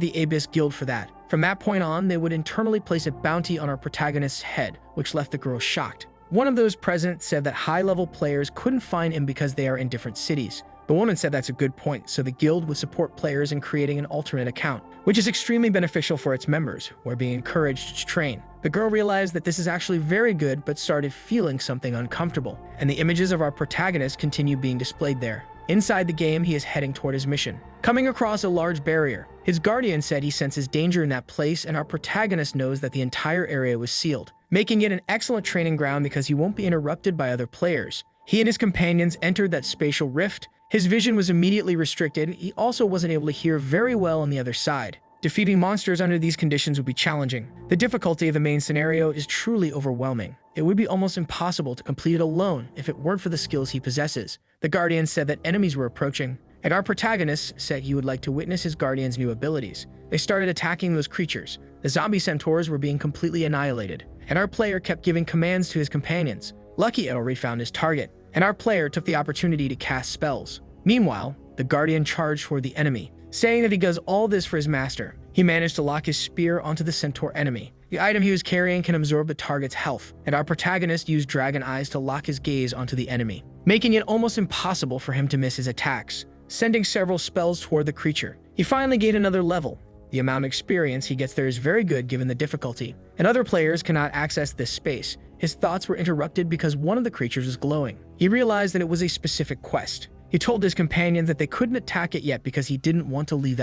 the Abyss Guild for that. From that point on, they would internally place a bounty on our protagonist's head, which left the girl shocked. One of those present said that high-level players couldn't find him because they are in different cities. The woman said that's a good point, so the guild would support players in creating an alternate account, which is extremely beneficial for its members, who are being encouraged to train. The girl realized that this is actually very good, but started feeling something uncomfortable, and the images of our protagonist continue being displayed there. Inside the game, he is heading toward his mission. Coming across a large barrier, his guardian said he senses danger in that place, and our protagonist knows that the entire area was sealed, making it an excellent training ground because he won't be interrupted by other players. He and his companions entered that spatial rift. His vision was immediately restricted. He also wasn't able to hear very well on the other side. Defeating monsters under these conditions would be challenging. The difficulty of the main scenario is truly overwhelming. It would be almost impossible to complete it alone if it weren't for the skills he possesses. The Guardian said that enemies were approaching, and our protagonist said he would like to witness his Guardian's new abilities. They started attacking those creatures. The zombie centaurs were being completely annihilated, and our player kept giving commands to his companions. Lucky had already found his target, and our player took the opportunity to cast spells. Meanwhile, the Guardian charged toward the enemy, saying that he does all this for his master. He managed to lock his spear onto the centaur enemy. The item he was carrying can absorb the target's health, and our protagonist used dragon eyes to lock his gaze onto the enemy, making it almost impossible for him to miss his attacks, sending several spells toward the creature. He finally gained another level. The amount of experience he gets there is very good given the difficulty, and other players cannot access this space. His thoughts were interrupted because one of the creatures was glowing. He realized that it was a specific quest. He told his companions that they couldn't attack it yet because he didn't want to leave that